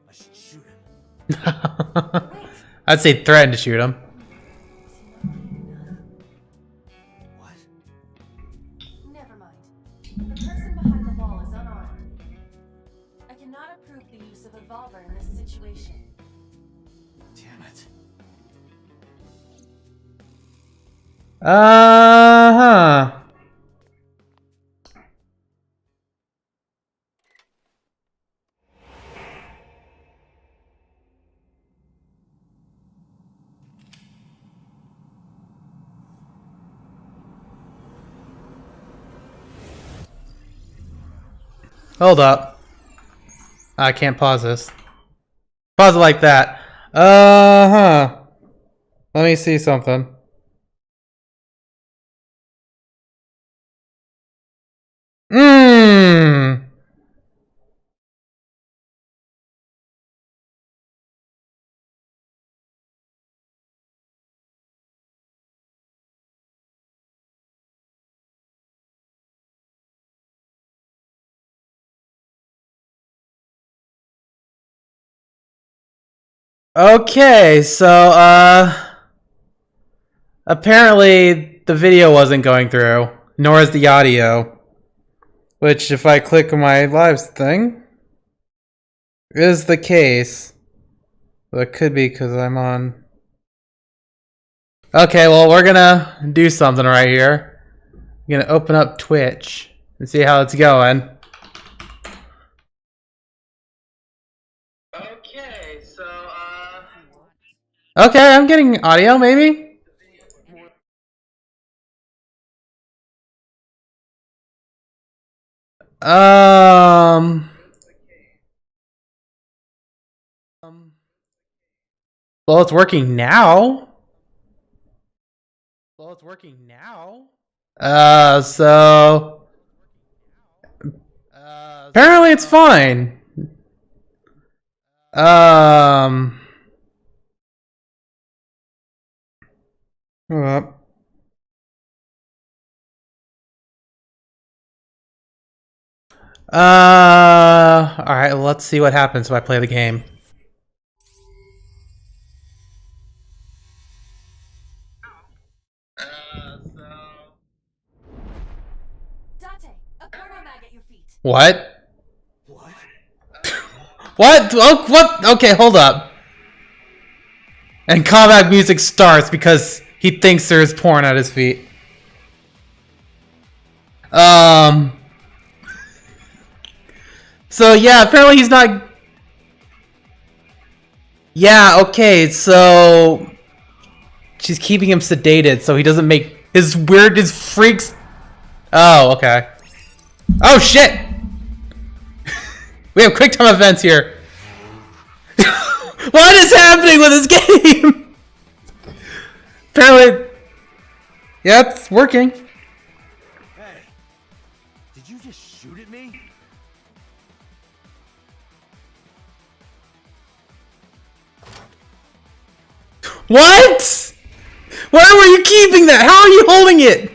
I should shoot him. I'd say threaten to shoot him. What? Never mind. The person behind the wall is unarmed. I cannot approve the use of a revolver in this situation. Damn it. Uh-huh. Hold up. I can't pause this. Pause it like that. Uh-huh. Let me see something. Mmm. Okay, so, apparently the video wasn't going through, nor is the audio. Which, if I click my lives thing, is the case. Well, it could be because I'm on. Okay, well, we're gonna do something right here. I'm gonna open up Twitch and see how it's going. Okay, so, okay, I'm getting audio, maybe? Well, it's working now. So apparently it's fine. Hold up. Alright, let's see what happens if I play the game. Dante, a porno mag at your feet. What? What? What? Oh, what? Okay, hold up. And combat music starts because he thinks there's porn at his feet. So yeah, apparently he's not. Yeah, okay, so she's keeping him sedated so he doesn't make his freaks. Oh, okay. Oh shit! We have quick time events here. What is happening with this game? Apparently, yeah, it's working. Hey, did you just shoot at me? What? Why were you keeping that? How are you holding it?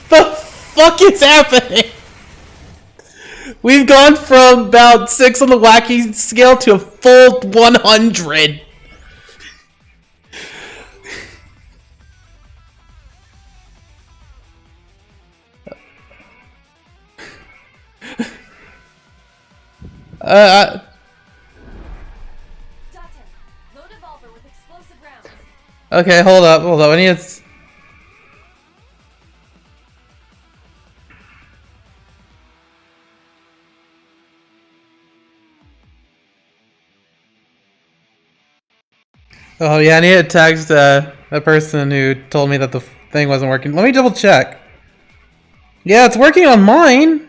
The fuck is happening? We've gone from about 6 on the wacky scale to a full 100. Dante, load a revolver with explosive rounds. Okay, hold up. I need to... Oh yeah, I need to text the person who told me that the thing wasn't working. Let me double check. Yeah, it's working on mine.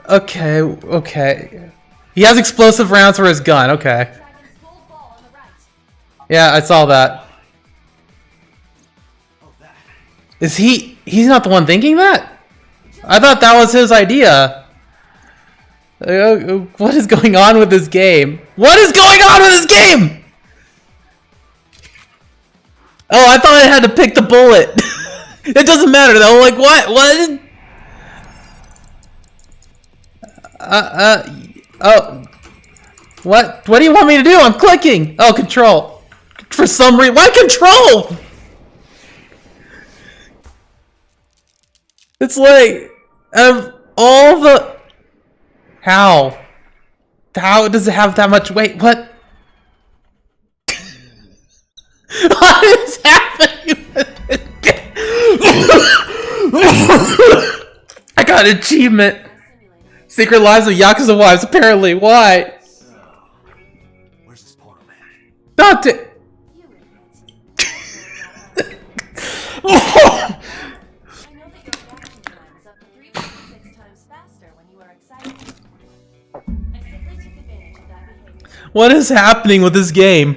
Okay. He has explosive rounds for his gun. Okay. Dragon's gold ball on the right. Yeah, I saw that. Is he? He's not the one thinking that? I thought that was his idea. What is going on with this game? What is going on with this game? Oh, I thought I had to pick the bullet. It doesn't matter though. Like what? What? Oh. What? What do you want me to do? I'm clicking. Oh, control. For some reason, why control? It's like of all the. How? How does it have that much weight? What? What is happening? I got an achievement. Secret Lives of Yakuza Wives, apparently. Why? Where's this portal man? Not to... I know that your reaction time is up to 3.6 times faster when you are excited. I simply took advantage of that behavior. What is happening with this game?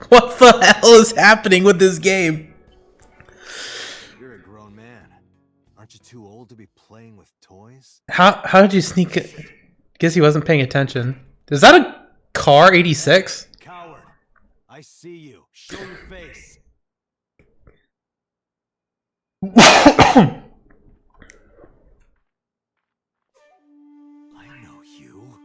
What the hell is happening with this game? You're a grown man. Aren't you too old to be playing with toys? How did you sneak it? Guess he wasn't paying attention. Is that a car 86? Coward! I see you. Show your face. I know you.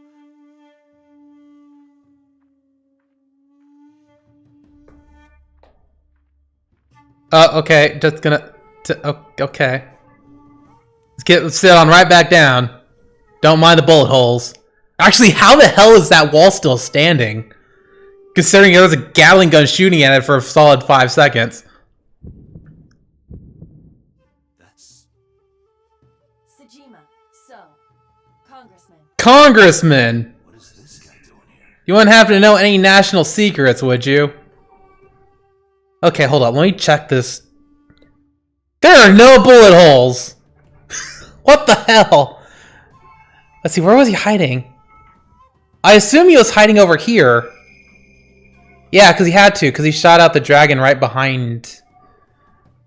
Okay, just gonna... Okay. Let's sit on right back down. Don't mind the bullet holes. Actually, how the hell is that wall still standing? Considering there was a Gatling gun shooting at it for a solid 5 seconds. That's... Sejima, so, Congressman. Congressman! What is this guy doing here? You wouldn't happen to know any national secrets, would you? Okay, hold on. Let me check this. There are no bullet holes! What the hell? Let's see, where was he hiding? I assume he was hiding over here. Yeah, because he had to, because he shot out the dragon right behind...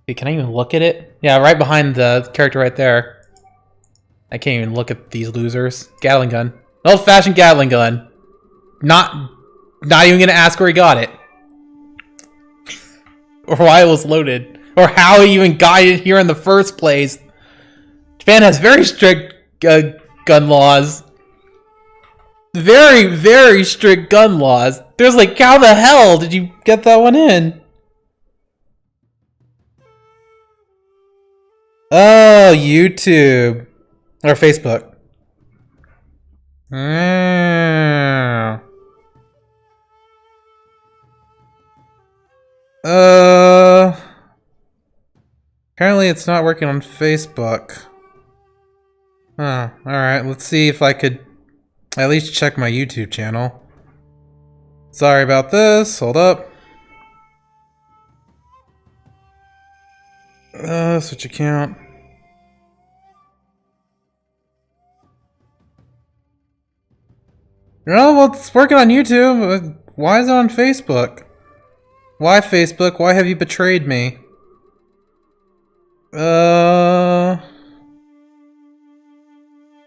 Wait, can I even look at it? Yeah, right behind the character right there. I can't even look at these losers. Gatling gun. An old-fashioned Gatling gun. Not even gonna ask where he got it. Or why it was loaded. Or how he even got it here in the first place. Japan has very strict gun laws. Very, very strict gun laws. There's like, how the hell did you get that one in? Oh, YouTube. Or Facebook. Apparently it's not working on Facebook. Huh, alright, let's see if I could at least check my YouTube channel. Sorry about this, hold up. Switch account. Oh, well, it's working on YouTube. Why is it on Facebook? Why, Facebook? Why have you betrayed me?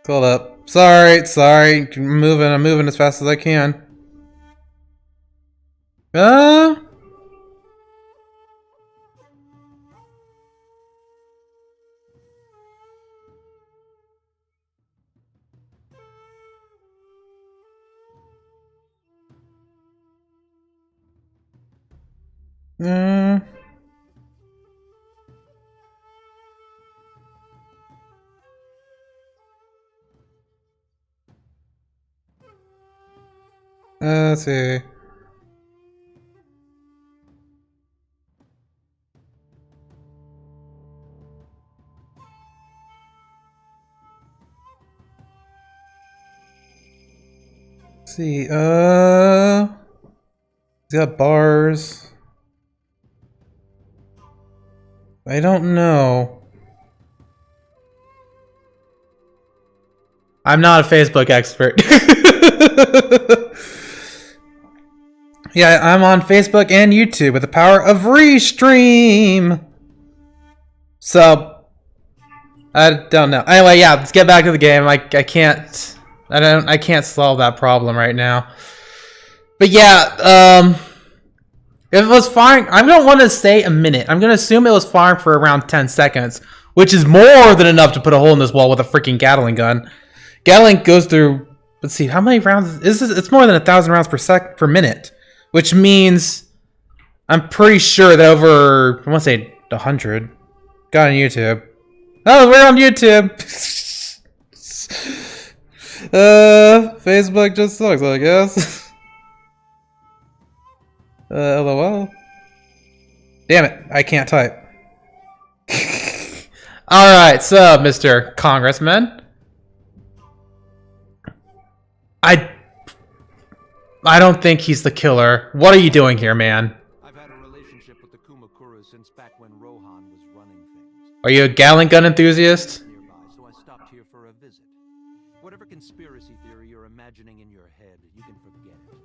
Hold up. Sorry. I'm moving as fast as I can. Let's see. He's got bars. I don't know. I'm not a Facebook expert. Yeah, I'm on Facebook and YouTube with the power of Restream. So, I don't know. Anyway, yeah, let's get back to the game. I can't solve that problem right now. But yeah, If it was firing, I don't want to say a minute. I'm going to assume it was firing for around 10 seconds, which is more than enough to put a hole in this wall with a freaking Gatling gun. Gatling goes through, let's see, how many rounds is this? It's more than 1,000 rounds per minute, which means I'm pretty sure that over, I want to say 100, got on YouTube. Oh, we're on YouTube. Facebook just sucks, I guess. LOL. Damn it, I can't type. Alright, so, Mr. Congressman. I don't think he's the killer. What are you doing here, man? I've had a relationship with the Kumakuras since back when Rohan was running things. Are you a Gatling gun enthusiast? Nearby, so I stopped here for a visit. Whatever conspiracy theory you're imagining in your head, you can forget it.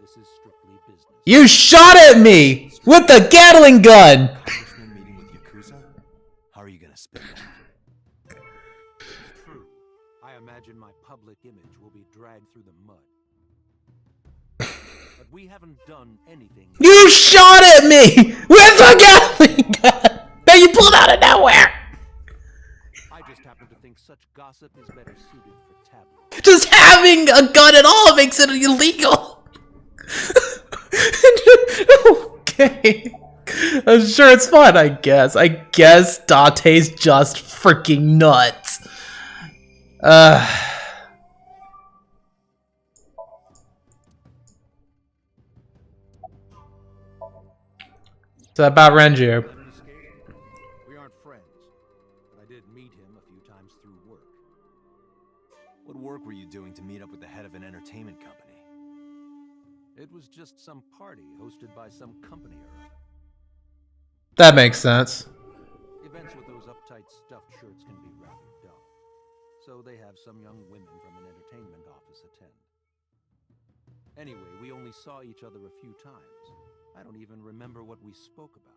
This is strictly business. You shot at me with the Gatling gun! Congressman meeting with Yakuza? How are you gonna spin that? It's true. I imagine my public image will be dragged through the mud. But we haven't done anything. You shot at me with the Gatling gun that you pulled out of nowhere! I just happen to think such gossip is better suited for tabloids. Just having a gun at all makes it illegal! Okay. I'm sure it's fun, I guess. I guess Dante's just freaking nuts. So about Renju. We aren't friends, but I did meet him a few times through work. What work were you doing to meet up with the head of an entertainment company? It was just some party hosted by some company or other. That makes sense. Events with those uptight stuffed shirts can be rather dull. So they have some young women from an entertainment office attend. Anyway, we only saw each other a few times. I don't even remember what we spoke about.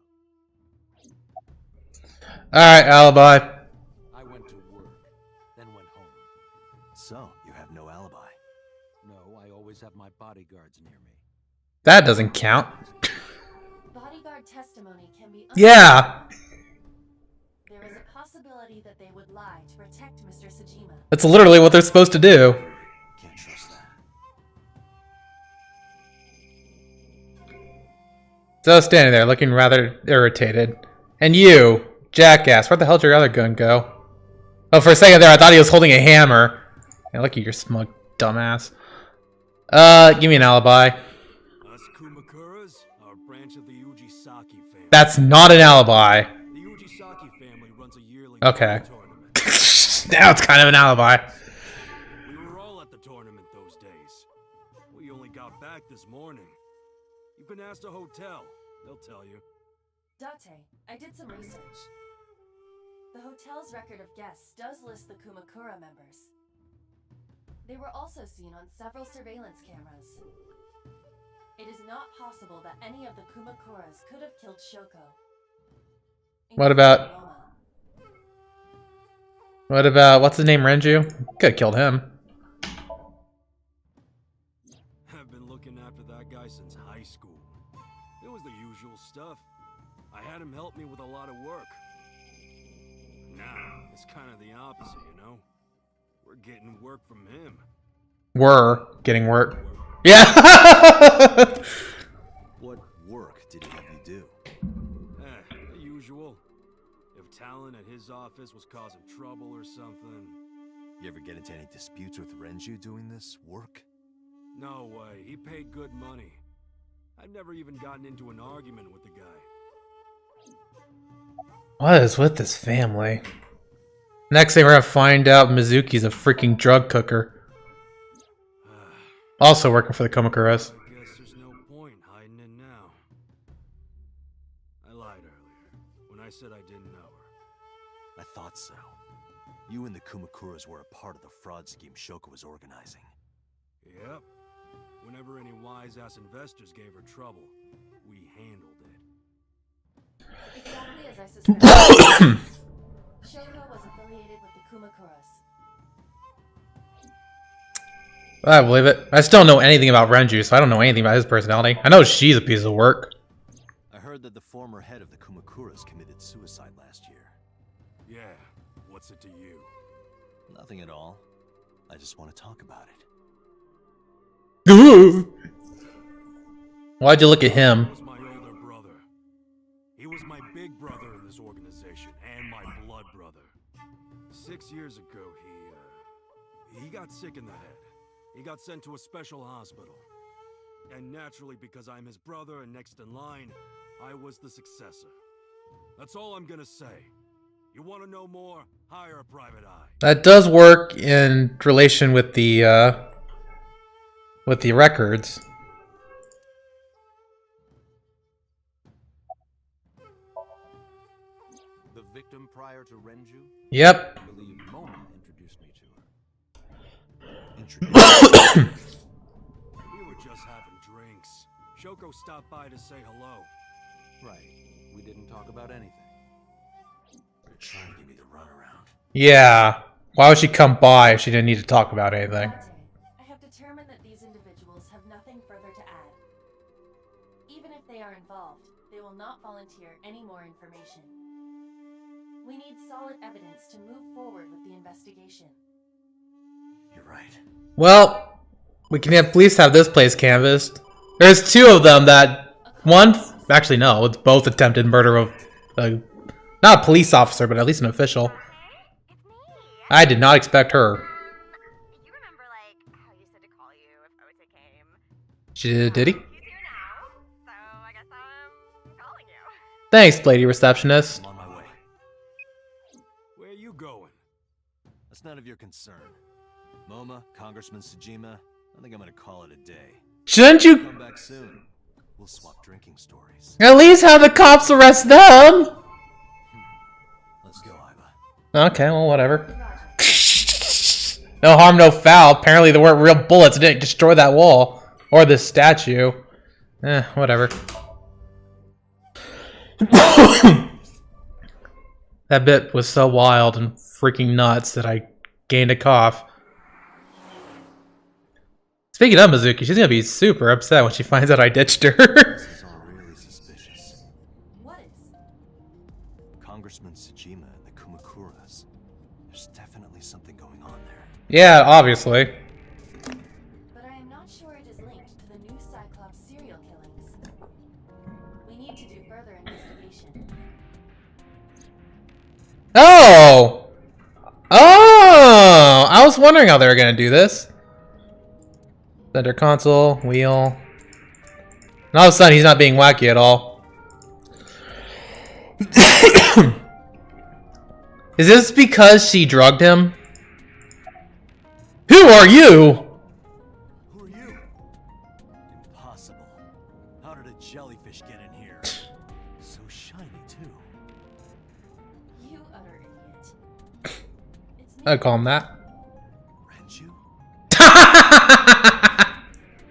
Alright, alibi. I went to work, then went home. So, you have no alibi. No, I always have my bodyguards near me. That doesn't count. Bodyguard testimony can be Yeah! There is a possibility that they would lie to protect Mr. Sajima. That's literally what they're supposed to do. Can't trust that. So standing there looking rather irritated. And you, jackass, where the hell did your other gun go? Oh, for a second there I thought he was holding a hammer. Yeah, look at your smug dumbass. Give me an alibi. Us Kumakuras are a branch of the Ujisaki family. That's not an alibi. The Ujisaki family runs a yearly Okay. tournament. Now it's kind of an alibi. We were all at the tournament those days. We only got back this morning. You can ask the hotel. They'll tell you. Date, I did some research. The hotel's record of guests does list the Kumakura members. They were also seen on several surveillance cameras. It is not possible that any of the Kumakuras could have killed Shoko. What about- including Roma. What about, what's his name, Renju? Could've killed him. I've been looking after that guy since high school. It was the usual stuff. I had him help me with a lot of work. Now, it's kind of the opposite, you know? We're getting work from him. We're getting work. Yeah! What work did he have you do? The usual. If Talon at his office was causing trouble or something. You ever get into any disputes with Renju doing this work? No way, he paid good money. I've never even gotten into an argument with the guy. What is with this family? Next thing we're gonna find out Mizuki's a freaking drug cooker. Also working for the Komakuras. I guess there's no point hiding it now. I lied earlier when I said I didn't know her. I thought so. You and the Kumakuras were a part of the fraud scheme Shoko was organizing. Yep. Whenever any wise-ass investors gave her trouble, we handled it. Exactly as I suspected. Shoko was affiliated with the Kumakuras. I believe it. I still don't know anything about Renju, so I don't know anything about his personality. I know she's a piece of work. heard that the former head of the Kumakuras committed suicide last year. Yeah, what's it to you? Nothing at all. I just want to talk about it. Why'd you look at him? He was my older brother. He was my big brother in this organization, and my blood brother. 6 years ago, he got sick in the head. He got sent to a special hospital. And naturally, because I'm his brother and next in line, I was the successor. That's all I'm gonna say. You want to know more? Hire a private eye. That does work in relation with the records. The victim prior to Renju? Yep. I believe Mona introduced me to her. We were just having drinks. Shoko stopped by to say hello. Right. We didn't talk about anything. You're trying to give me the runaround. Yeah. Why would she come by if she didn't need to talk about anything? I have determined that these individuals have nothing further to add. Even if they are involved, they will not volunteer any more information. We need solid evidence to move forward with the investigation. You're right. Well, we can at least have this place canvassed. There's two of them that... One... Actually, no. It's both attempted murder of... not a police officer, but at least an official. It's me. I did not expect her. You remember, like, how you said to call you if Ota came? Did he? He's here now, so I guess I'm calling you. Thanks, lady receptionist. I'm on my way. Where you going? That's none of your concern. Moma, Congressman Tsujima, I think I'm gonna call it a day. Shouldn't you Come back soon. We'll swap drinking stories. at least have the cops arrest them? Let's go, Iva. Okay, well, whatever. No harm, no foul. Apparently there weren't real bullets. It didn't destroy that wall. Or this statue. Whatever. That bit was so wild and freaking nuts that I gained a cough. Speaking of Mizuki, she's gonna be super upset when she finds out I ditched her. This is all really suspicious. What is? Congressman Tsujima and the Kumakuras. There's definitely something going on there. Yeah, obviously. But I am not sure it is linked to the new Cyclops serial killings. We need to do further investigation. Oh! Oh! I was wondering how they were gonna do this. Center console, wheel. And all of a sudden, he's not being wacky at all. Is this because she drugged him? Who are you? Who are you? Impossible. How did a jellyfish get in here? So shiny, too. You utter idiot. It's me. I'd call him that. Renju?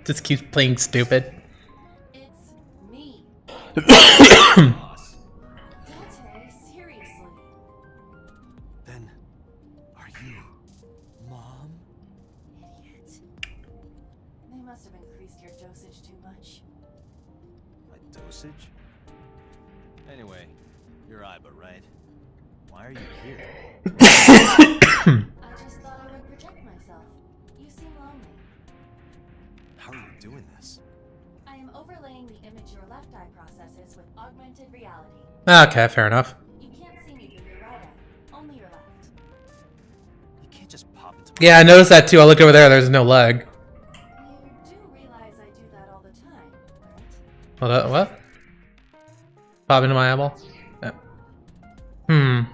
Just keeps playing stupid. It's me. Boss. Dante, seriously. Then, are you Mom? Idiot. They must have increased your dosage too much. My dosage? Anyway, you're Iba, right? Why are you here? I just thought I would protect myself. You seem lonely. How are you doing this? I am overlaying the image your left eye processes with augmented reality. Okay, fair enough. You can't see me through your right eye, only your left. You can't just pop into my... Yeah, I noticed that too. I looked over there, there's no leg. You do realize I do that all the time, right? Hold up, what? Pop into my eyeball? Yeah.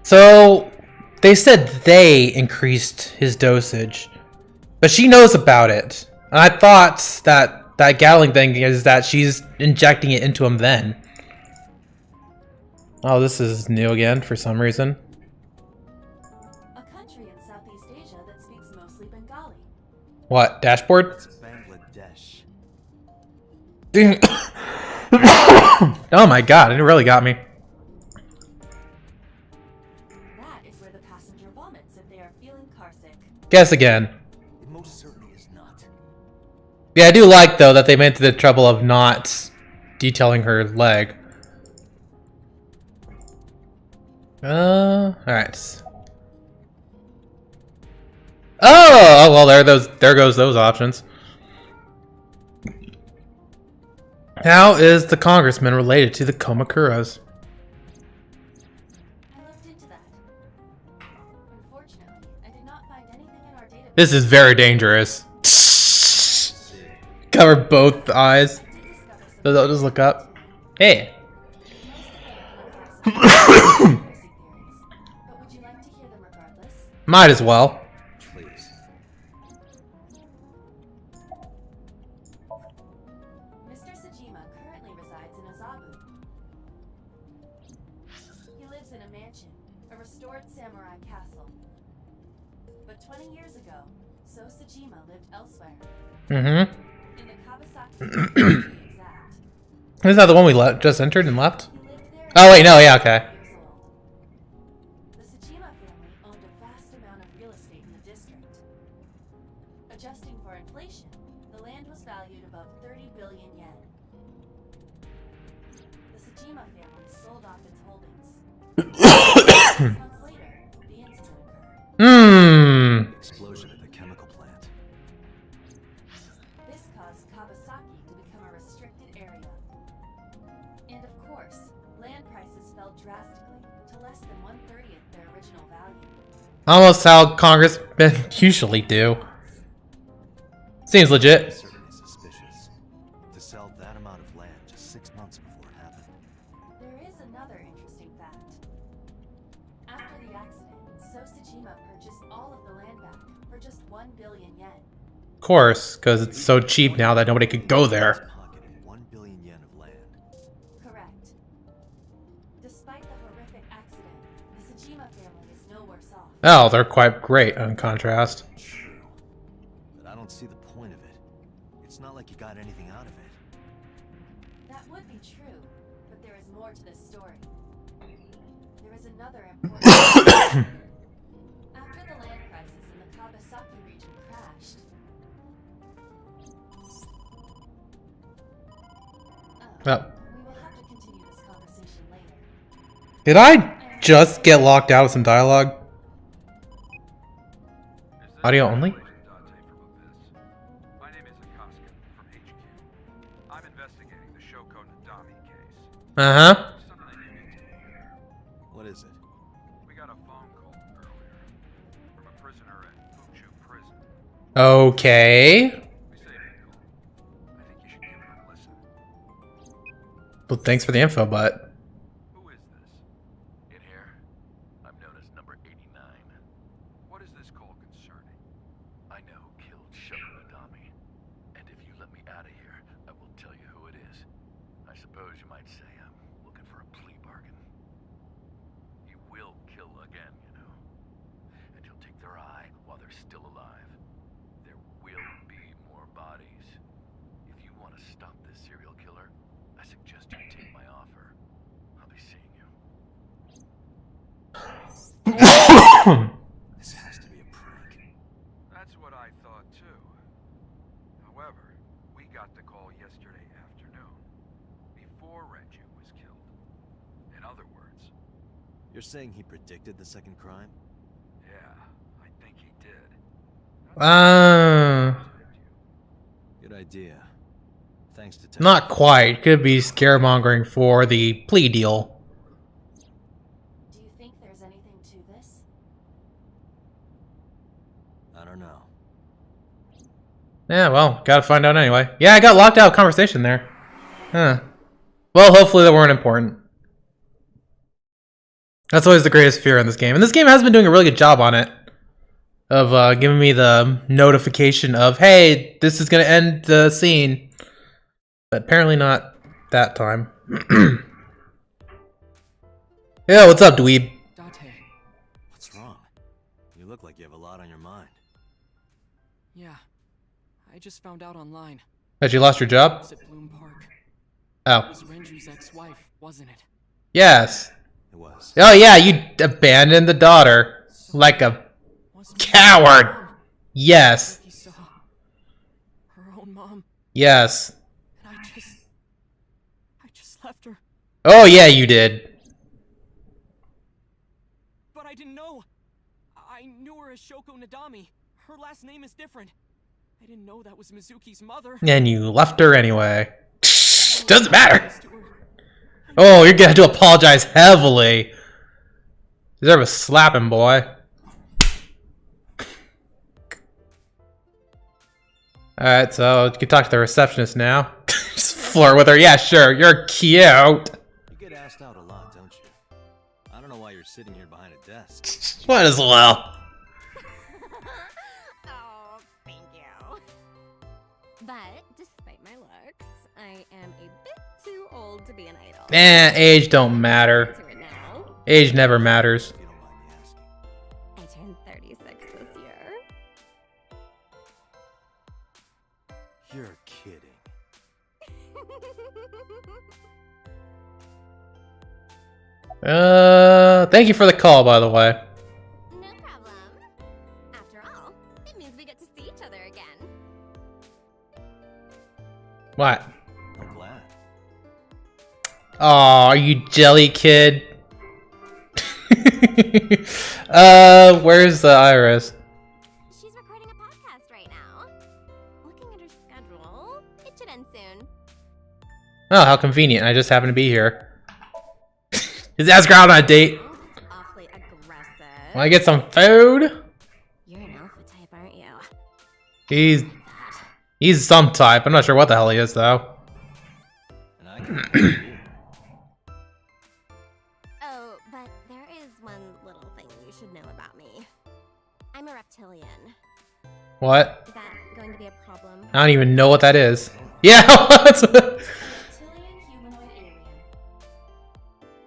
So, they said they increased his dosage. But she knows about it. And I thought that that Gatling thing is that she's injecting it into him then. Oh, this is new again for some reason. A country in Southeast Asia that speaks mostly Bengali. What, dashboard? It's Bangladesh. Oh my god, it really got me. That is where the passenger vomits if they are feeling carsick. Guess again. It most certainly is not. Yeah, I do like, though, that they went to the trouble of not detailing her leg. Alright. Oh, well, there goes those options. How is the congressman related to the Komakuras? I looked into that. Unfortunately, I did not find anything in our database. This is very dangerous. Cover both eyes. They'll just look up. Hey. But would you like to hear them regardless? Might as well. Please. Mr. Sajima currently resides in Azabu. He lives in a mansion, a restored samurai castle. But 20 years ago, So Sajima lived elsewhere. Mm-hmm. In the Kawasaki, to be exact. Isn't that the one we just entered and left? He lived there Oh, wait, no, yeah, okay. years old. The Sajima family owned a vast amount of real estate in the district. Adjusting for inflation, the land was valued above 30 billion yen. The Sajima family sold off its holdings. 6 months later, the incident occurred. Explosion at the chemical plant. This caused Kawasaki to become a restricted area. And of course, land prices fell drastically to less than 1/30th their original value. Almost how congressmen usually do. Seems legit. Certainly suspicious. To sell that amount of land just 6 months before it happened. There is another interesting fact. After the accident, So Sajima purchased all of the land back for just 1 billion yen. Of course, because it's so cheap now that nobody could go there. Pocketed 1 billion yen of land. Correct. Despite the horrific accident, the Sajima family is no worse off. Oh, they're quite great in contrast. True. But I don't see the point of it. It's not like you got anything out of it. That would be true, but there is more to this story. There is another important After the land crisis in the Kawasaki region crashed. Oh. We will have to continue this conversation later. Did I just get locked out of some dialogue? Audio only? My name is Akaska from HQ. I'm investigating the Shoko Nadami case. Uh-huh. Something unique to me here. What is it? We got a phone call earlier from a prisoner at Fuchu prison. Okay. We saved the call. I think you should give it a listen. Well, thanks for the info, but... Who is this? In here, I'm known as number 89. What is this call concerning? I know who killed Shoko Nadami. And if you let me out of here, I will tell you who it is. I suppose you might say I'm looking for a plea bargain. You will kill again, you know. And you'll take their eye while they're still alive. There will be more bodies. If you want to stop this serial killer, I suggest you take my offer. I'll be seeing you. This has to be a prank. That's what I thought too. However, we got the call yesterday afternoon, before Renju was killed. In other words, You're saying he predicted the second crime? yeah, I think he did. Good idea. Thanks to Not quite. Could be scaremongering for the plea deal. Do you think there's anything to this? I don't know. Yeah, well, gotta find out anyway. Yeah, I got locked out of conversation there. Huh. Well, hopefully they weren't important. That's always the greatest fear in this game. And this game has been doing a really good job on it. Of giving me the notification of, hey, this is gonna end the scene. But apparently not that time. Yeah, what's up, dweeb? Date. What's wrong? You look like you have a lot on your mind. Yeah. I just found out online. That you lost your job? It's at Bloom Park. It Oh. was Renju's ex-wife, wasn't it? Yes. It was. Oh yeah, you abandoned the daughter. Like a Wasn't coward. Yes. he saw her own Mom. Yes. And I just left her. Oh yeah, you did. But I didn't know. I knew her as Shoko Nadami. Her last name is different. I didn't know that was Mizuki's mother. And you left her anyway. Doesn't matter. Oh, you're gonna have to apologize heavily. Deserve a slapping, boy. Alright, so you can talk to the receptionist now. Just flirt with her. Yeah, sure. You're cute. You get asked out a lot, don't you? I don't know why you're sitting here behind a desk. Might as well. Oh, thank you. But despite my looks, I am a bit too old to be an idol. Age don't matter. To it now. Age never matters. If you don't mind me asking. I turned 36 this year. You're kidding. Thank you for the call, by the way. No problem. After all, it means we get to see each other again. What? I'm glad. Aw, are you jelly kid? Where's the iris? She's recording a podcast right now. Looking at her schedule, it should end soon. Oh, how convenient. I just happen to be here. Just ask her out on a date. Oh, that's awfully aggressive. Wanna get some food? You're an alpha type, aren't you? He's some type. I'm not sure what the hell he is, though. And I can follow you. Oh, but there is one little thing you should know about me. I'm a reptilian. What? Is that going to be a problem? I don't even know what that is. Yeah, what's Reptilian humanoid alien.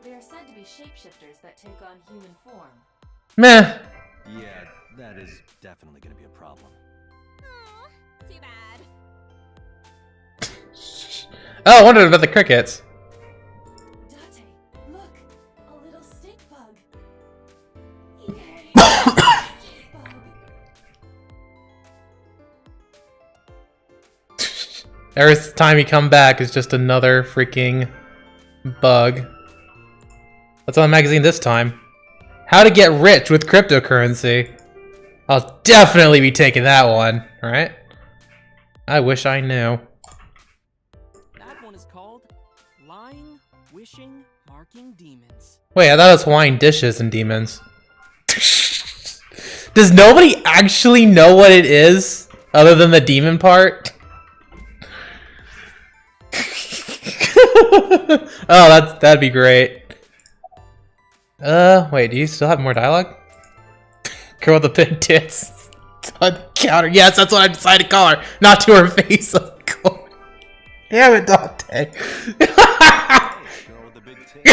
They are said to be shapeshifters that take on human form. Meh. Yeah, that is definitely gonna be a problem. Aw, too bad. Oh, I wondered about the crickets. Date, look! A little stick bug. Yay! Stick bug. Every time you come back, it's just another freaking bug. What's on the magazine this time? How to get rich with cryptocurrency. I'll definitely be taking that one, alright? I wish I knew. That one is called Lying, Wishing, Marking Demons. Wait, I thought it was Hawaiian dishes and demons. Does nobody actually know what it is? Other than the demon part? Oh, that'd be great. Wait, do you still have more dialogue? Girl with the big tits. On counter. Yes, that's what I decided to call her. Not to her face, of course. Damn it, Dante. Girl with the big tits.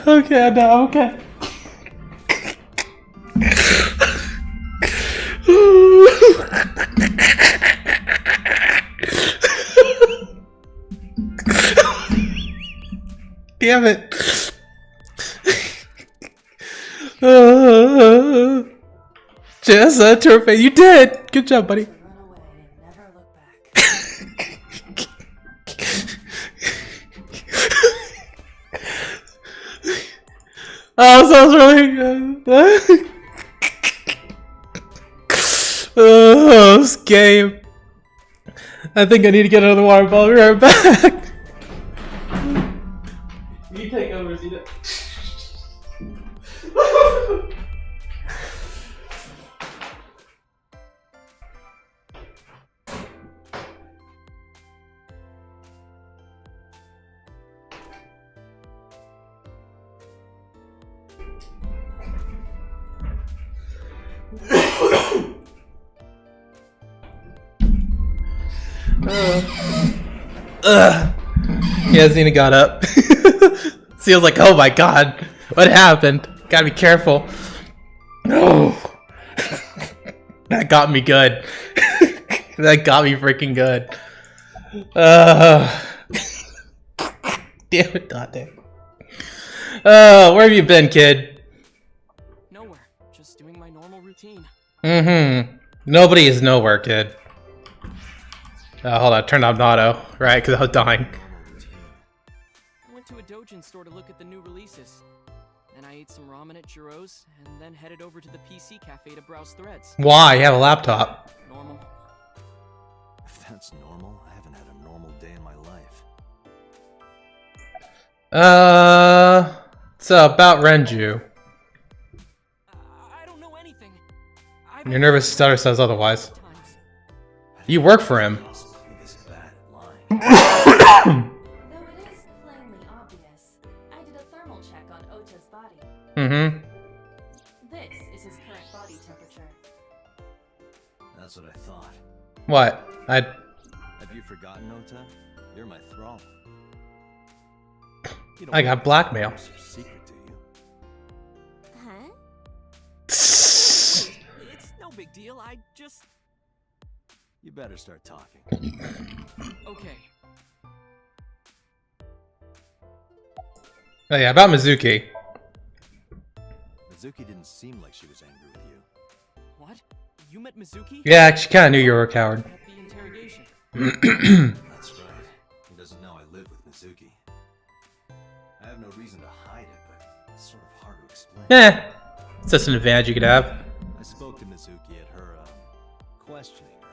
Okay, no, okay. Damn it. Jessa, Turfe, you did. Good job, buddy. Run away and never look back. Oh, sounds really good. Oh, this game. I think I need to get another water bottle. Be right back. You take over, Zeta. Yeah, Xena got up. Seal's like, oh my god, what happened? Gotta be careful. No. That got me good. That got me freaking good. Damn it, Dante. Where have you been, kid? Nowhere. Just doing my normal routine. Mm-hmm. Nobody is nowhere, kid. Hold on. Turned on auto. Right, because I was dying. I went to a Dojin store to look at the new releases. Then I ate some ramen at Jiro's, and then headed over to the PC cafe to browse threads. Why? You have a laptop. Normal. If that's normal, I haven't had a normal day in my life. So about Renju. I don't know anything. Your nervous stutter says otherwise. You work for him. Though it is plainly obvious, I did a thermal check on Ota's body. Mm-hmm. This is his current body temperature. That's what I thought. What? Have you forgotten, Ota? You're my thrall. You don't I got blackmail. know your secret, do you? Huh? It's no big deal. I just... You better start talking. Okay. Oh yeah, about Mizuki. Mizuki didn't seem like she was angry with you. What? You met Mizuki? Yeah, she kind of knew you were a coward. At the interrogation. That's right. He doesn't know I live with Mizuki. I have no reason to hide it, but it's sort of hard to explain. It's just an advantage you could have. I spoke to Mizuki at her, questioning earlier.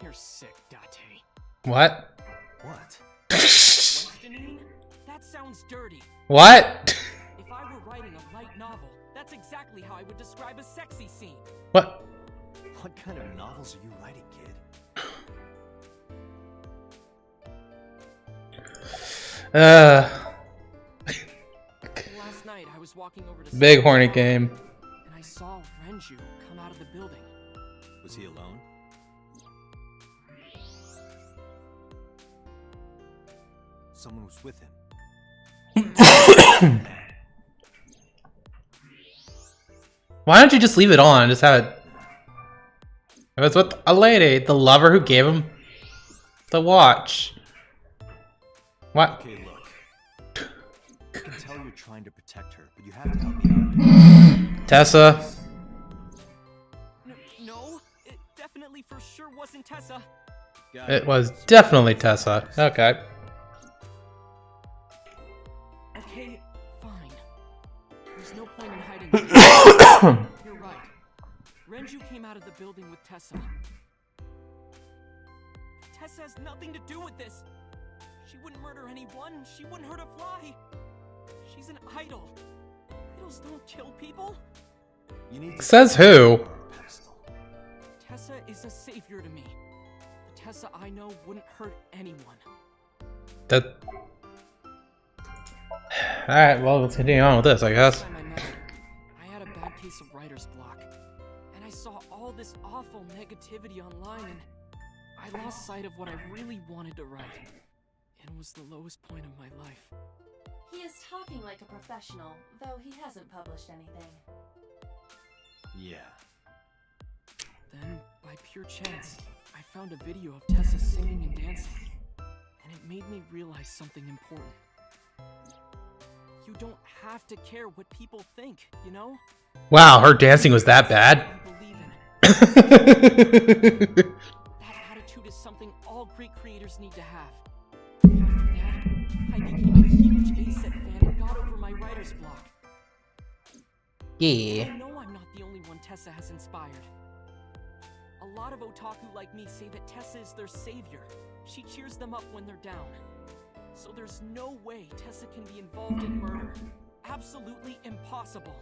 You're sick, Date. What? What? Questioning? That sounds dirty. What? If I were writing a light novel, that's exactly how I would describe a sexy scene. What? What kind of novels are you writing, kid? Last night, I was walking over to Big horny game. and I saw Renju come out of the building. Was he alone? Someone was with him. Why don't you just leave it on and just have it? It was with a lady, the lover who gave him the watch. What? Okay, look. I can tell you're trying to protect her, but you have to help me out. Tessa? No, it definitely for sure wasn't Tessa. Got It was definitely Tessa. Okay. Okay, fine. There's no point in hiding. You're right. Renju came out of the building with Tessa. Tessa has nothing to do with this. She wouldn't murder anyone. She wouldn't hurt a fly. She's an idol. Idols don't kill people. You need to Says who? Tessa is a savior to me. The Tessa I know wouldn't hurt anyone. That. Alright, well, let's continue on with this, I guess. Last time I met her, I had a bad case of writer's block. And I saw all this awful negativity online and I lost sight of what I really wanted to write. It was the lowest point of my life. He is talking like a professional, though he hasn't published anything. Yeah. Then, by pure chance, I found a video of Tessa singing and dancing. And it made me realize something important. You don't have to care what people think, you know? Wow, her dancing was that bad? That attitude is something all great creators need to have. After that, I became a huge ASET fan and got over my writer's block. Yeah. I know I'm not the only one Tessa has inspired. A lot of otaku like me say that Tessa is their savior. She cheers them up when they're down. So there's no way Tessa can be involved in murder. Absolutely impossible.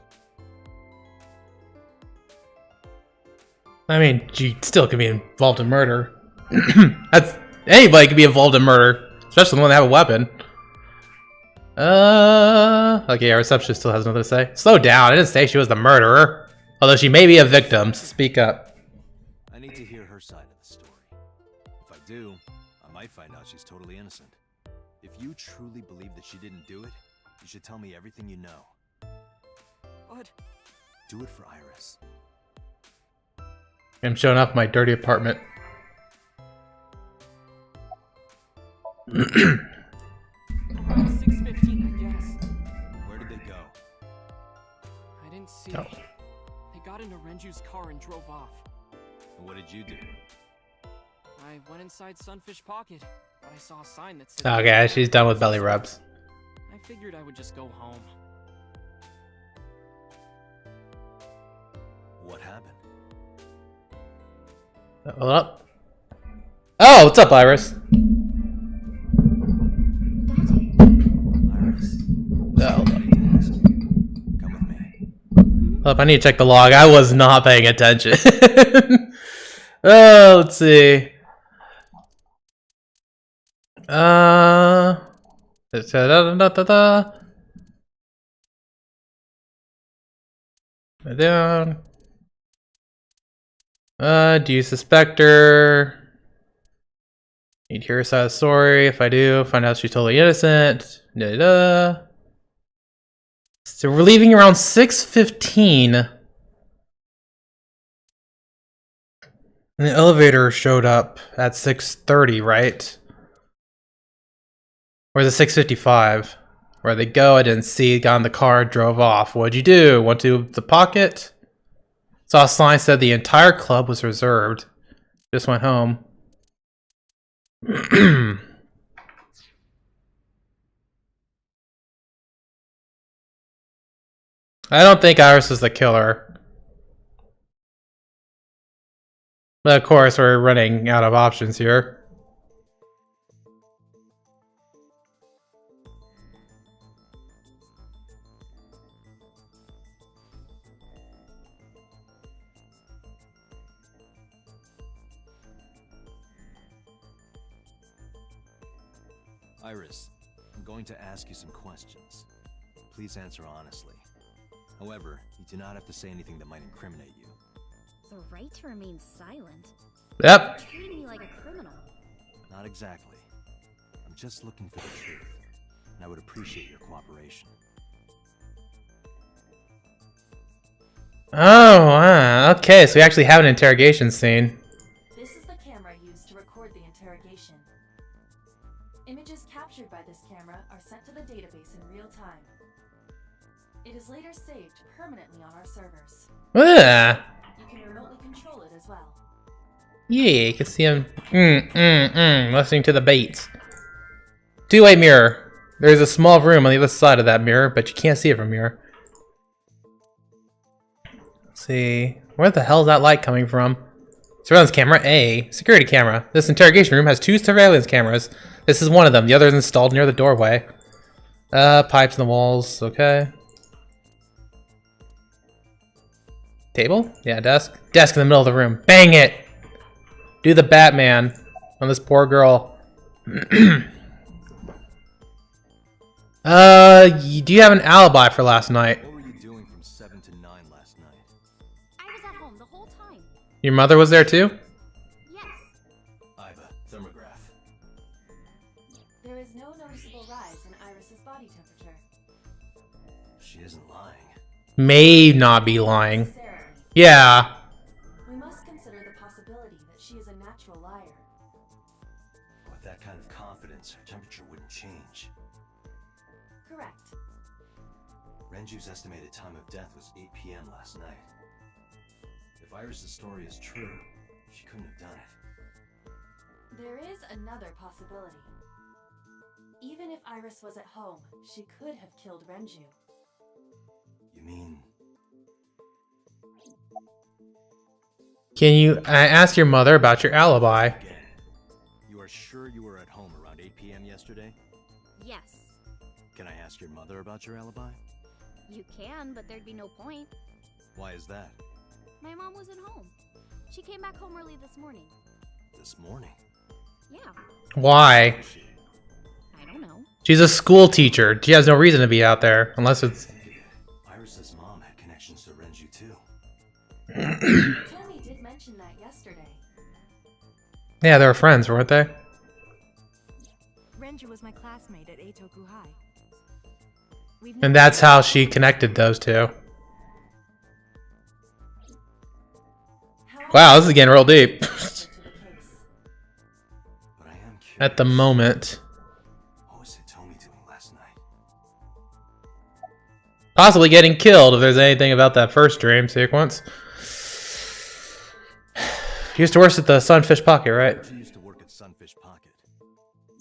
I mean, she still can be involved in murder. That's anybody can be involved in murder, especially the one that have a weapon. Okay, our receptionist still has nothing to say. Slow down. I didn't say she was the murderer, although she may be a victim. So speak up. I need to hear her side of the story. If I do, I might find out she's totally innocent. If you truly believe that she didn't do it, you should tell me everything you know. But Do it for Iris. I'm showing off my dirty apartment. 6:15, I guess. Where did they go? I didn't see. Oh. They got into Renju's car and drove off. And what did you do? I went inside Sunfish Pocket, but I saw a sign that said... Okay, she's done with belly rubs. I figured I would just go home. What happened? Hold up. Oh, what's up, Iris? Iris. No. Come with me. Hold up, I need to check the log. I was not paying attention. Oh, let's see. Down. Do you suspect her? Need to hear her side of the story. If I do, find out she's totally innocent. Da-da-da. So we're leaving around 6:15. And the elevator showed up at 6:30, right? Or is it 6:55? Where they go, I didn't see, got in the car, drove off. What'd you do? Went to the pocket? Saw a sign said the entire club was reserved. Just went home. I don't think Iris is the killer. But of course, we're running out of options here. Iris, I'm going to ask you some questions. Please answer honestly. However, you do not have to say anything that might incriminate you. The right to remain silent. Yep. Treating me like a criminal. Not exactly. I'm just looking for the truth, and I would appreciate your cooperation. Oh, wow. Okay, so we actually have an interrogation scene. This is the camera used to record the interrogation. Images captured by this camera are sent to the database in real time. It is later saved permanently on our servers. Ah. You can remotely control it as well. Yeah, you can see him listening to the beats. Two-way mirror. There's a small room on the other side of that mirror, but you can't see it from here. Let's see. Where the hell is that light coming from? Surveillance camera A. Security camera. This interrogation room has 2 surveillance cameras. This is one of them. The other is installed near the doorway. Pipes in the walls. Okay. Table? Yeah, desk. Desk in the middle of the room. Bang it! Do the Batman on this poor girl. Do you have an alibi for last night? What were you doing from 7 to 9 last night? I was at home the whole time. Your mother was there too? Yes. Iva, thermograph. There is no noticeable rise in Iris's body temperature. She isn't lying. May not be lying. Necessarily. Yeah. We must consider the possibility that she is a natural liar. With that kind of confidence, her temperature wouldn't change. Correct. Renju's estimated time of death was 8 p.m. last night. If Iris' story is true, she couldn't have done it. There is another possibility. Even if Iris was at home, she could have killed Renju. You mean... Can you ask your mother about your alibi? Again, you are sure you were at home around 8 p.m. yesterday? Yes. Can I ask your mother about your alibi? You can, but there'd be no point. Why is that? My mom wasn't home. She came back home early this morning. This morning? Yeah. Why? I don't know. She's a school teacher. She has no reason to be out there, unless it's... Iris' mom had connections to Renju too. Tommy did mention that yesterday. Yeah, they were friends, weren't they? Renju was my classmate at Eitoku High. And that's how she connected those two. However, Wow, this is getting real deep. To the case. But I am curious. At the moment. What was Hitomi doing last night? Possibly getting killed if there's anything about that first dream sequence. He used to work at the Sunfish Pocket, right? She used to work at Sunfish Pocket.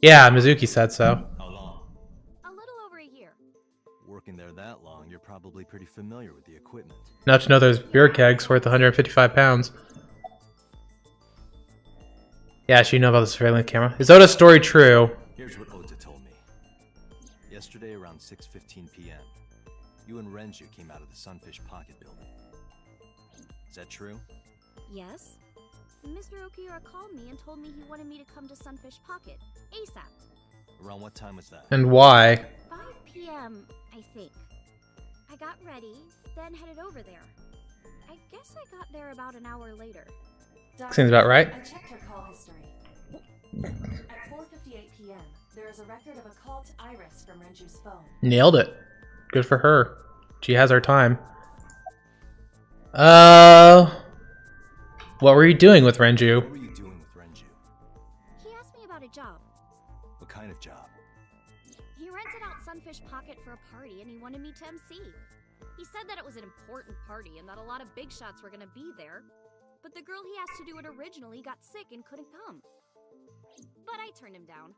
Yeah, Mizuki said so. How long? A little over a year. Working there that long, you're probably pretty familiar with the equipment. Not to know there's beer kegs worth 155 pounds. Yeah, she know about the surveillance camera. Is Oda's story true? Here's what Ota told me. Yesterday around 6:15 p.m., you and Renju came out of the Sunfish Pocket building. Is that true? Yes. Mr. Okiura called me and told me he wanted me to come to Sunfish Pocket ASAP. Around what time was that? And why? 5 p.m., I think. I got ready, then headed over there. I guess I got there about an hour later. Seems about right. I checked her call history. At 4:58 p.m., there is a record of a call to Iris from Renju's phone. Nailed it. Good for her. She has her time. What were you doing with Renju? What were you doing with Renju? He asked me about a job. What kind of job? He rented out Sunfish Pocket for a party and he wanted me to MC. He said that it was an important party and that a lot of big shots were gonna be there. But the girl he asked to do it originally got sick and couldn't come. But I turned him down.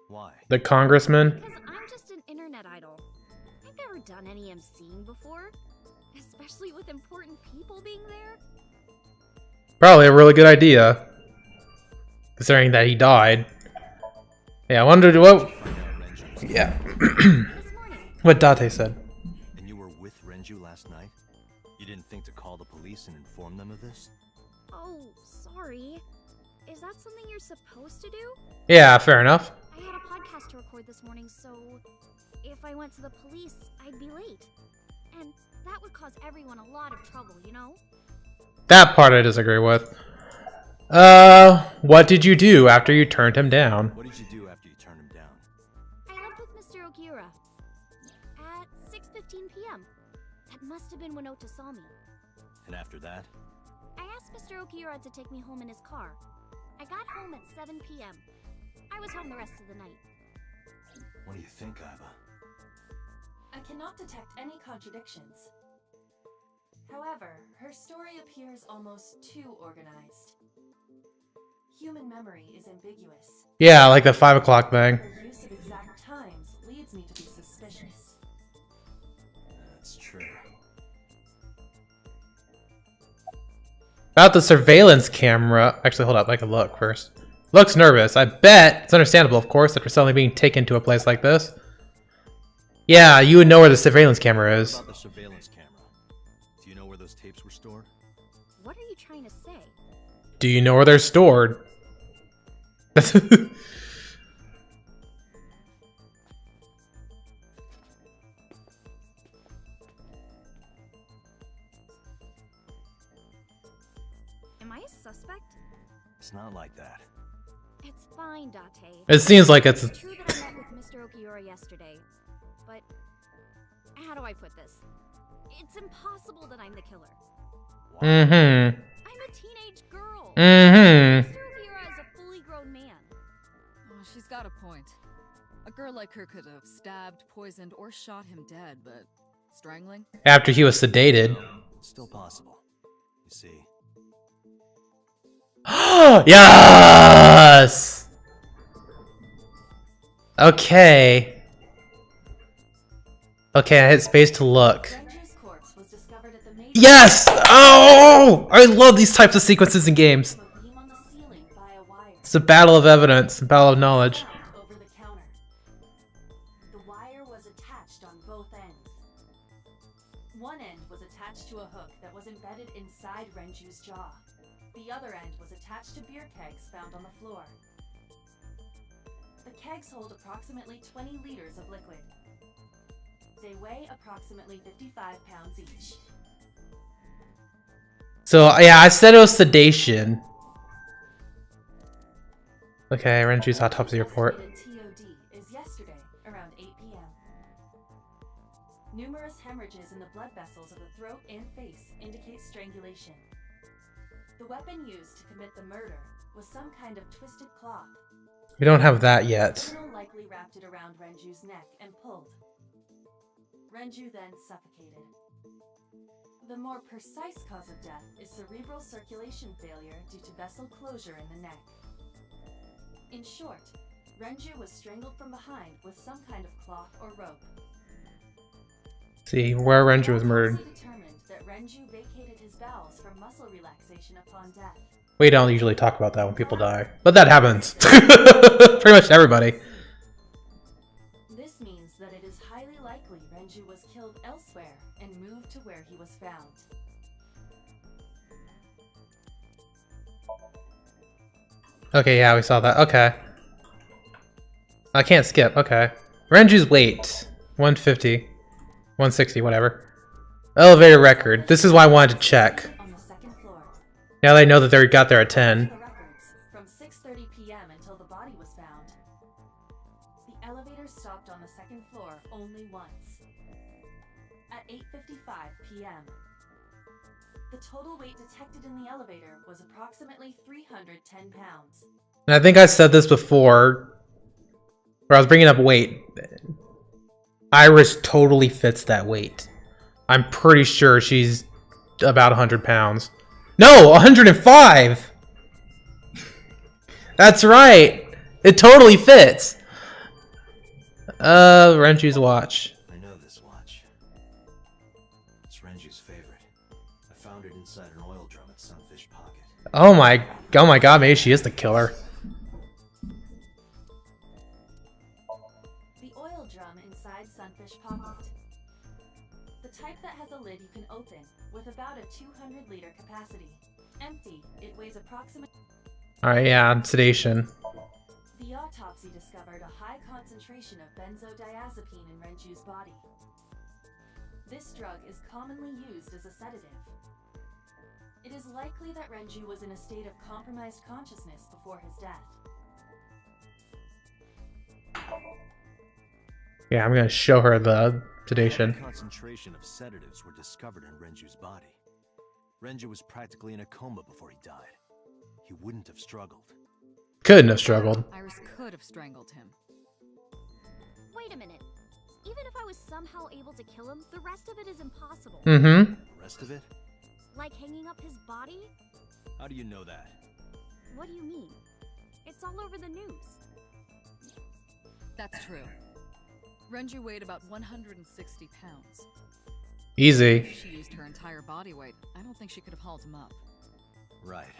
Why? The congressman? Because I'm just an internet idol. I've never done any MCing before. Especially with important people being there. Probably a really good idea. Considering that he died. Yeah, I wondered what... Yeah. What Date said. And you were with Renju last night? You didn't think to call the police and inform them of this? Oh, sorry. Is that something you're supposed to do? Yeah, fair enough. I had a podcast to record this morning, so if I went to the police, I'd be late. And that would cause everyone a lot of trouble, you know? That part I disagree with. What did you do after you turned him down? What did you do after you turned him down? I left with Mr. Okiura at 6:15 p.m. That must have been when Ota saw me. And after that? I asked Mr. Okiura to take me home in his car. I got home at 7 p.m. I was home the rest of the night. What do you think, Iva? I cannot detect any contradictions. However, her story appears almost too organized. Human memory is ambiguous. Yeah, like the 5 o'clock thing. Her use of exact times leads me to be suspicious. That's true. About the surveillance camera... Actually, hold up. I can look first. Looks nervous. I bet. It's understandable, of course, after suddenly being taken to a place like this. Yeah, you would know where the surveillance camera is. What about the surveillance camera? Do you know where those tapes were stored? What are you trying to say? Do you know where they're stored? Am I a suspect? It's not like that. It's fine, Date. It seems like it's... It's true that I met with Mr. Okiura yesterday, but how do I put this? It's impossible that I'm the killer. Mm-hmm. I'm a teenage girl. Mm-hmm. Mr. Okiura is a fully grown man. Oh, she's got a point. A girl like her could have stabbed, poisoned, or shot him dead, but strangling? After he was sedated. It's still possible. You see. Yes! Okay. Okay, I hit space to look. Renju's corpse was discovered at the main Yes! Oh! I love these types of sequences in games. a beam on the ceiling via wire. It's a battle of evidence, a battle of knowledge. Over the counter. The wire was attached on both ends. One end was attached to a hook that was embedded inside Renju's jaw. The other end was attached to beer kegs found on the floor. The kegs hold approximately 20 liters of liquid. They weigh approximately 55 pounds each. So, yeah, I said it was sedation. Okay, Renju's autopsy report. TOD is yesterday, around 8 p.m. Numerous hemorrhages in the blood vessels of the throat and face indicate strangulation. The weapon used to commit the murder was some kind of twisted cloth. We don't have that yet. The criminal likely wrapped it around Renju's neck and pulled. Renju then suffocated. The more precise cause of death is cerebral circulation failure due to vessel closure in the neck. In short, Renju was strangled from behind with some kind of cloth or rope. See where Renju was murdered. Autopsy determined that Renju vacated his bowels for muscle relaxation upon death. We don't usually talk about that when people die, but that happens. Pretty much to everybody. This means that it is highly likely Renju was killed elsewhere and moved to where he was found. Okay, yeah, we saw that. Okay. I can't skip. Okay. Renju's weight. 150. 160, whatever. Elevator record. This is why I wanted to check. On the second floor. Now they know that they got there at 10. The records from 6:30 p.m. until the body was found. The elevator stopped on the second floor only once. At 8:55 p.m. The total weight detected in the elevator was approximately 310 pounds. And I think I said this before, where I was bringing up weight. Iris totally fits that weight. I'm pretty sure she's about 100 pounds. No, 105! That's right! It totally fits! Renju's watch. I know this watch. It's Renju's favorite. I found it inside an oil drum at Sunfish Pocket. Oh my god, maybe she is the killer. The oil drum inside Sunfish Pocket. The type that has a lid you can open, with about a 200-liter capacity. Empty, it weighs approximately... Alright, yeah, sedation. The autopsy discovered a high concentration of benzodiazepine in Renju's body. This drug is commonly used as a sedative. It is likely that Renju was in a state of compromised consciousness before his death. Yeah, I'm gonna show her the sedation. A concentration of sedatives were discovered in Renju's body. Renju was practically in a coma before he died. He wouldn't have struggled. Couldn't have struggled. Iris could have strangled him. Wait a minute. Even if I was somehow able to kill him, the rest of it is impossible. Mm-hmm. The rest of it? Like hanging up his body? How do you know that? What do you mean? It's all over the news. That's true. Renju weighed about 160 pounds. Easy. If she used her entire body weight, I don't think she could have hauled him up. Right.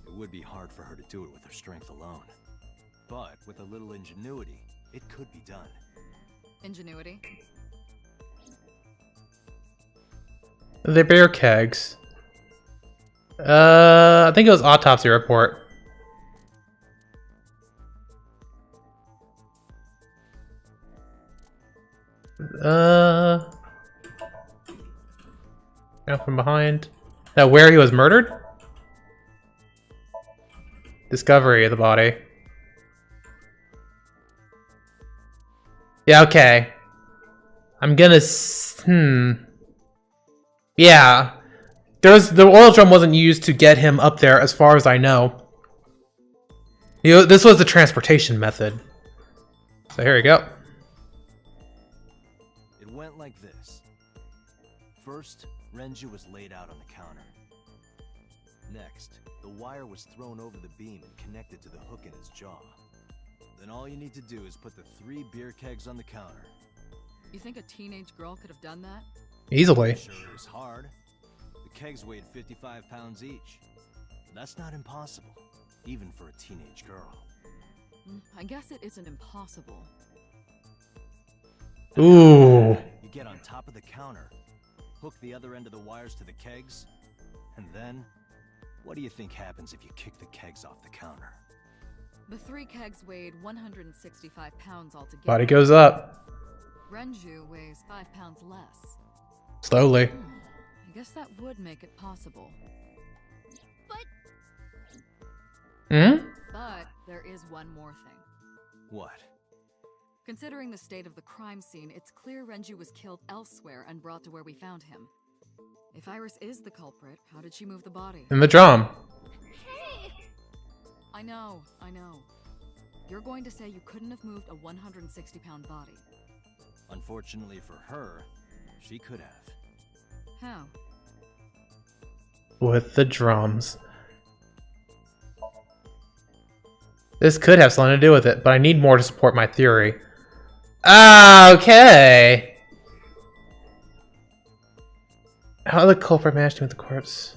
It would be hard for her to do it with her strength alone. But with a little ingenuity, it could be done. Ingenuity? The bear kegs. I think it was autopsy report. Now from behind. Now where he was murdered? Discovery of the body. Yeah, okay. I'm gonna yeah. The oil drum wasn't used to get him up there as far as I know. You know, this was the transportation method. So here we go. It went like this. First, Renju was laid out on the counter. Next, the wire was thrown over the beam and connected to the hook in his jaw. Then all you need to do is put the 3 beer kegs on the counter. You think a teenage girl could have done that? Easily. Sure, it was hard. The kegs weighed 55 pounds each. But that's not impossible, even for a teenage girl. I guess it isn't impossible. Ooh. You get on top of the counter, hook the other end of the wires to the kegs, and then, what do you think happens if you kick the kegs off the counter? The 3 kegs weighed 165 pounds altogether. Body goes up. Renju weighs 5 pounds less. Slowly. I guess that would make it possible. Hmm? But there is one more thing. What? Considering the state of the crime scene, it's clear Renju was killed elsewhere and brought to where we found him. If Iris is the culprit, how did she move the body? In the drum. Hey! I know. You're going to say you couldn't have moved a 160-pound body. Unfortunately for her, she could have. How? With the drums. This could have something to do with it, but I need more to support my theory. Okay. How did the culprit manage to move the corpse?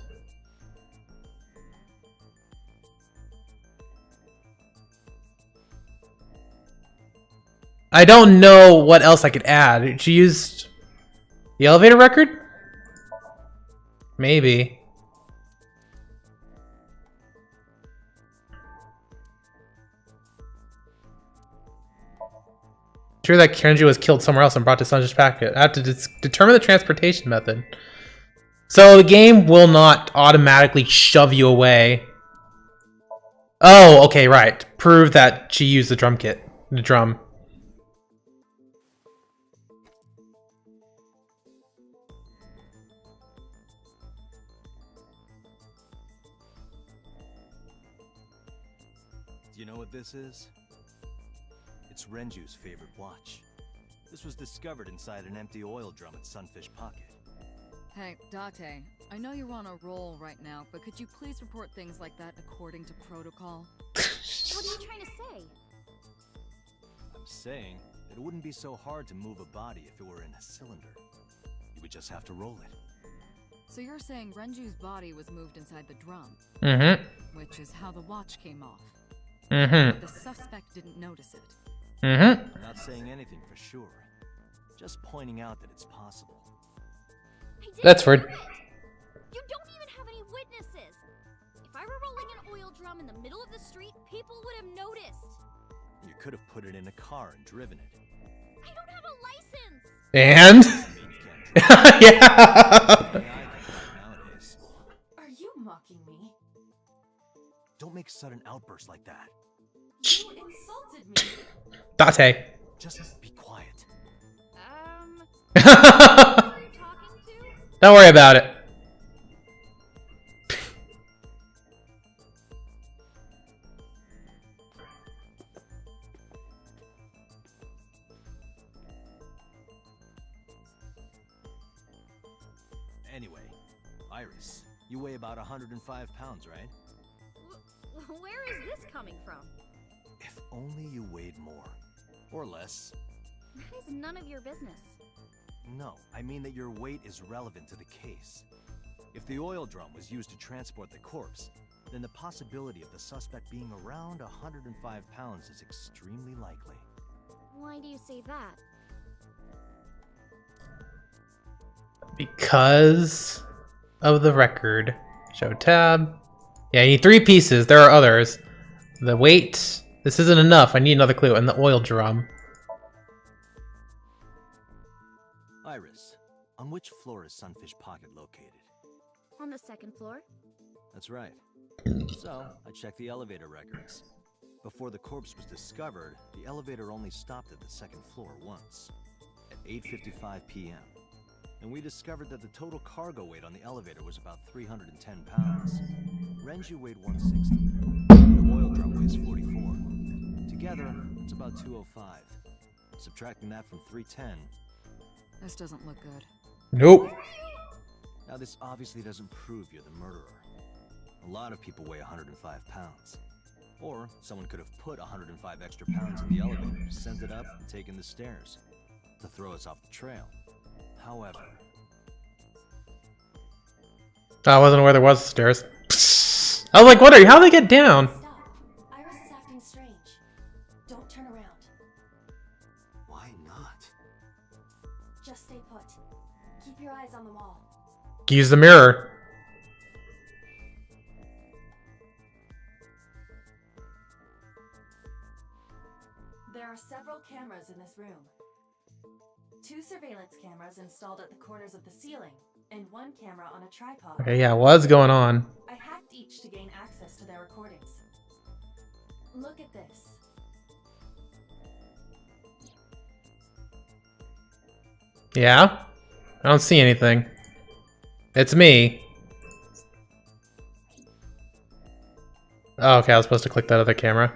I don't know what else I could add. She used the elevator record? Maybe. Sure that Kenji was killed somewhere else and brought to Sanji's packet. I have to determine the transportation method. So the game will not automatically shove you away. Oh, okay, right. Prove that she used the drum kit. The drum. Do you know what this is? It's Renju's favorite watch. This was discovered inside an empty oil drum at Sunfish Pocket. Hey, Date, I know you're on a roll right now, but could you please report things like that according to protocol? What are you trying to say? I'm saying it wouldn't be so hard to move a body if it were in a cylinder. You would just have to roll it. So you're saying Renju's body was moved inside the drum? Mm-hmm. Which is how the watch came off. Mm-hmm. The suspect didn't notice it. Mm-hmm. I'm not saying anything for sure. Just pointing out that it's possible. That's weird. You don't even have any witnesses. If I were rolling an oil drum in the middle of the street, people would have noticed. You could have put it in a car and driven it. I don't have a license. And? I mean, you can't drive. Yeah. Nowadays. Are you mocking me? Don't make sudden outbursts like that. You insulted me. Date. Just be quiet. Who are you talking to? Don't worry about it. Anyway, Iris, you weigh about 105 pounds, right? Where is this coming from? If only you weighed more. Or less. That is none of your business. No, I mean that your weight is relevant to the case. If the oil drum was used to transport the corpse, then the possibility of the suspect being around 105 pounds is extremely likely. Why do you say that? Because of the record. Show tab. Yeah, you need 3 pieces. There are others. The weight. This isn't enough. I need another clue. And the oil drum. Iris, on which floor is Sunfish Pocket located? On the 2nd floor? That's right. So, I checked the elevator records. Before the corpse was discovered, the elevator only stopped at the 2nd floor once, at 8:55 p.m. And we discovered that the total cargo weight on the elevator was about 310 pounds. Renju weighed 160. The oil drum weighs 44. Together, it's about 205. Subtracting that from 310. This doesn't look good. Nope. Now, this obviously doesn't prove you're the murderer. A lot of people weigh 105 pounds. Or someone could have put 105 extra pounds in the elevator, sent it up, and taken the stairs to throw us off the trail. However... I wasn't aware there was stairs. I was like, what are you? How do they get down? Stop. Iris is acting strange. Don't turn around. Why not? Just stay put. Keep your eyes on the wall. Use the mirror. There are several cameras in this room. 2 surveillance cameras installed at the corners of the ceiling, and 1 camera on a tripod. Okay, yeah, what's going on? I hacked each to gain access to their recordings. Look at this. Yeah? I don't see anything. It's me. Oh, okay, I was supposed to click that other camera.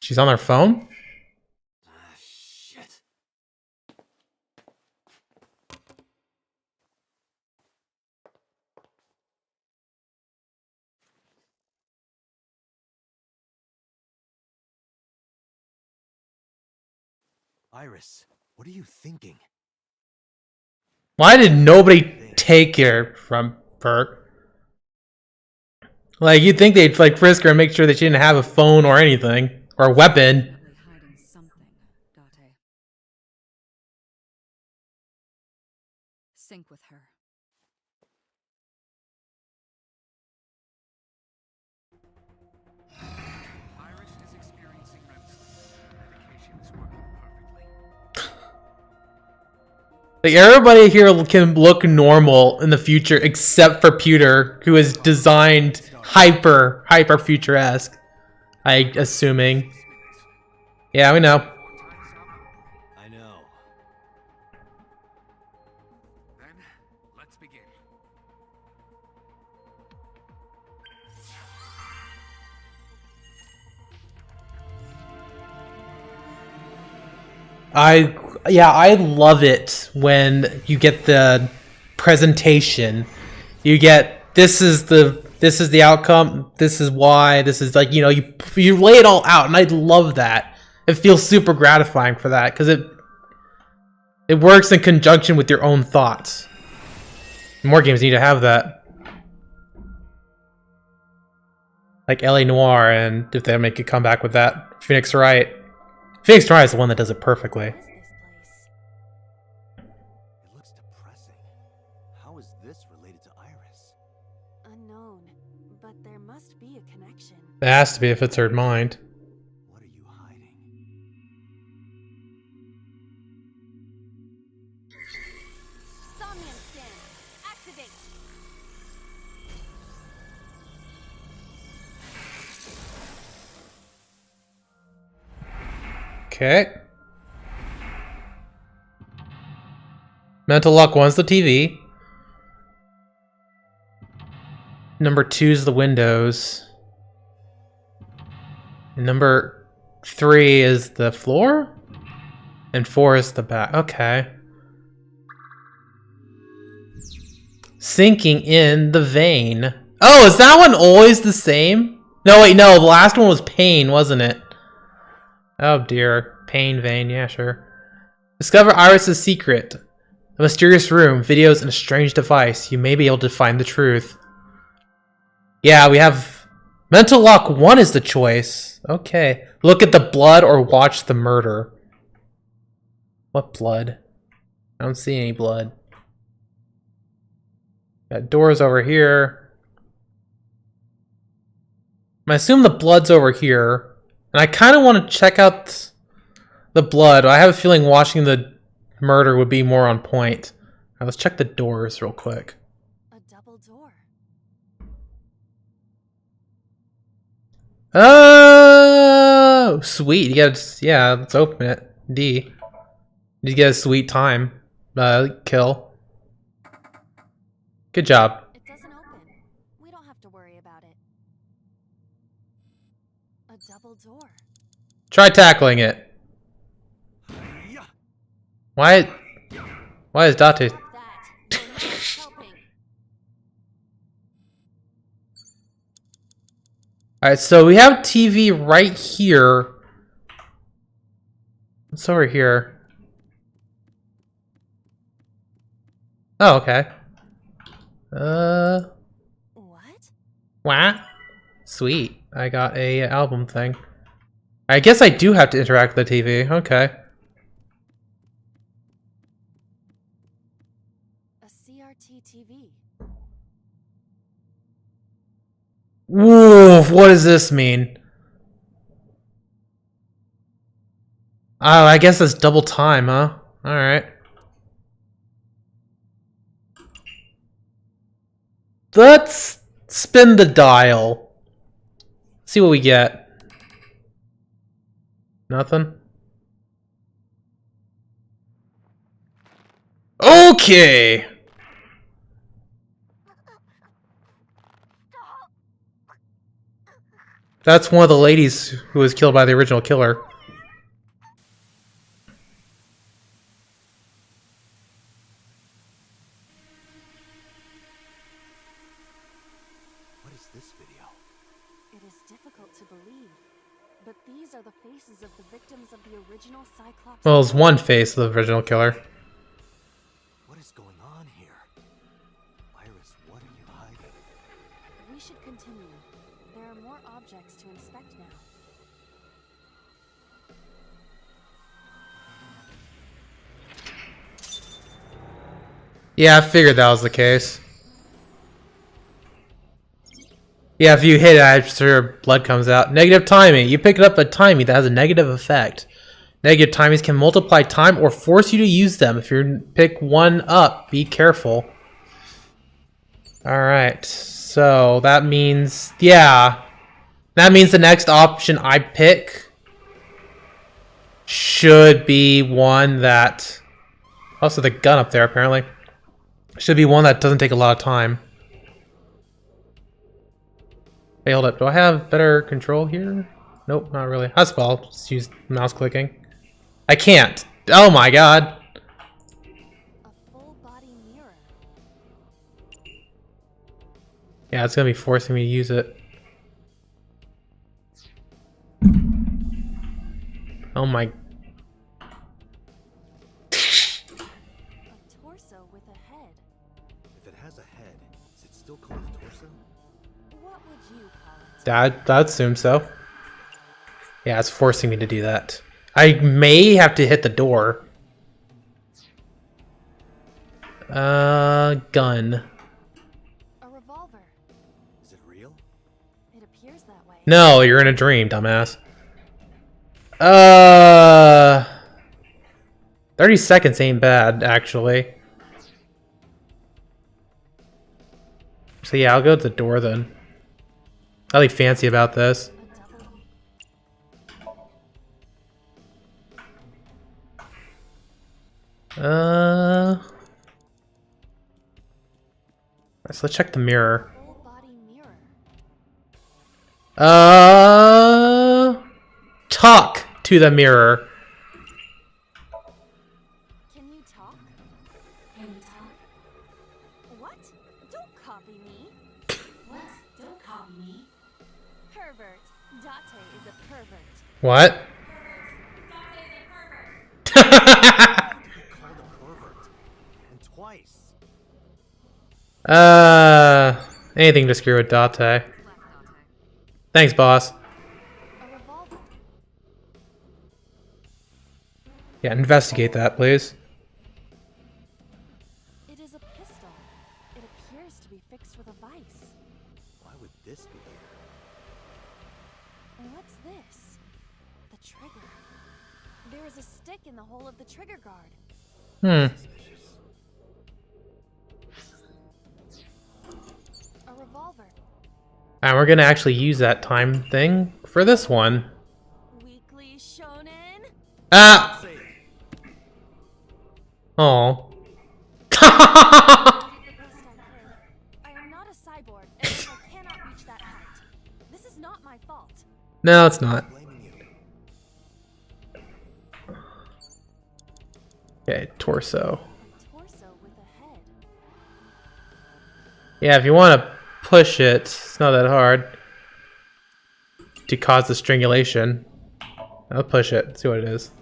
She's on her phone? Shit. Iris, what are you thinking? Why did nobody take her from her? Like, you'd think they'd like frisk her and make sure that she didn't have a phone or anything. Or a weapon. Definitely hiding something, Date. Sync with her. Iris is experiencing REM sleep. Medication is working perfectly. Like, everybody here can look normal in the future except for Pewter, who is designed hyper future-esque. Assuming. Yeah, we know. I know. Then, let's begin. I love it when you get the presentation. You get this is the outcome, this is why, this is like, you know, you lay it all out, and I love that. It feels super gratifying for that because it works in conjunction with your own thoughts. More games need to have that. Like LA Noire, and if they make a comeback with that, Phoenix Wright. Phoenix Wright is the one that does it perfectly. What is this place? It looks depressing. How is this related to Iris? Unknown, but there must be a connection. It has to be if it's her mind. What are you hiding? Somnium scan. Activate. Okay. Mental Lock 1's the TV. Number 2's the windows. And number 3 is the floor? And 4 is the back. Okay. Sinking in the vein. Oh, is that one always the same? No, wait, no. The last one was pain, wasn't it? Oh dear. Pain vein, yeah, sure. Discover Iris's secret. A mysterious room, videos, and a strange device. You may be able to find the truth. Yeah, we have... Mental Lock 1 is the choice. Okay. Look at the blood or watch the murder. What blood? I don't see any blood. Got doors over here. I assume the blood's over here. And I kind of want to check out the blood. I have a feeling watching the murder would be more on point. Now, let's check the doors real quick. A double door. Oh, sweet. You get, yeah, let's open it. D. You get a sweet time. Kill. Good job. It doesn't open. We don't have to worry about it. A double door. Try tackling it. Why is Date... That. You're not helping. Alright, so we have TV right here. What's over here? Oh, okay. What? Sweet. I got a album thing. I guess I do have to interact with the TV. Okay. A CRT TV. Woof, what does this mean? Oh, I guess that's double time, huh? Alright. Let's spin the dial. See what we get. Nothing? Okay! That's one of the ladies who was killed by the original killer. What is this video? It is difficult to believe, but these are the faces of the victims of the original Cyclops. Well, it's one face of the original killer. What is going on here? Iris, what are you hiding? We should continue. There are more objects to inspect now. Yeah, I figured that was the case. Yeah, if you hit it, I'm sure blood comes out. Negative timing. You pick up a timing that has a negative effect. Negative timings can multiply time or force you to use them. If you pick one up, be careful. Alright, so that means, yeah. That means the next option I pick should be one that... Also, the gun up there, apparently. Should be one that doesn't take a lot of time. Hey, hold up. Do I have better control here? Nope, not really. That's well. Just use mouse clicking. I can't. Oh my god. A full body mirror. Yeah, it's gonna be forcing me to use it. Oh my. A torso with a head. If it has a head, is it still called a torso? What would you call it? I'd assume so. Yeah, it's forcing me to do that. I may have to hit the door. Gun. A revolver. Is it real? It appears that way. No, you're in a dream, dumbass. 30 seconds ain't bad, actually. So yeah, I'll go to the door then. I'll be fancy about this. Alright, so let's check the mirror. Full body mirror. Talk to the mirror. Can you talk? Can you talk? What? Don't copy me. What? Don't copy me. Pervert. Date is a pervert. What? You called a pervert. And twice. Anything to screw with Date. Thanks, boss. A revolver. Yeah, investigate that, please. It is a pistol. It appears to be fixed with a vice. Why would this be here? And what's this? The trigger. There is a stick in the hole of the trigger guard. A revolver. And we're gonna actually use that time thing for this one. Weekly shonen. Ah! Oh. I did the best I could. I am not a cyborg, and I cannot reach that height. This is not my fault. No, it's not. Blaming you. Okay, torso. A torso with a head. Yeah, if you want to push it, it's not that hard to cause the strangulation. I'll push it, see what it is.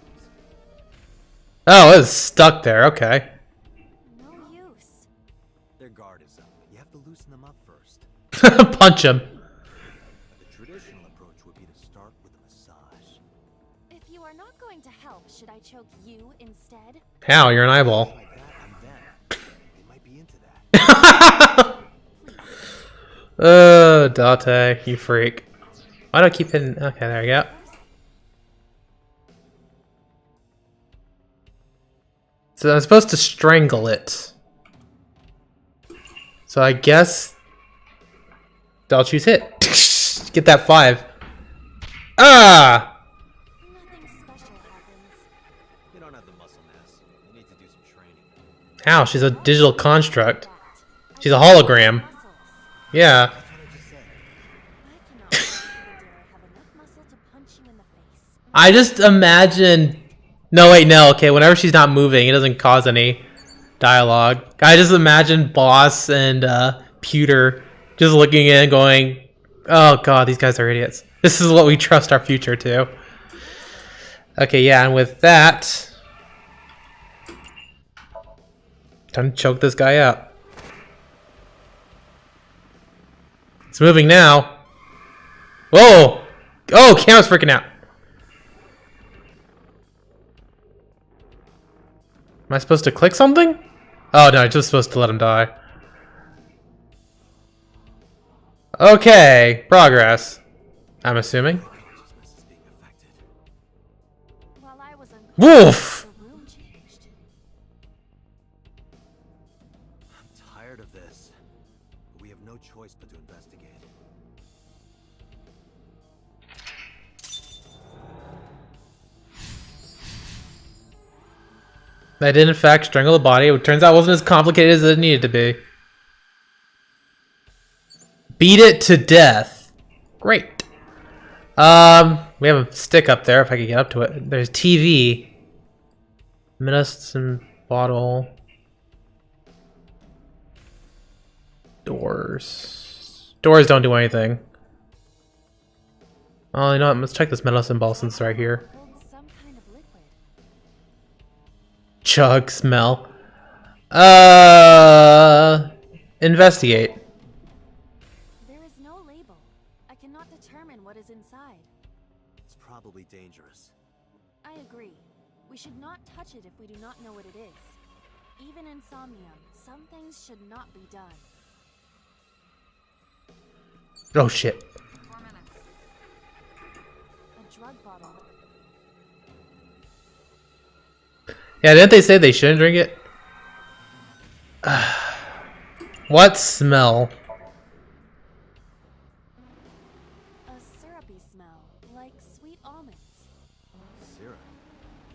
Oh, it's stuck there, okay. No use. Their guard is up. You have to loosen them up first. Punch him. The traditional approach would be to start with a massage. If you are not going to help, should I choke you instead? How? You're an eyeball. Like that, I'm them. They might be into that. Date, you freak. Why do I keep hitting? Okay, there we go. So I'm supposed to strangle it. So I guess I'll choose hit. Get that 5. Ah! Nothing special happens. You don't have the muscle mass. You need to do some training. How? She's a digital construct. She's a hologram. Yeah. That's what I just said. I cannot believe you dare have enough muscle to punch you in the face. I just imagine... No, wait, no. Okay, whenever she's not moving, it doesn't cause any dialogue. I just imagine Boss and Pewter just looking in going, oh god, these guys are idiots. This is what we trust our future to. Okay, yeah, and with that... time to choke this guy out. It's moving now. Whoa! Oh, camera's freaking out. Am I supposed to click something? Oh no, I'm just supposed to let him die. Okay, progress. I'm assuming. While I was Wolf! the room changed. I'm tired of this. But we have no choice but to investigate. I did in fact strangle the body. It turns out it wasn't as complicated as it needed to be. Beat it to death. Great. We have a stick up there if I could get up to it. There's TV. Medicine bottle. Doors. Doors don't do anything. Oh, you know what? Let's check this medicine ball since it's right here. Holds some kind of liquid. Chug smell. Investigate. There is no label. I cannot determine what is inside. It's probably dangerous. I agree. We should not touch it if we do not know what it is. Even in Somnium, some things should not be done. Oh shit. 4 minutes. A drug bottle. Yeah, didn't they say they shouldn't drink it? What smell? A syrupy smell, like sweet almonds. Syrup?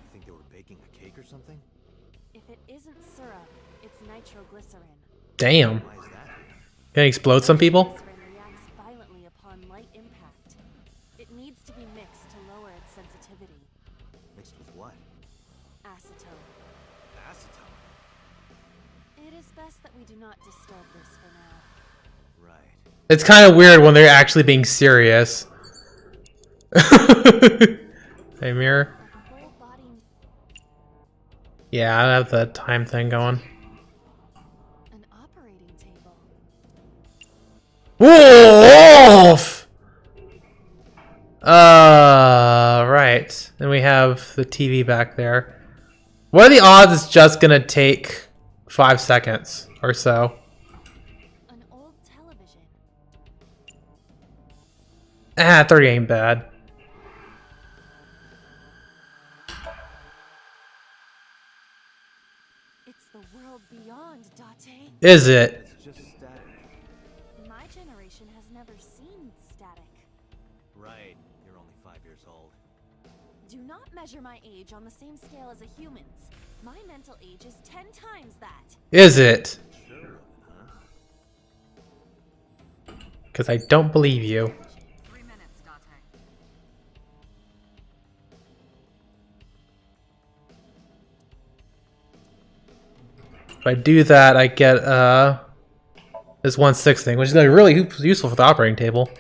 You think they were baking a cake or something? If it isn't syrup, it's nitroglycerin. Damn. Why is that? Gonna explode some people? Glycerin reacts violently upon light impact. It needs to be mixed to lower its sensitivity. Mixed with what? Acetone. Acetone? It is best that we do not disturb this for now. Right. It's kind of weird when they're actually being serious. Hey, mirror. A full body. Yeah, I have the time thing going. An operating table. Wolf! Right. Then we have the TV back there. What are the odds it's just gonna take 5 seconds or so? An old television. 30 ain't bad. It's the world beyond, Date. Is it? It's just static. My generation has never seen static. Right. You're only 5 years old. Do not measure my age on the same scale as a human's. My mental age is 10 times that. Is it? Sure, huh? Because I don't believe you. 3 minutes, Date. If I do that, I get this 1/6 thing, which is gonna be really useful for the operating table.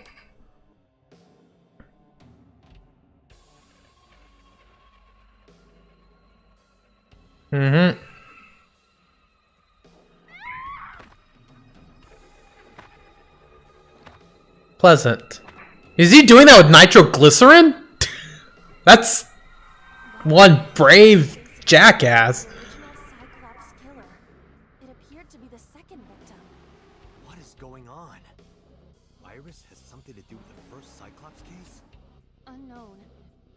Mm-hmm. Pleasant. Is he doing that with nitroglycerin? That's one brave jackass. Original Cyclops killer. It appeared to be the second victim. What is going on? Iris has something to do with the first Cyclops case? Unknown.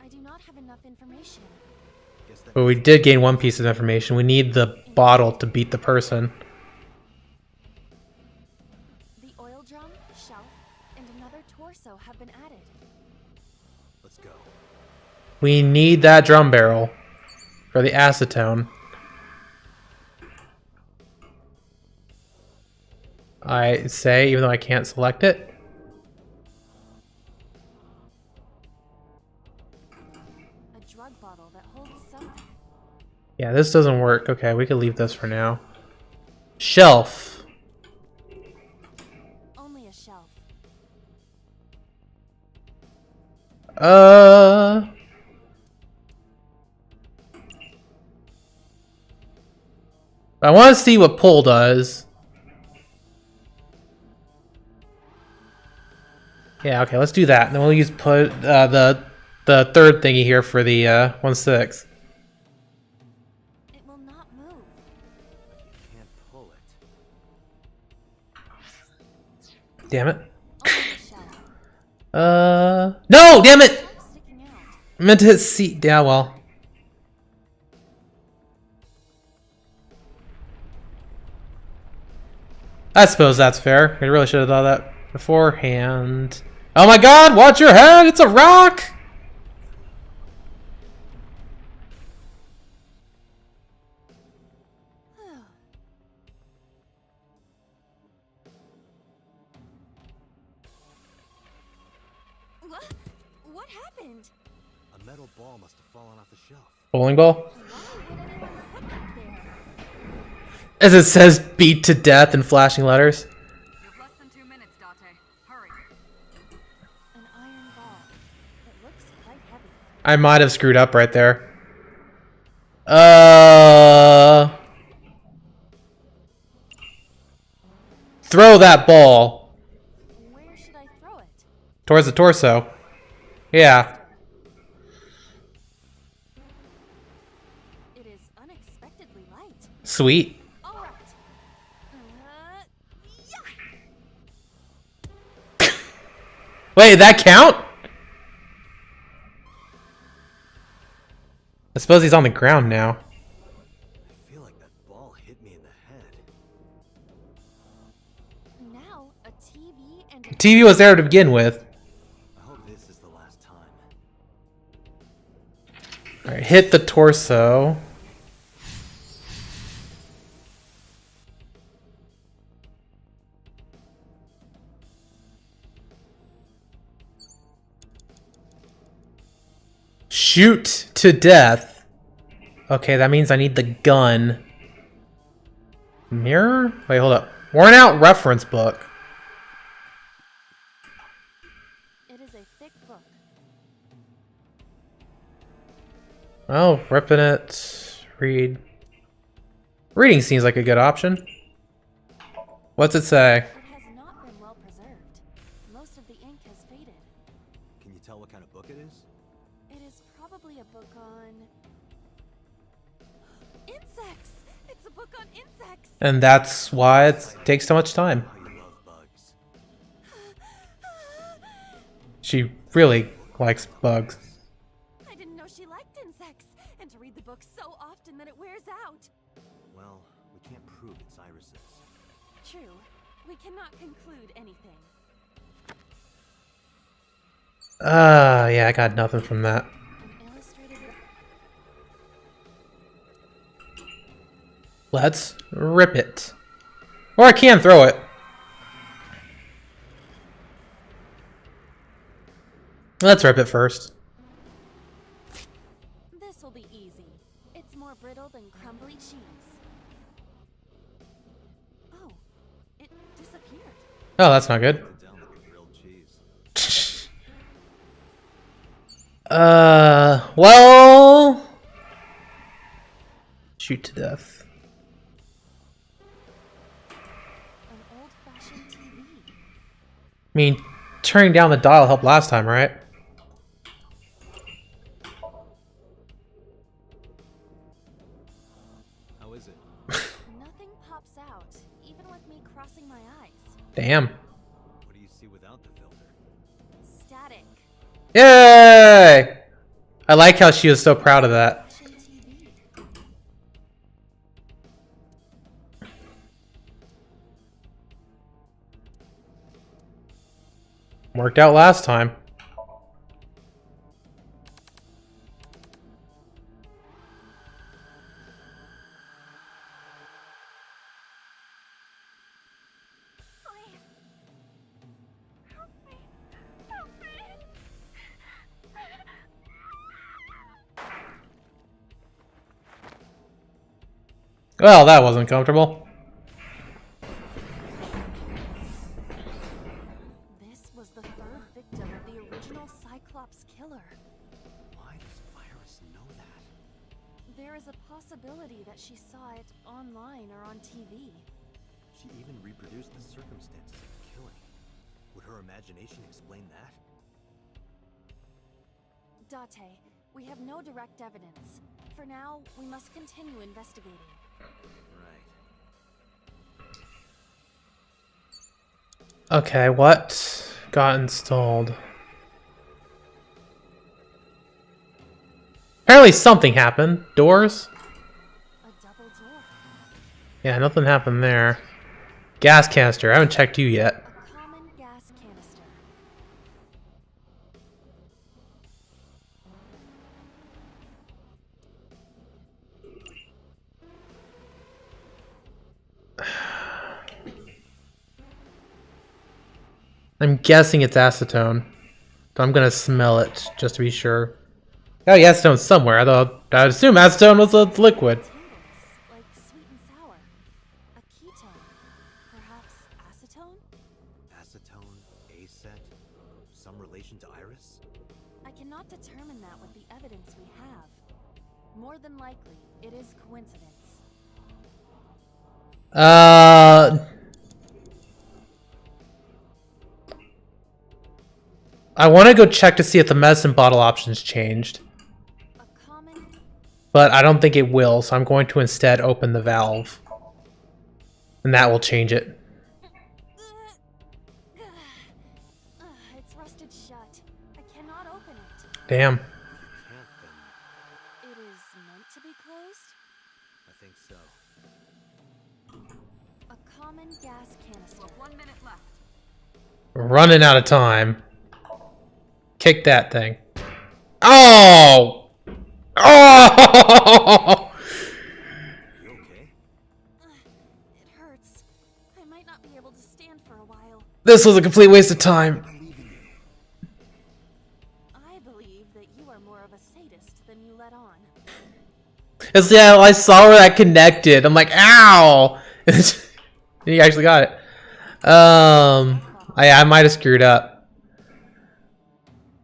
I do not have enough information. Guess that But we did gain one piece of information. We need the bottle to beat the person. The oil drum, shelf, and another torso have been added. Let's Let's go. We need that drum barrel for the acetone. I say, even though I can't select it. A drug bottle that holds something. Yeah, this doesn't work. Okay, we can leave this for now. Shelf. Only a shelf. I want to see what pull does. Yeah, okay, let's do that. Then we'll use put the third thingy here for the 1/6. It will not move. You can't pull it. Damn it. Only a shelf. No, damn it! Shelf sticking out. I meant to hit C. Yeah, well. I suppose that's fair. I really should have thought of that beforehand. Oh my god, watch your head! It's a rock! What happened? A metal ball must have fallen off the shelf. Bowling ball? Why would anyone put that there? As it says beat to death in flashing letters. You have less than 2 minutes, Date. Hurry. An iron ball. It looks quite heavy. I might have screwed up right there. Throw that ball Where should I throw it? towards the torso. Yeah. It is unexpectedly light. Sweet. All right. Yeah. Wait, did that count? I suppose he's on the ground now. I feel like that ball hit me in the head. Now a TV and a TV was there to begin with. I hope this is the last time. Alright, hit the torso. Shoot to death. Okay, that means I need the gun. Mirror? Wait, hold up. Worn out reference book. It is a thick book. Oh, ripping it. Read. Reading seems like a good option. What's it say? It has not been well preserved. Most of the ink has faded. Can you tell what kind of book it is? It is probably a book on insects. It's a book on insects. And that's why it takes so much time. How you love bugs. She really likes bugs. I didn't know she liked insects, and to read the book so often that it wears out. Well, we can't prove it's irises. True. We cannot conclude anything. Yeah, I got nothing from that. An illustrated. Let's rip it. Or I can throw it. Let's rip it first. This will be easy. It's more brittle than crumbly cheese. Oh, it disappeared. Oh, that's not good. Put it down like a grilled cheese. Well... Shoot to death. An old-fashioned TV. I mean, turning down the dial helped last time, right? How is it? Nothing pops out, even with me crossing my eyes. Damn. What do you see without the filter? Static. Yay! I like how she was so proud of that. Fashion TV. Worked out last time. Well, that wasn't comfortable. This was the third victim of the original Cyclops killer. Why does Iris know that? There is a possibility that she saw it online or on TV. She even reproduced the circumstances of the killing. Would her imagination explain that? Date, we have no direct evidence. For now, we must continue investigating. Right. Okay, what got installed? Apparently something happened. Doors? A double door. Yeah, nothing happened there. Gas canister. I haven't checked you yet. A common gas canister. I'm guessing it's acetone. But I'm gonna smell it just to be sure. Oh, yeah, acetone's somewhere. Although I'd assume acetone was a liquid. Tingles, like sweet and sour. A ketone. Perhaps acetone? Acetone, acet, some relation to Iris? I cannot determine that with the evidence we have. More than likely, it is coincidence. I want to go check to see if the medicine bottle options changed. A common... But I don't think it will, so I'm going to instead open the valve. And that will change it. It's rusted shut. I cannot open it. Damn. If you can't, then It is meant to be closed? I think so. A common gas canister. 1 minute left. Running out of time. Kick that thing. Oh! Oh! You okay? It hurts. I might not be able to stand for a while. This was a complete waste of time. I believe that you are more of a sadist than you let on. It's, yeah, I saw where that connected. I'm like, ow! You actually got it. I might have screwed up.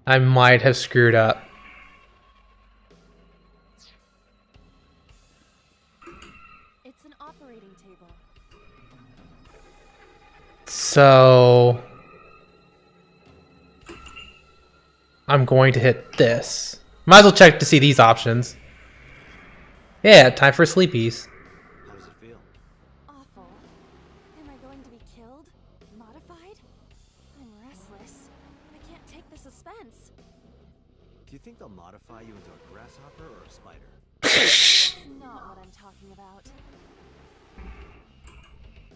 I might have screwed up. It's an operating table. So I'm going to hit this. Might as well check to see these options. Yeah, time for sleepies. How does it feel? Awful. Am I going to be killed? Modified? I'm restless. I can't take the suspense. Do you think they'll modify you into a grasshopper or a spider? That's not what I'm talking about.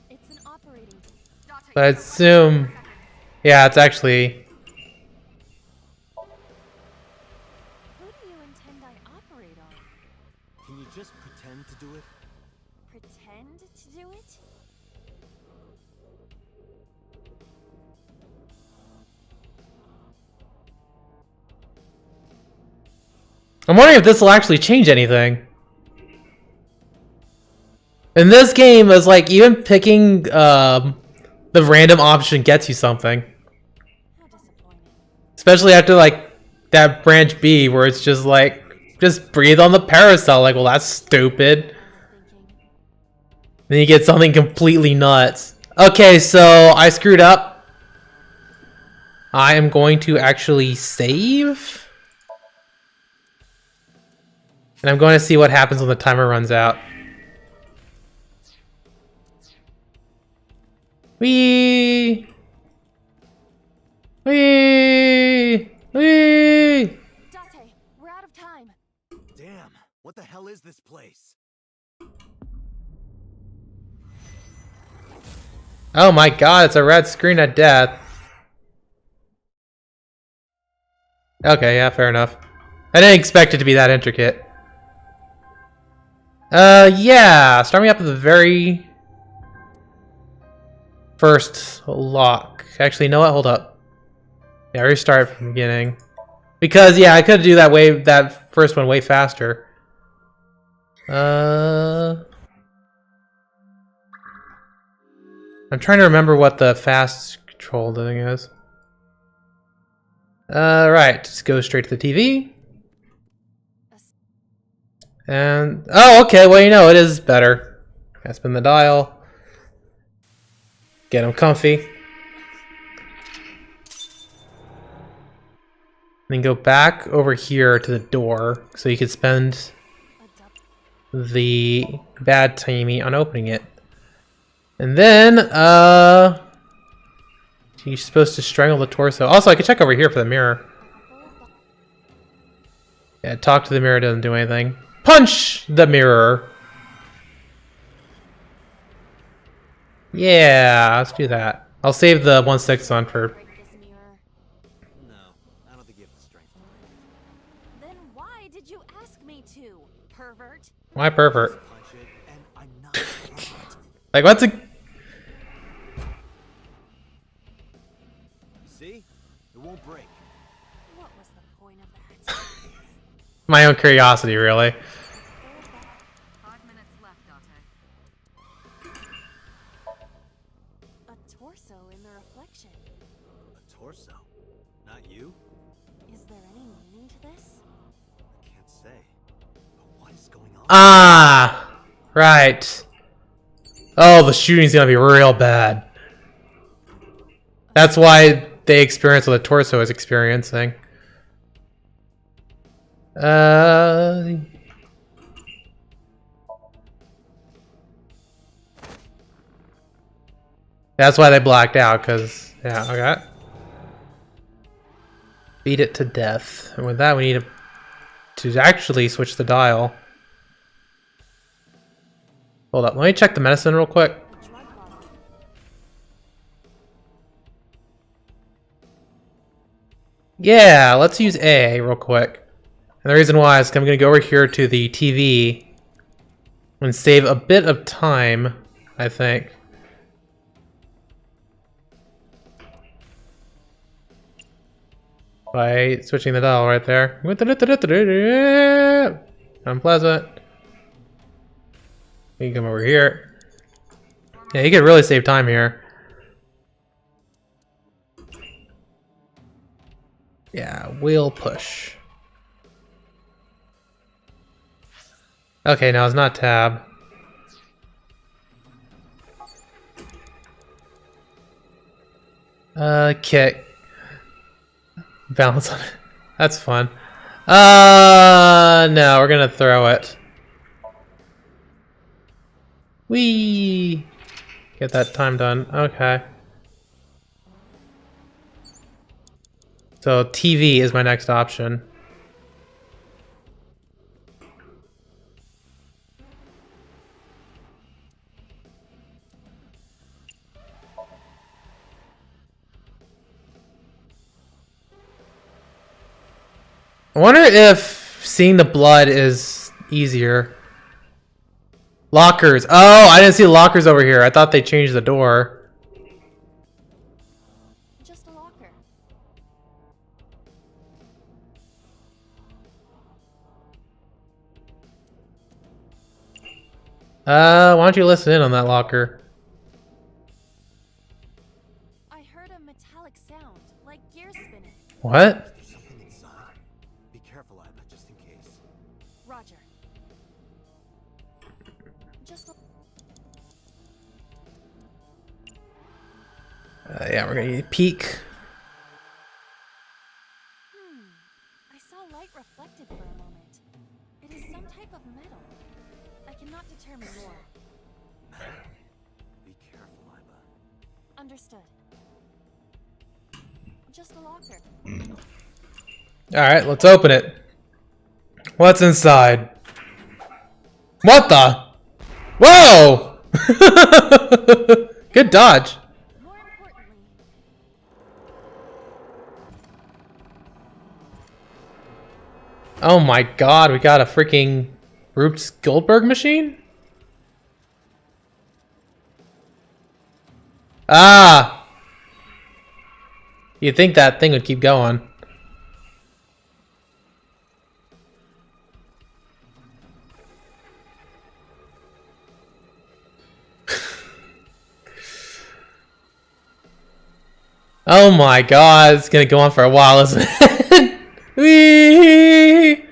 It's an operating table. So I assume, yeah, it's actually. Who do you intend I operate on? Can you just pretend to do it? Pretend to do it? I'm wondering if this will actually change anything. In this game, it's like even picking the random option gets you something. How disappointing. Especially after like that branch B where it's just like, just breathe on the paracel. Like, well, that's stupid. Thinking. Then you get something completely nuts. Okay, so I screwed up. I am going to actually save. And I'm going to see what happens when the timer runs out. Whee! Whee! Whee! Date, we're out of time. Damn, what the hell is this place? Oh my god, it's a red screen of death. Okay, yeah, fair enough. I didn't expect it to be that intricate. Yeah, start me up at the very first lock. Actually, you know what? Hold up. Yeah, restart from the beginning. Because, yeah, I could do that first one way faster. I'm trying to remember what the fast control thing is. Right, let's go straight to the TV. And, oh, okay, well, you know, it is better. I spin the dial. Get him comfy. Then go back over here to the door so you can spend the bad timey on opening it. And then, you're supposed to strangle the torso. Also, I can check over here for the mirror. Yeah, talk to the mirror doesn't do anything. Punch the mirror! Yeah, let's do that. I'll save the 1/6 on for... No, I don't think you have the strength. Then why did you ask me to, pervert? Why pervert? Punch it, and I'm not. Like, what's a... See? It won't break. What was the point of that? My own curiosity, really. 5 minutes left, Dante. A torso in the reflection. A torso? Not you? Is there any meaning to this? I can't say. But what is going on? Ah! Right. Oh, the shooting's gonna be real bad. That's why they experience what the torso is experiencing. That's why they blacked out, because... Yeah, okay. Beat it to death. And with that, we need to actually switch the dial. Hold up, let me check the medicine real quick. Yeah, let's use A real quick. And the reason why is I'm going to go over here to the TV and save a bit of time, I think. By switching the dial right there. Unpleasant. You can come over here. Yeah, you can really save time here. Yeah, wheel push. Okay, now it's not tab. Kick. Balance on it. That's fun. No, we're gonna throw it. Whee! Get that time done. Okay. So TV is my next option. I wonder if seeing the blood is easier. Lockers. Oh, I didn't see lockers over here. I thought they changed the door. Just a locker. Why don't you listen in on that locker? I heard a metallic sound, like gears spinning. What? There's something inside. Be careful, Iva, just in case. Roger. Just Yeah, we're gonna need a peek. I saw light reflected for a moment. It is some type of metal. I cannot determine more. Be careful, Iva. Understood. Just a locker. Alright, let's open it. What's inside? What the? Whoa! Good dodge. More importantly, Oh my god, we got a freaking Rube Goldberg machine? Ah! You'd think that thing would keep going. Oh my god, it's gonna go on for a while, isn't it? Whee!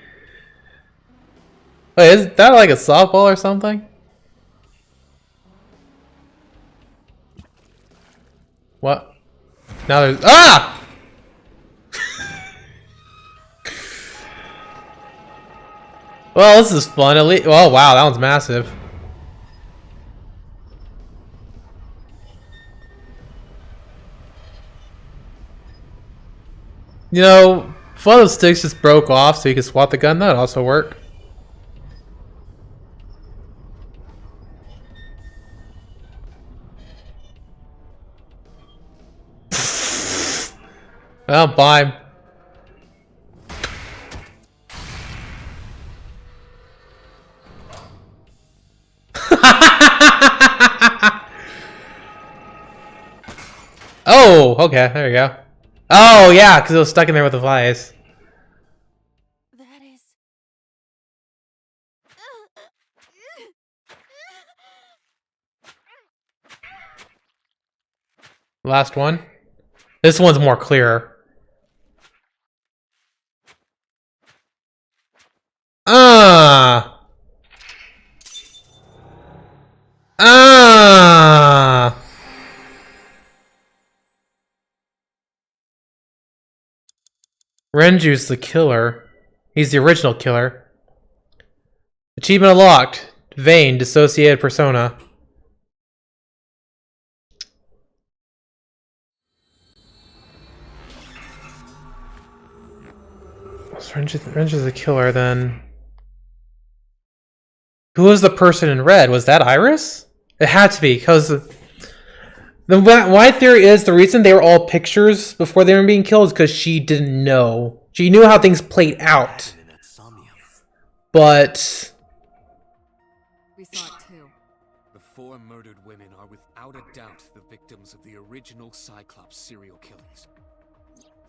Wait, is that like a softball or something? What? Now there's ah! Well, this is fun. At least, oh wow, that one's massive. You know, one of the sticks just broke off, so you can swap the gun. That'd also work. Well, bye. Oh, okay, there you go. Oh, yeah, because it was stuck in there with the flies. That is... Last one. This one's more clearer. Ah! Ah! Renju's the killer. He's the original killer. Achievement unlocked. Vane, dissociated persona. Renju's the killer then. Who was the person in red? Was that Iris? It had to be, because my theory is the reason they were all pictures before they were being killed is because she didn't know. She knew how things played out. But We saw it too. The 4 murdered women are without a doubt the victims of the original Cyclops serial killings.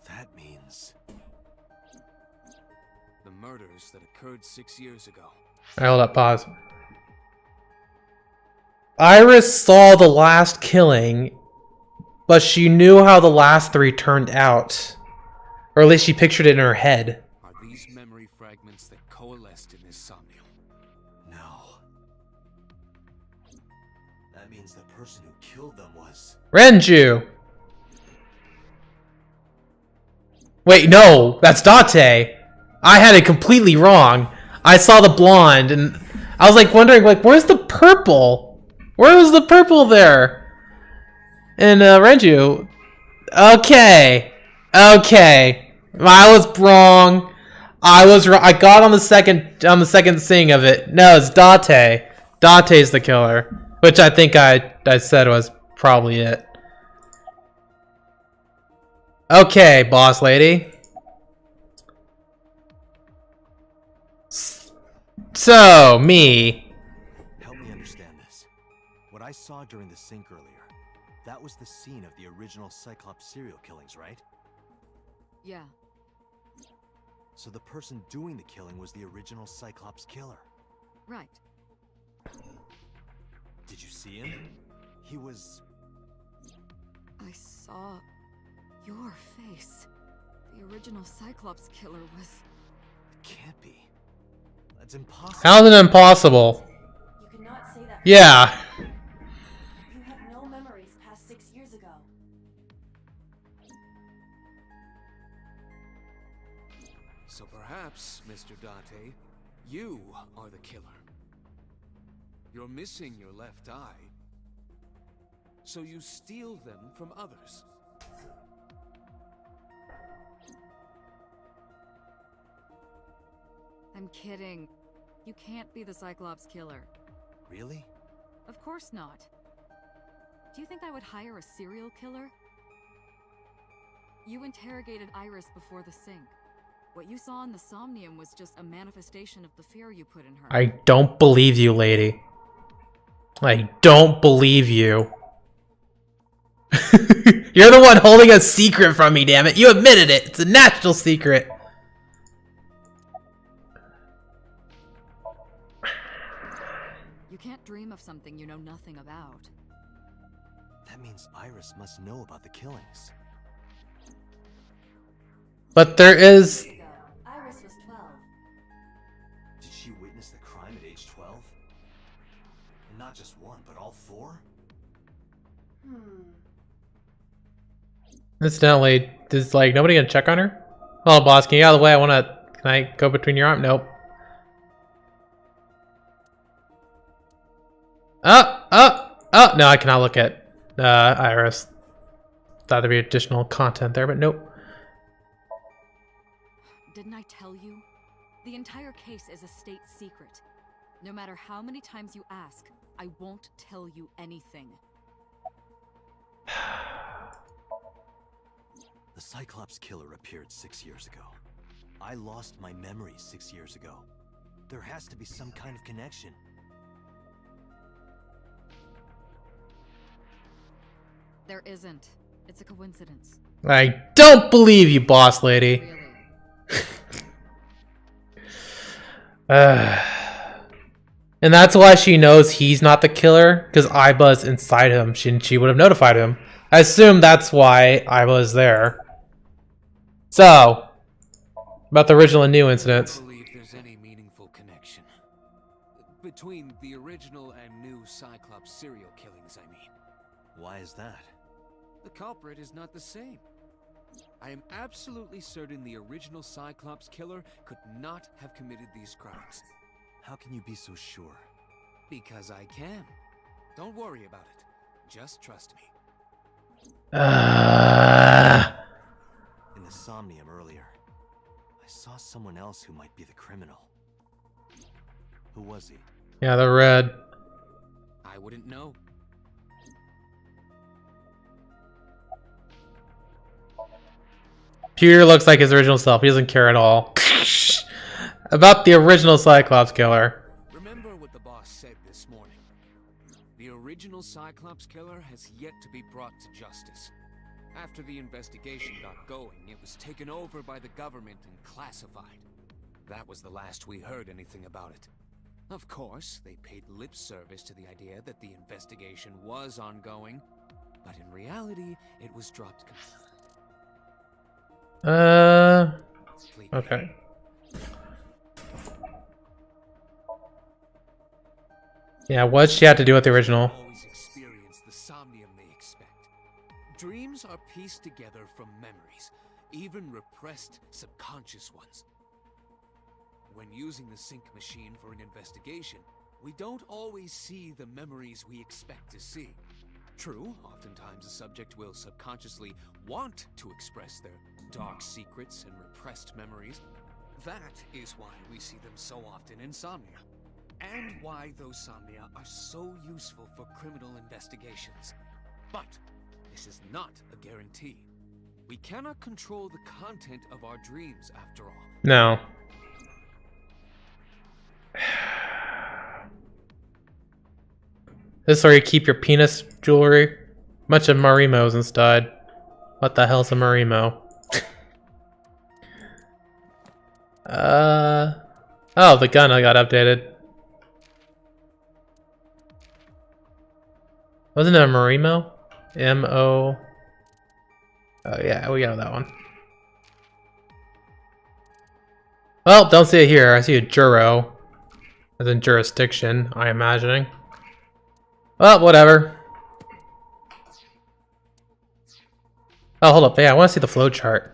That means... The murders that occurred 6 years ago. Alright, hold up, pause. Iris saw the last killing, but she knew how the last 3 turned out. Or at least she pictured it in her head. Are these memory fragments that coalesced in this Somnium? No. That means the person who killed them was... Renju! Wait, no! That's Date! I had it completely wrong. I saw the blonde, and I was like wondering, like, where's the purple? Where was the purple there? And Renju, okay, I was wrong. I got on the second sing of it. No, it's Date. Date's the killer, which I think I said was probably it. Okay, boss lady. So, me. Help me understand this. What I saw during the sink earlier, that was the scene of the original Cyclops serial killings, right? Yeah. So the person doing the killing was the original Cyclops killer. Right. Did you see him? He was... I saw your face. The original Cyclops killer was... It can't be. That's impossible. How's it impossible? You cannot say that. Yeah. You have no memories past 6 years ago. So perhaps, Mr. Date, you are the killer. You're missing your left eye, so you steal them from others. I'm kidding. You can't be the Cyclops killer. Really? Of course not. Do you think I would hire a serial killer? You interrogated Iris before the sink. What you saw in the Somnium was just a manifestation of the fear you put in her. I don't believe you, lady. I don't believe you. You're the one holding a secret from me, damn it. You admitted it. It's a national secret. You can't dream of something you know nothing about. That means Iris must know about the killings. But there is... Years ago, Iris was 12. Did she witness the crime at age 12? And not just one, but all four? Incidentally, is like nobody gonna check on her? Oh, boss, can you get out of the way? Can I go between your arm? Nope. Oh, no, I cannot look at Iris. Thought there'd be additional content there, but nope. Didn't I tell you? The entire case is a state secret. No matter how many times you ask, I won't tell you anything. The Cyclops killer appeared 6 years ago. I lost my memory 6 years ago. There has to be some kind of connection. There isn't. It's a coincidence. I don't believe you, boss lady. Really. And that's why she knows he's not the killer, because Iba's inside him. She would have notified him. I assume that's why Iba is there. So, about the original and new incidents. I don't believe there's any meaningful connection between the original and new Cyclops serial killings, I mean. Why is that? The culprit is not the same. I am absolutely certain the original Cyclops killer could not have committed these crimes. How can you be so sure? Because I can. Don't worry about it. Just trust me. In the Somnium earlier, I saw someone else who might be the criminal. Who was he? Yeah, the red. I wouldn't know. Peter looks like his original self. He doesn't care at all. About the original Cyclops killer. Remember what the boss said this morning. The original Cyclops killer has yet to be brought to justice. After the investigation got going, it was taken over by the government and classified. That was the last we heard anything about it. Of course, they paid lip service to the idea that the investigation was ongoing, but in reality, it was dropped completely. Okay. Yeah, what's she had to do with the original? Always experience the somnium they expect. Dreams are pieced together from memories, even repressed subconscious ones. When using the sync machine for an investigation, we don't always see the memories we expect to see. True, oftentimes the subject will subconsciously want to express their dark secrets and repressed memories. That is why we see them so often in Somnia, and why those Somnia are so useful for criminal investigations. But this is not a guarantee. We cannot control the content of our dreams, after all. No. This is where you keep your penis jewelry. Bunch of Marimos instead. What the hell's a Marimo? Oh, the gun got updated. Wasn't it a Marimo? M-O... Oh yeah, we got that one. Well, don't see it here. I see a Juro. As in jurisdiction, I'm imagining. Well, whatever. Oh, hold up. Yeah, I want to see the flow chart.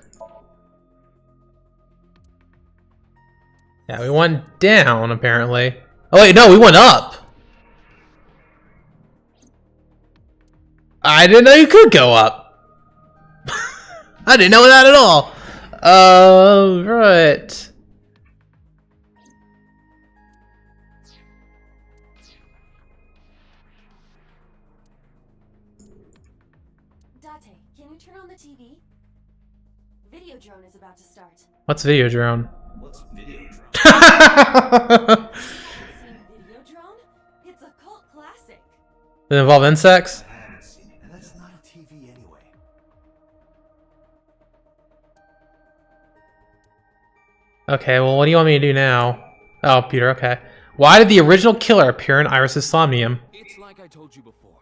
Yeah, we went down, apparently. Oh, wait, no, we went up. I didn't know you could go up. I didn't know that at all. Oh, right. Date, can you turn on the TV? Videodrone is about to start. What's Videodrone? What's Videodrone? Seen Videodrone? It's a cult classic. Does it involve insects? I haven't seen it, and that's not a TV anyway. Okay, well, what do you want me to do now? Oh, Peter, okay. Why did the original killer appear in Iris's Somnium? It's like I told you before.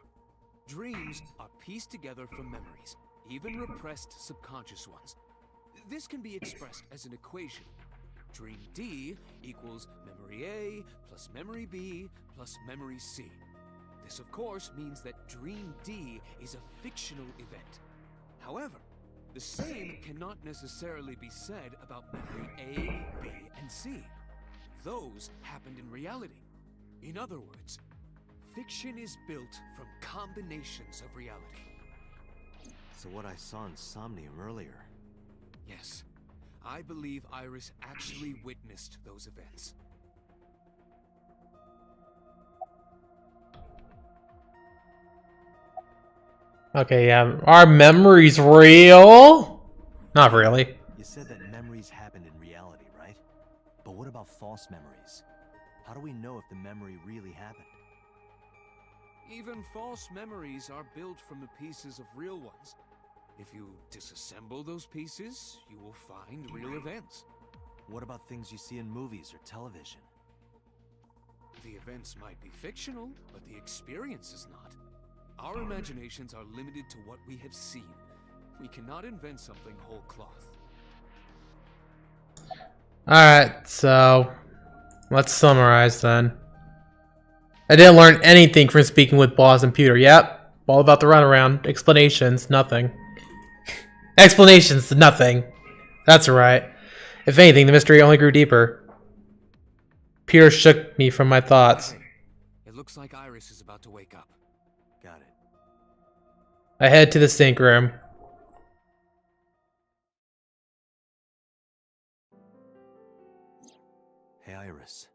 Dreams are pieced together from memories, even repressed subconscious ones. This can be expressed as an equation. Dream D equals memory A plus memory B plus memory C. This, of course, means that Dream D is a fictional event. However, the same cannot necessarily be said about memory A, B, and C. Those happened in reality. In other words, fiction is built from combinations of reality. So what I saw in Somnium earlier... Yes, I believe Iris actually witnessed those events. Okay, yeah. Are memories real? Not really. You said that memories happened in reality, right? But what about false memories? How do we know if the memory really happened? Even false memories are built from the pieces of real ones. If you disassemble those pieces, you will find real events. What about things you see in movies or television? The events might be fictional, but the experience is not. Our imaginations are limited to what we have seen. We cannot invent something whole cloth. Alright, so let's summarize then. I didn't learn anything from speaking with Boss and Pewter. Yep, all about the runaround. Explanations, nothing. Explanations, nothing. That's right. If anything, the mystery only grew deeper. Pewter shook me from my thoughts. It looks like Iris is about to wake up. Got it. I head to the sink room. Hey Iris,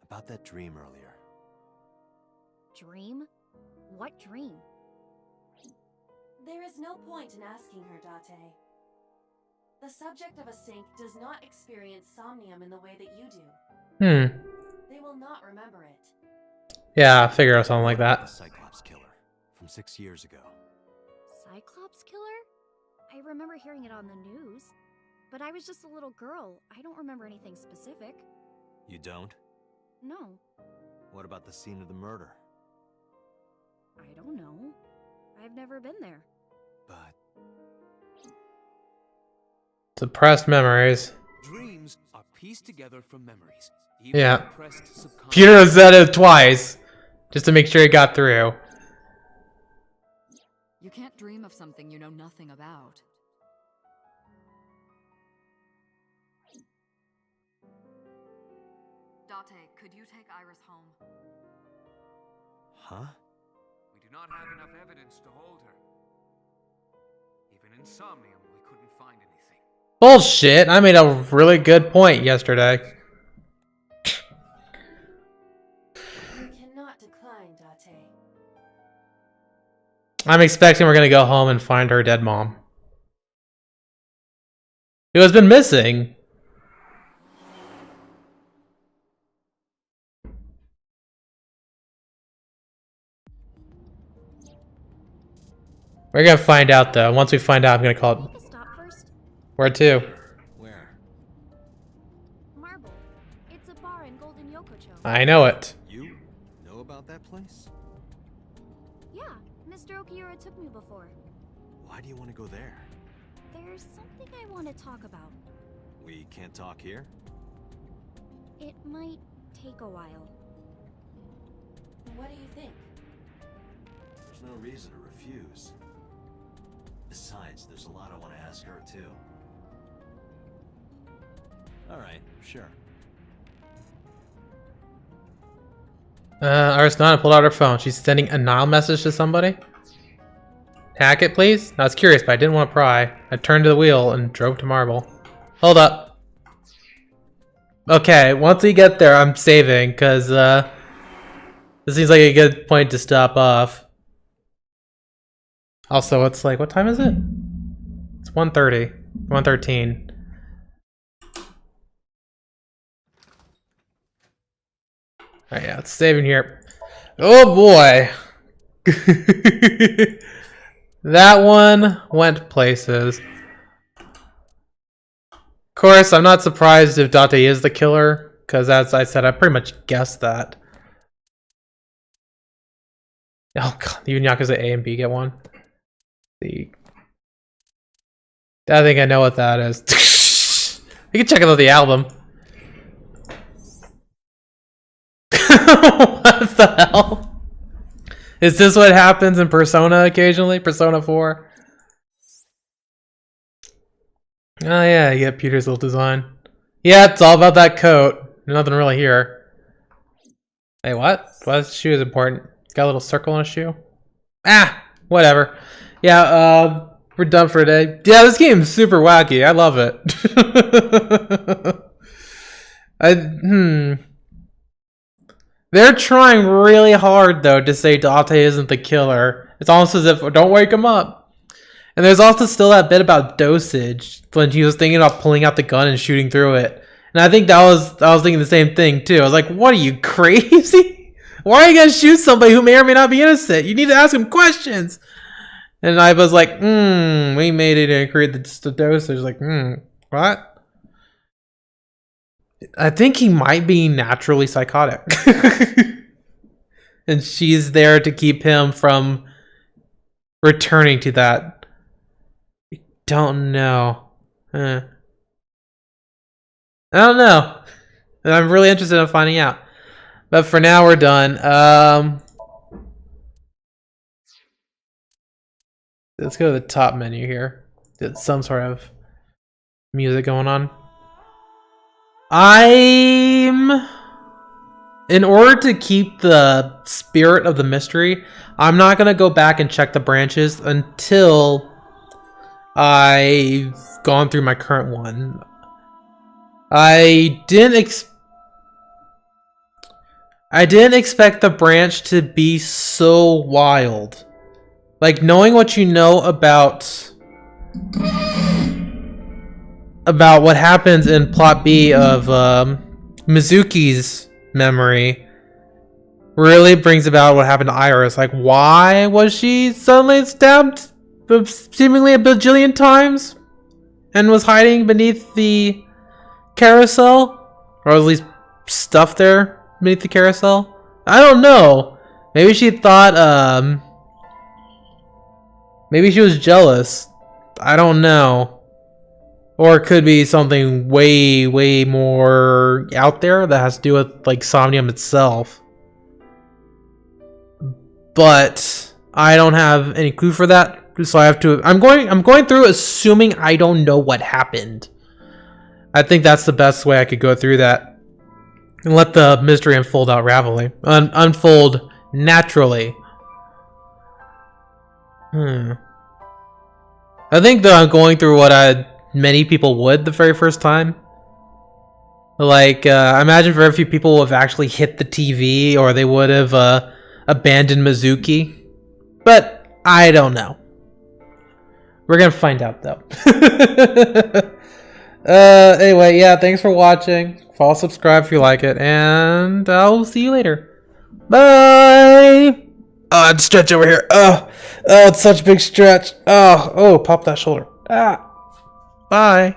about that dream earlier. Dream? What dream? There is no point in asking her, Date. The subject of a sink does not experience somnium in the way that you do. They will not remember it. Yeah, I figure out something like that. The Cyclops killer from 6 years ago. Cyclops killer? I remember hearing it on the news. But I was just a little girl. I don't remember anything specific. You don't? No. What about the scene of the murder? I don't know. I've never been there. But... Suppressed memories. Dreams are pieced together from memories. Yeah. Pewter said it twice, just to make sure it got through. You can't dream of something you know nothing about. Date, could you take Iris home? Huh? We do not have enough evidence to hold her. Even in Somnium, we couldn't find anything. Bullshit! I made a really good point yesterday. You cannot decline, Date. I'm expecting we're gonna go home and find her dead mom. Who has been missing. We're gonna find out though. Once we find out, I'm gonna call it. Stop first. Where to? Where? Marble. It's a bar in Golden Yokocho. I know it. You know about that place? Yeah, Mr. Okiura took me before. Why do you want to go there? There's something I want to talk about. We can't talk here? It might take a while. What do you think? There's no reason to refuse. Besides, there's a lot I want to ask her, too. Alright, sure. Iris Nana pulled out her phone. She's sending a Nile message to somebody. Hack it, please? I was curious, but I didn't want to pry. I turned to the wheel and drove to Marble. Hold up. Okay, once we get there, I'm saving, because, this seems like a good point to stop off. Also, it's like, what time is it? It's 1:30. 1:13. Alright, yeah, it's saving here. Oh boy! That one went places. Of course, I'm not surprised if Date is the killer, because as I said, I pretty much guessed that. Oh god, even Yakuza A and B get one. The I think I know what that is. You can check out the album. What the hell? Is this what happens in Persona occasionally? Persona 4? Oh yeah, you get Peter's little design. Yeah, it's all about that coat. Nothing really here. Hey, what? Why this shoe is important? It's got a little circle on a shoe. Ah, whatever. Yeah, we're done for today. Yeah, this game is super wacky. I love it. They're trying really hard though to say Date isn't the killer. It's almost as if don't wake him up. And there's also still that bit about dosage when he was thinking about pulling out the gun and shooting through it. And I think I was thinking the same thing too. I was like, what are you, crazy? Why are you gonna shoot somebody who may or may not be innocent? You need to ask him questions. And I was like, we made it and created the dosage. Like, what? I think he might be naturally psychotic. And she's there to keep him from returning to that. I don't know. I don't know. And I'm really interested in finding out. But for now, we're done. Let's go to the top menu here. There's some sort of music going on. In order to keep the spirit of the mystery, I'm not going to go back and check the branches until I've gone through my current one. I didn't expect the branch to be so wild. Like, knowing what you know about what happens in plot B of Mizuki's memory really brings about what happened to Iris. Like, why was she suddenly stabbed seemingly a bajillion times and was hiding beneath the carousel? Or at least stuff there beneath the carousel? I don't know. Maybe she thought, maybe she was jealous. I don't know. Or it could be something way, way more out there that has to do with, like, Somnium itself. But I don't have any clue for that, so I have to. I'm going through assuming I don't know what happened. I think that's the best way I could go through that and let the mystery unfold unfold naturally. I think that I'm going through what many people would the very first time. Like, I imagine very few people have actually hit the TV, or they would have abandoned Mizuki. But I don't know. We're gonna find out though. Anyway, yeah, thanks for watching. Follow, subscribe if you like it, and I'll see you later. Bye! Oh, I'd stretch over here. Oh, it's such a big stretch. Oh, pop that shoulder. Bye.